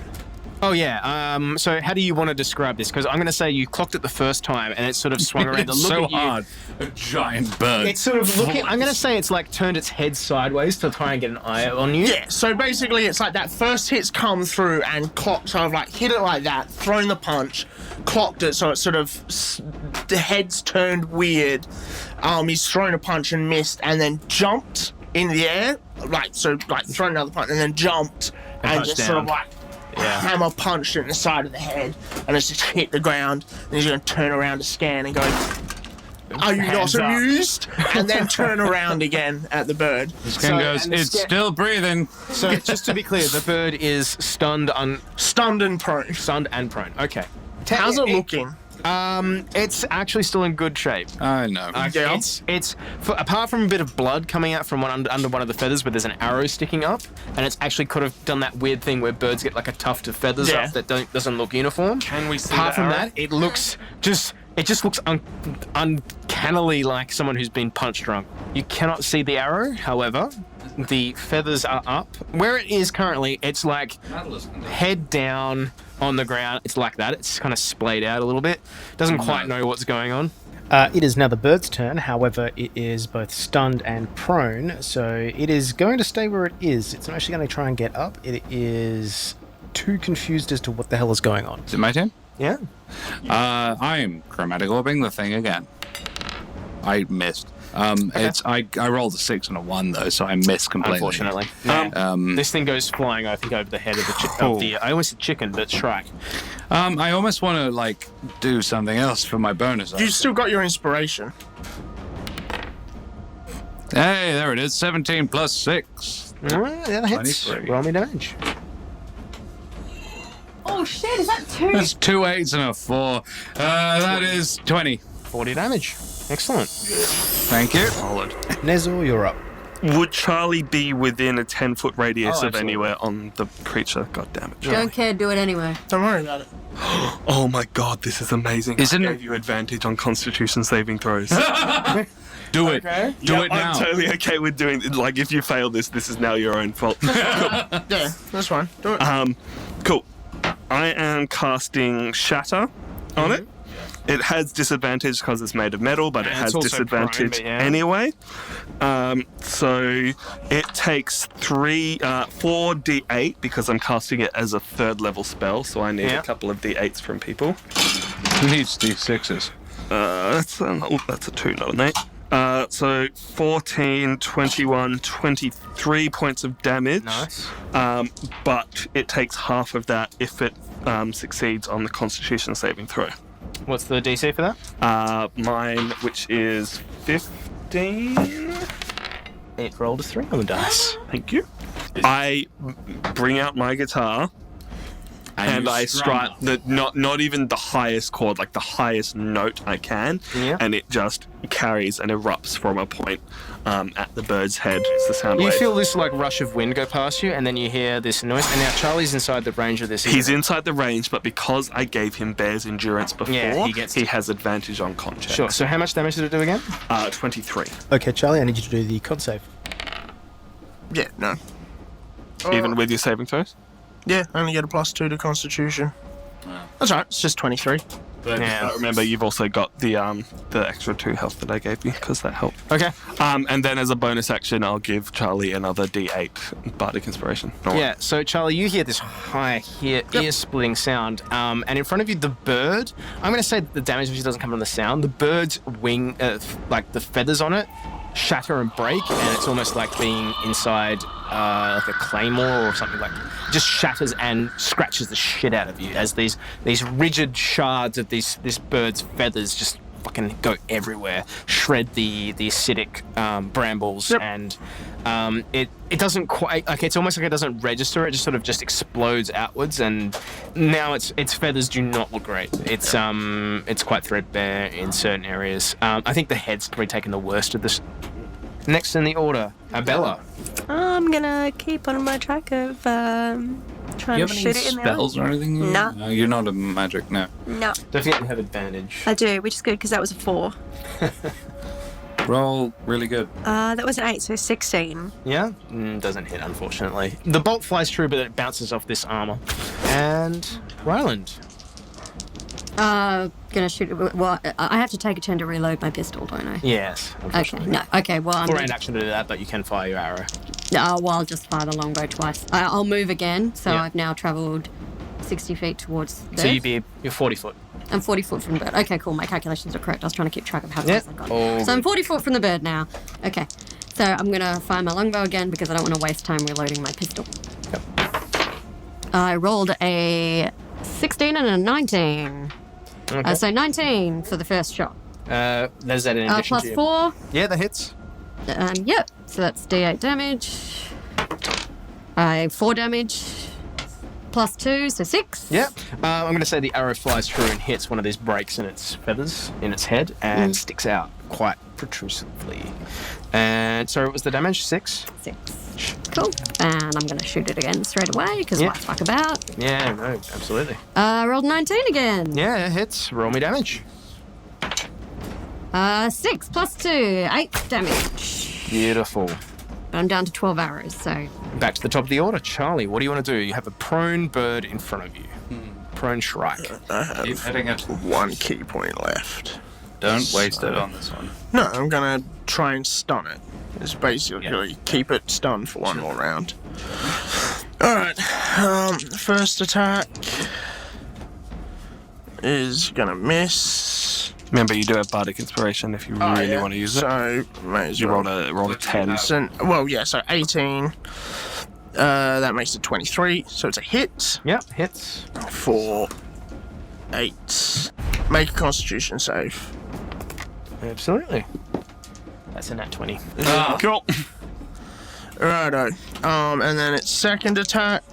Oh, yeah. So how do you want to describe this? Because I'm going to say you clocked it the first time and it sort of swung around to It's look so at you. hard. A giant bird. It's sort of looking. I'm going to say it's like turned its head sideways to try and get an eye on you. Yeah, so basically it's like that first hit's come through and clocked, so I've like hit it like that, thrown the punch, clocked it, so it's sort of, the head's turned weird. He's thrown a punch and missed, and then jumped in the air, like thrown another punch, and then jumped, and punched just sort of down. like, hammer punched it in the side of the head, and it's just hit the ground, and he's going to turn around to scan and go, "Are you not Hands up." amused?" And then turn around again at the bird. Skin goes, and the it's skin- still breathing. So just to be clear, the bird is stunned and prone. Okay. How's it looking? It's actually still in good shape. I know. Yeah. It's apart from a bit of blood coming out from under one of the feathers where there's an arrow sticking up, and it's actually could have done that weird thing where birds get like a tuft of feathers Yeah. up that doesn't look uniform. Can we see Apart the from arrow? that, it just looks uncannily like someone who's been punch drunk. You cannot see the arrow, however. The feathers are up. Where it is currently, it's like head down on the ground. It's like that. It's kind of splayed out a little bit. Doesn't quite know what's going on. It is now the bird's turn. However, it is both stunned and prone, so it is going to stay where it is. It's not actually going to try and get up. It is too confused as to what the hell is going on. Is it my turn? Yeah. I'm chromatic orbing the thing again. I missed. I rolled a 6 and a 1 though, so I missed completely. Unfortunately. This thing goes flying, I think, over the head of the I almost said chicken, but shrike. I almost want to like do something else for my bonus. You've still got your inspiration. Hey, there it is. 17 plus 6. Yeah, that hits. 23. Roll me damage. Oh shit, is that 2? That's 2 8s and a 4. That is 20. 40 damage. Excellent. Thank you. Solid. Nezor, you're up. Would Charlie be within a 10-foot radius of absolutely. anywhere on the creature? God damn it. Don't care, do it anyway. Don't worry about it. Oh my god, this is amazing. Isn't I it- gave you advantage on Constitution saving throws. Do it. Do it now. I'm totally okay with doing it. Like, if you fail this is now your own fault. Yeah, that's fine. Do it. Cool. I am casting Shatter on it. It has disadvantage because it's made of metal, but it And has it's also disadvantage prone, but yeah. anyway. So it takes 4d8 because I'm casting it as a 3rd level spell, so I need Yeah. a couple of d8s from people. Who needs D6s? That's a 2, not an 8. So 14, 21, 23 points of damage. Nice. But it takes half of that if it succeeds on the Constitution saving throw. What's the DC for that? Mine, which is 15. It rolled a 3 on the dice. Thank you. I bring out my guitar and you I strum strike not even the highest chord, like the highest note I can, Yeah. and it just carries and erupts from a point at the bird's head. It's the sound You wave. feel this like rush of wind go past you, and then you hear this noise. And now Charlie's inside the range of this. He's inside the range, but because I gave him Bear's Endurance before, Yeah, he has advantage on con checks. Sure. So how much damage did it do again? 23. Okay, Charlie, I need you to do the con save. Yeah, no. Even with your saving throws? Yeah, I only get a +2 to Constitution. That's right. It's just 23. Yeah. Remember, you've also got the extra 2 health that I gave you because that helped. Okay. And then as a bonus action, I'll give Charlie another D8 Bardic Inspiration. Yeah, so Charlie, you hear this high ear-splitting sound, and in front of you, the bird, I'm going to say that the damage actually doesn't come from the sound. The bird's wing, like the feathers on it, shatter and break, and it's almost like being inside like a claymore or something like that. Just shatters and scratches the shit out of you as these rigid shards of this bird's feathers just fucking go everywhere, shred the acidic brambles, and it doesn't quite, like, it's almost like it doesn't register. It just sort of just explodes outwards, and now its feathers do not look great. It's quite threadbare in certain areas. I think the head's probably taken the worst of this. Next in the order, Abella. I'm gonna keep on my track of trying Do you have to any shoot it in the eye. spells or anything? Nah. No, you're not a magic, no. No, Don't forget you have advantage. I do, which is good because that was a 4. Roll really good. That was an 8, so 16. Yeah? Doesn't hit, unfortunately. The bolt flies through, but it bounces off this armor. And Rhylind. Gonna shoot. Well, I have to take a turn to reload my pistol, don't I? Yes, Okay. unfortunately. No. Okay. Well, I'm. Full round action to do that, but you can fire your arrow. Well, I'll just fire the longbow twice. I'll move again. So Yeah. I've now travelled 60 feet towards there. So you're 40 foot. I'm 40 foot from the bird. Okay, cool. My calculations are correct. I was trying to keep track of how close I got. All So I'm 40 foot from the bird now. Okay. So I'm going to fire my longbow again because I don't want to waste time reloading my pistol. Yep. I rolled a 16 and a 19. Okay. So 19 for the first shot. There's that in addition Plus to you. 4. Yeah, that hits. Yep. So that's D8 damage. 4 damage. Plus 2, so 6. Yep. I'm going to say the arrow flies through and hits one of these breaks in its feathers, in its head, and sticks out quite protrusively. And so it was the damage, 6? 6. Cool. And I'm going to shoot it again straight away, because Yeah. why fuck about. Yeah, no, absolutely. Rolled 19 again. Yeah, it hits. Roll me damage. 6 plus 2, 8 damage. Beautiful. But I'm down to 12 arrows, so... Back to the top of the order. Charlie, what do you want to do? You have a prone bird in front of you. Prone shrike. Keep hitting it. One key point left. Don't waste it on this one. No, I'm gonna try and stun it. It's basically keep it stunned for one more round. Alright, first attack is gonna miss. Remember, you do have Bardic Inspiration if you really want to use it. So, may as You well. roll a 10. So, well, yeah, so 18. That makes it 23, so it's a hit. Yep, hits. For 8. Make a constitution save. Absolutely. That's a nat 20. Cool. Righto. And then its second attack.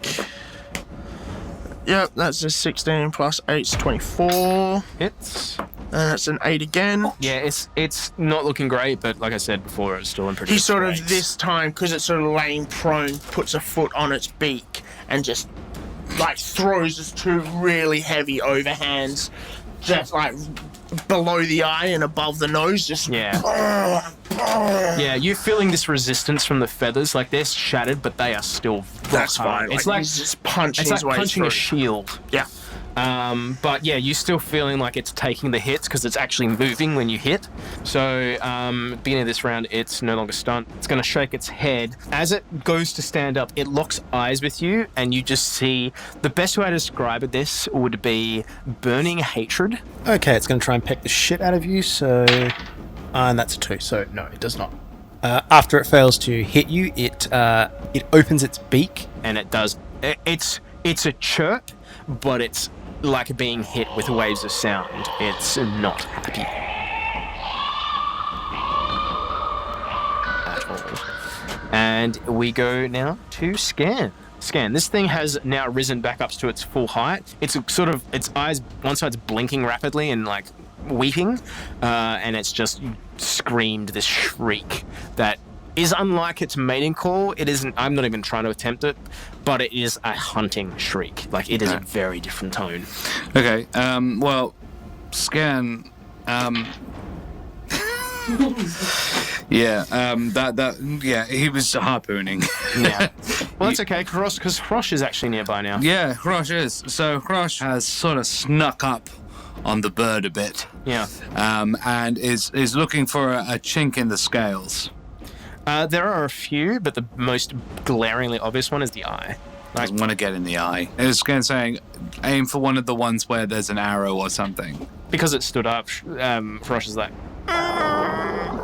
Yep, that's a 16 plus 8's 24. Hits. And that's an 8 again. Yeah, it's not looking great, but like I said before, it's still in pretty He good sort of, straits. this time, because it's sort of laying prone, puts a foot on its beak and just, like, throws his 2 really heavy overhands just, like, below the eye and above the nose, just... Yeah. Yeah, you're feeling this resistance from the feathers. Like, they're shattered, but they are still That's rock hard. fine. It's like he's just punching it's like his way punching through. a shield. Yeah. But yeah, you're still feeling like it's taking the hits because it's actually moving when you hit. So, beginning of this round, it's no longer stunned. It's going to shake its head. As it goes to stand up, it locks eyes with you, and you just see the best way to describe this would be burning hatred. Okay, it's going to try and peck the shit out of you, so... and that's a 2, so no, it does not. After it fails to hit you, it opens its beak. And it does. It's a chirp, but it's like being hit with waves of sound. It's not happy at all. And we go now to Skairn. Skairn, this thing has now risen back up to its full height. It's sort of, its eyes, one side's blinking rapidly and like weeping, and it's just screamed this shriek that is unlike its mating call. It isn't, I'm not even trying to attempt it, but it is a hunting shriek. Like, it is a very different tone. Okay, well, Skairn, yeah, he was harpooning. Yeah. Well, that's okay, because Hrosh is actually nearby now. Yeah, Hrosh is. So Hrosh has sort of snuck up on the bird a bit. Yeah. And is looking for a chink in the scales. There are a few, but the most glaringly obvious one is the eye. Doesn't want to get in the eye. It's again saying, aim for one of the ones where there's an arrow or something. Because it stood up, Hrosh is like,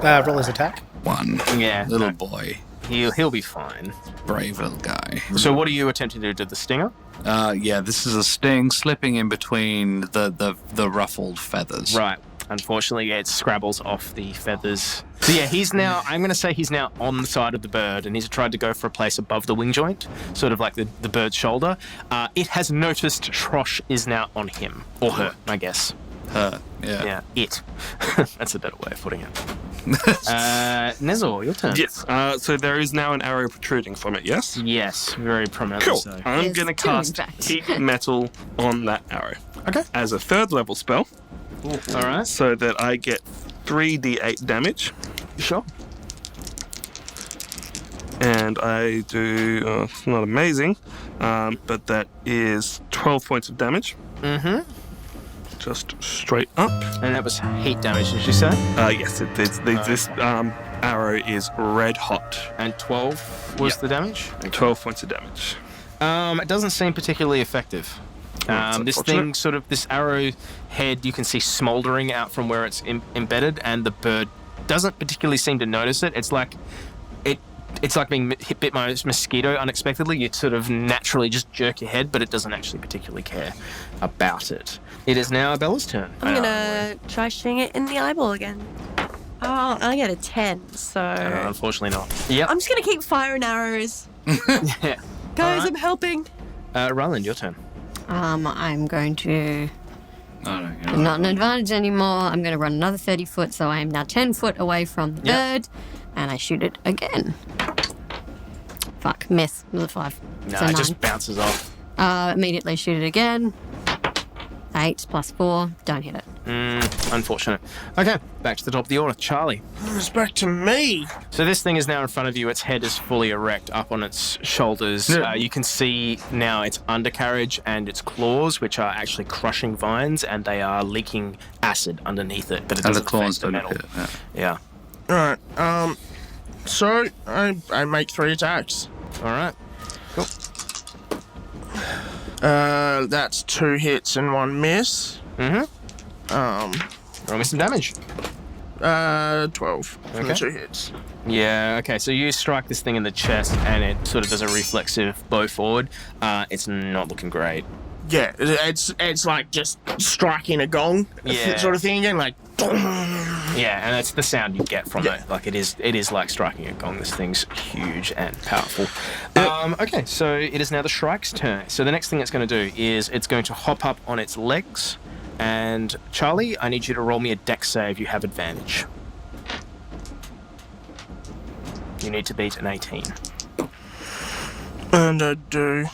Roll his attack. 1. yeah, Little boy. he'll be fine. Brave little guy. So what are you attempting to do? The stinger? Yeah, this is a sting slipping in between the ruffled feathers. Right. Unfortunately, it scrabbles off the feathers. So yeah, I'm going to say he's now on the side of the bird, and he's tried to go for a place above the wing joint, sort of like the bird's shoulder. It has noticed Hrosh is now on him, or her, I guess. Her. Yeah. Yeah, it. That's a better way of putting it. Nezor, your turn. Yes. So there is now an arrow protruding from it, yes? Yes, very prominently Cool. so. I'm There's going to two, in cast fact. Heat Metal on that arrow. Okay. As a 3rd level spell, All right. so that I get 3d8 damage. Sure. And I do, it's not amazing, but that is 12 points of damage. Mm-hmm. Just straight up. And that was heat damage, did you say? Yes, this arrow is red hot. And 12 was the damage? 12 points of damage. It doesn't seem particularly effective. that's This unfortunate. thing, sort of, this arrow head, you can see smouldering out from where it's embedded, and the bird doesn't particularly seem to notice it. It's like being bit by a mosquito unexpectedly. You sort of naturally just jerk your head, but it doesn't actually particularly care about it. It is now Abella's turn. I'm gonna try shooting it in the eyeball again. Oh, I get a 10, so... Unfortunately not. Yep. I'm just gonna keep firing arrows. Yeah. Guys, Alright. I'm helping. Rhylind, your turn. I'm going to... Oh, no, I'm not an advantage anymore. I'm going to run another 30 foot, so I am now 10 foot away from the bird, and I shoot it again. Fuck, miss. It was a 5. No, so it 9. just bounces off. Immediately shoot it again. 8 plus 4, don't hit it. Unfortunate. Okay, back to the top of the order. Charlie. It's back to me. So this thing is now in front of you. Its head is fully erect, up on its shoulders. Yeah. You can see now its undercarriage and its claws, which are actually crushing vines, and they are leaking acid underneath it. But it And the doesn't claws affect the don't metal. hit. Yeah. Yeah. Alright, so I make 3 attacks. All right. Cool. That's 2 hits and 1 miss. Roll me some damage. 12 from the Okay. 2 hits. Yeah, okay, so you strike this thing in the chest and it sort of does a reflexive bow forward. It's not looking great. Yeah, it's like just striking a gong Yeah. sort of thing again, like... Yeah, and that's the sound you get from it. Like it is like striking a gong. This thing's huge and powerful. Okay, so it is now the Shrike's turn. So the next thing it's going to do is it's going to hop up on its legs. And Charlie, I need you to roll me a dex save. You have advantage. You need to beat an 18. And I do.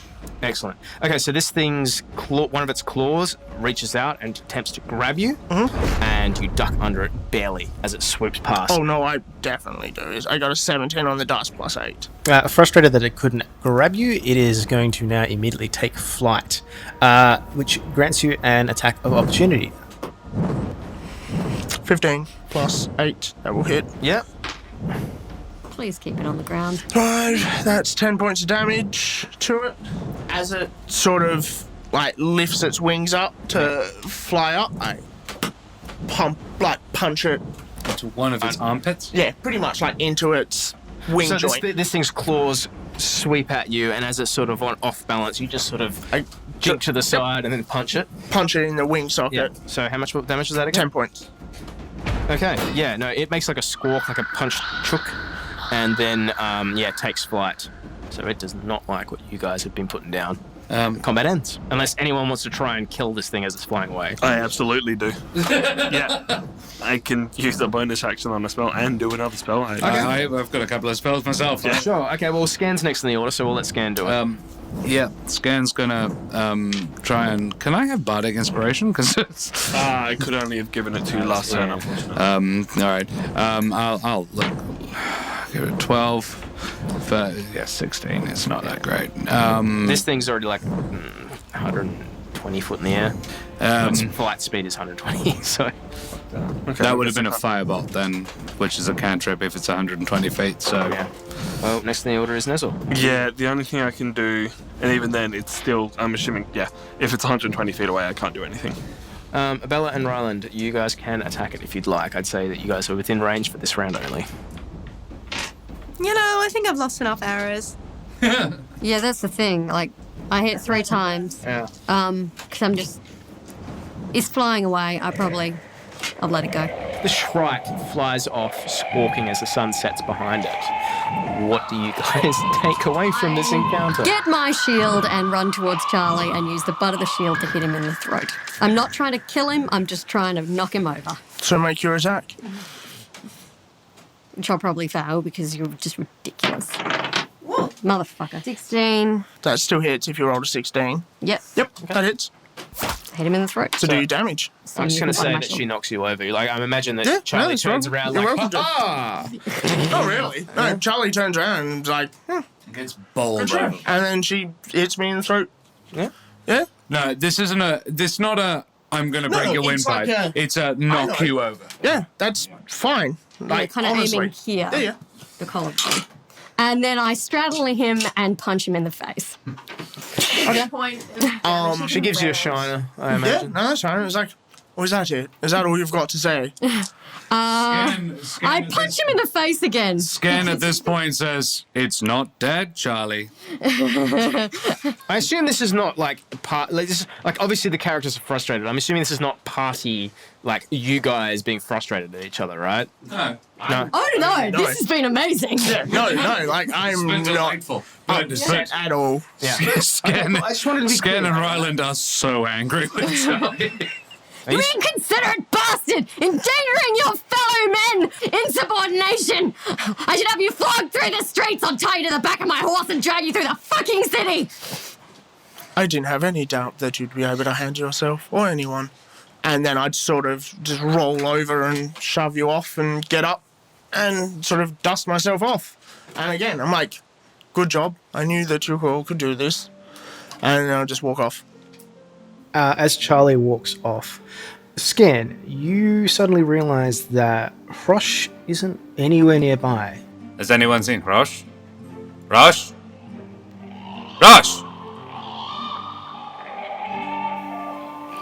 Excellent. Okay, so this thing's one of its claws reaches out and attempts to grab you, and you duck under it barely as it swoops past. Oh no, I definitely do. I got a 17 on the dice plus 8. Frustrated that it couldn't grab you, it is going to now immediately take flight, which grants you an attack of opportunity. 15 plus 8, that will hit. Yep. Please keep it on the ground. Right, that's 10 points of damage to it. As it sort of like lifts its wings up to fly up, I punch it. To one of its armpits? Yeah, pretty much like into its wing So joint. this thing's claws sweep at you, and as it's sort of on off balance, you just sort of I jink to the side and then punch it. punch it in the wing socket. So how much damage is that again? 10 points. Okay. Yeah. No, it makes like a squawk, like a punched chook, and then it takes flight. So it does not like what you guys have been putting down. Combat ends. Unless anyone wants to try and kill this thing as it's flying away. I absolutely do. Yeah. I can use a bonus action on a spell and do another spell. I've got a couple of spells myself. Yeah. Sure. Okay. Well, Scan's next in the order, so we'll let Scan do it. Yeah, Skairn's gonna try and... Can I have Bardic Inspiration? Because it's... I could only have given it to you last turn, unfortunately. all right. I'll look. Give it 12. 16. It's not that great. This thing's already like 120 foot in the air. Its flight speed is 120, so... That would have been a firebolt then, which is a cantrip if it's 120 feet, so... Yeah. Well, next in the order is Nezor. Yeah, the only thing I can do, and even then, it's still, I'm assuming, if it's 120 feet away, I can't do anything. Abella and Rhylind, you guys can attack it if you'd like. I'd say that you guys are within range for this round only. You know, I think I've lost enough arrows. Yeah, that's the thing. Like, I hit 3 times. Yeah. Because I'm just... It's flying away. I'll let it go. The Shrike flies off, squawking as the sun sets behind it. What do you guys take away from this encounter? Get my shield and run towards Charlie and use the butt of the shield to hit him in the throat. I'm not trying to kill him, I'm just trying to knock him over. So make your attack. Which I'll probably fail because you're just ridiculous. Whoa. Motherfucker. 16. That still hits if you roll a 16. Yep. Yep, that hits. Hit him in the throat. To do damage. So I'm just you going to can say find my that shield. she knocks you over. Like, I imagine that Yeah, Charlie that's turns right. around You're like, welcome to. ah! Oh, really? No, Charlie turns around and is like, Gets bowled good try. over. And then she hits me in the throat. Yeah. Yeah? No, this isn't this not a I'm gonna break your it's windpipe. like It's a knock know. you over. Yeah, that's fine. Like, kind of honestly. aiming here. Yeah. The collarbone. And then I straddle him and punch him in the face. She gives you a shiner, I Yeah, imagine. no, that's fine. It was like, is that it? Is that all you've got to say? I punch him in the face again. Skairn at this point says, "It's not dead, Charlie." I assume this is not like obviously the characters are frustrated. I'm assuming this is not party, like you guys being frustrated at each other, right? No. No. Oh no, this has been amazing. Yeah, no, like I'm It's been not delightful. upset at all. Yeah. Skairn, I just wanted to be Skairn clear. and Rhylind are so angry with Charlie. You inconsiderate bastard! Endangering your fellow men! Insubordination! I should have you flogged through the streets. I'll tie you to the back of my horse and drag you through the fucking city! I didn't have any doubt that you'd be able to handle yourself or anyone. And then I'd sort of just roll over and shove you off and get up and sort of dust myself off. And again, I'm like, good job. I knew that you all could do this. And then I'll just walk off. As Charlie walks off, Skairn, you suddenly realise that Hrosh isn't anywhere nearby. Has anyone seen Hrosh? Hrosh? Hrosh!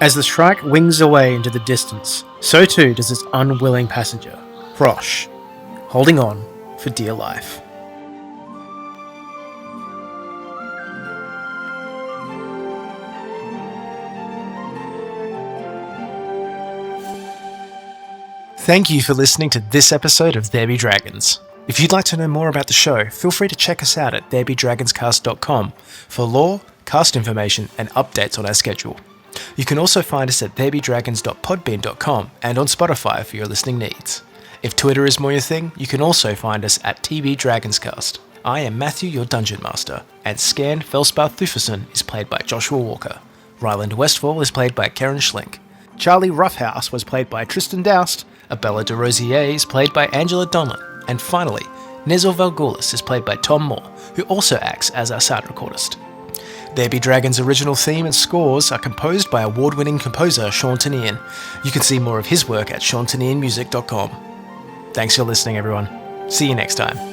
As the Shrike wings away into the distance, so too does its unwilling passenger, Hrosh, holding on for dear life. Thank you for listening to this episode of There Be Dragons. If you'd like to know more about the show, feel free to check us out at therebedragonscast.com for lore, cast information, and updates on our schedule. You can also find us at therebedragons.podbean.com and on Spotify for your listening needs. If Twitter is more your thing, you can also find us at TBDragonscast. I am Matthew, your Dungeon Master, and Skairn Fellspar Thuferson is played by Joshua Walker. Rhylind Westfall is played by Keren Schlink. Charlie Roughhouse was played by Tristan Doust. Abella DeRosier is played by Angela Donlan. And finally, Nezor Valghoorlis is played by Tom Moore, who also acts as our sound recordist. There Be Dragons' original theme and scores are composed by award-winning composer Sean Tinian. You can see more of his work at seantinianmusic.com. Thanks for listening, everyone. See you next time.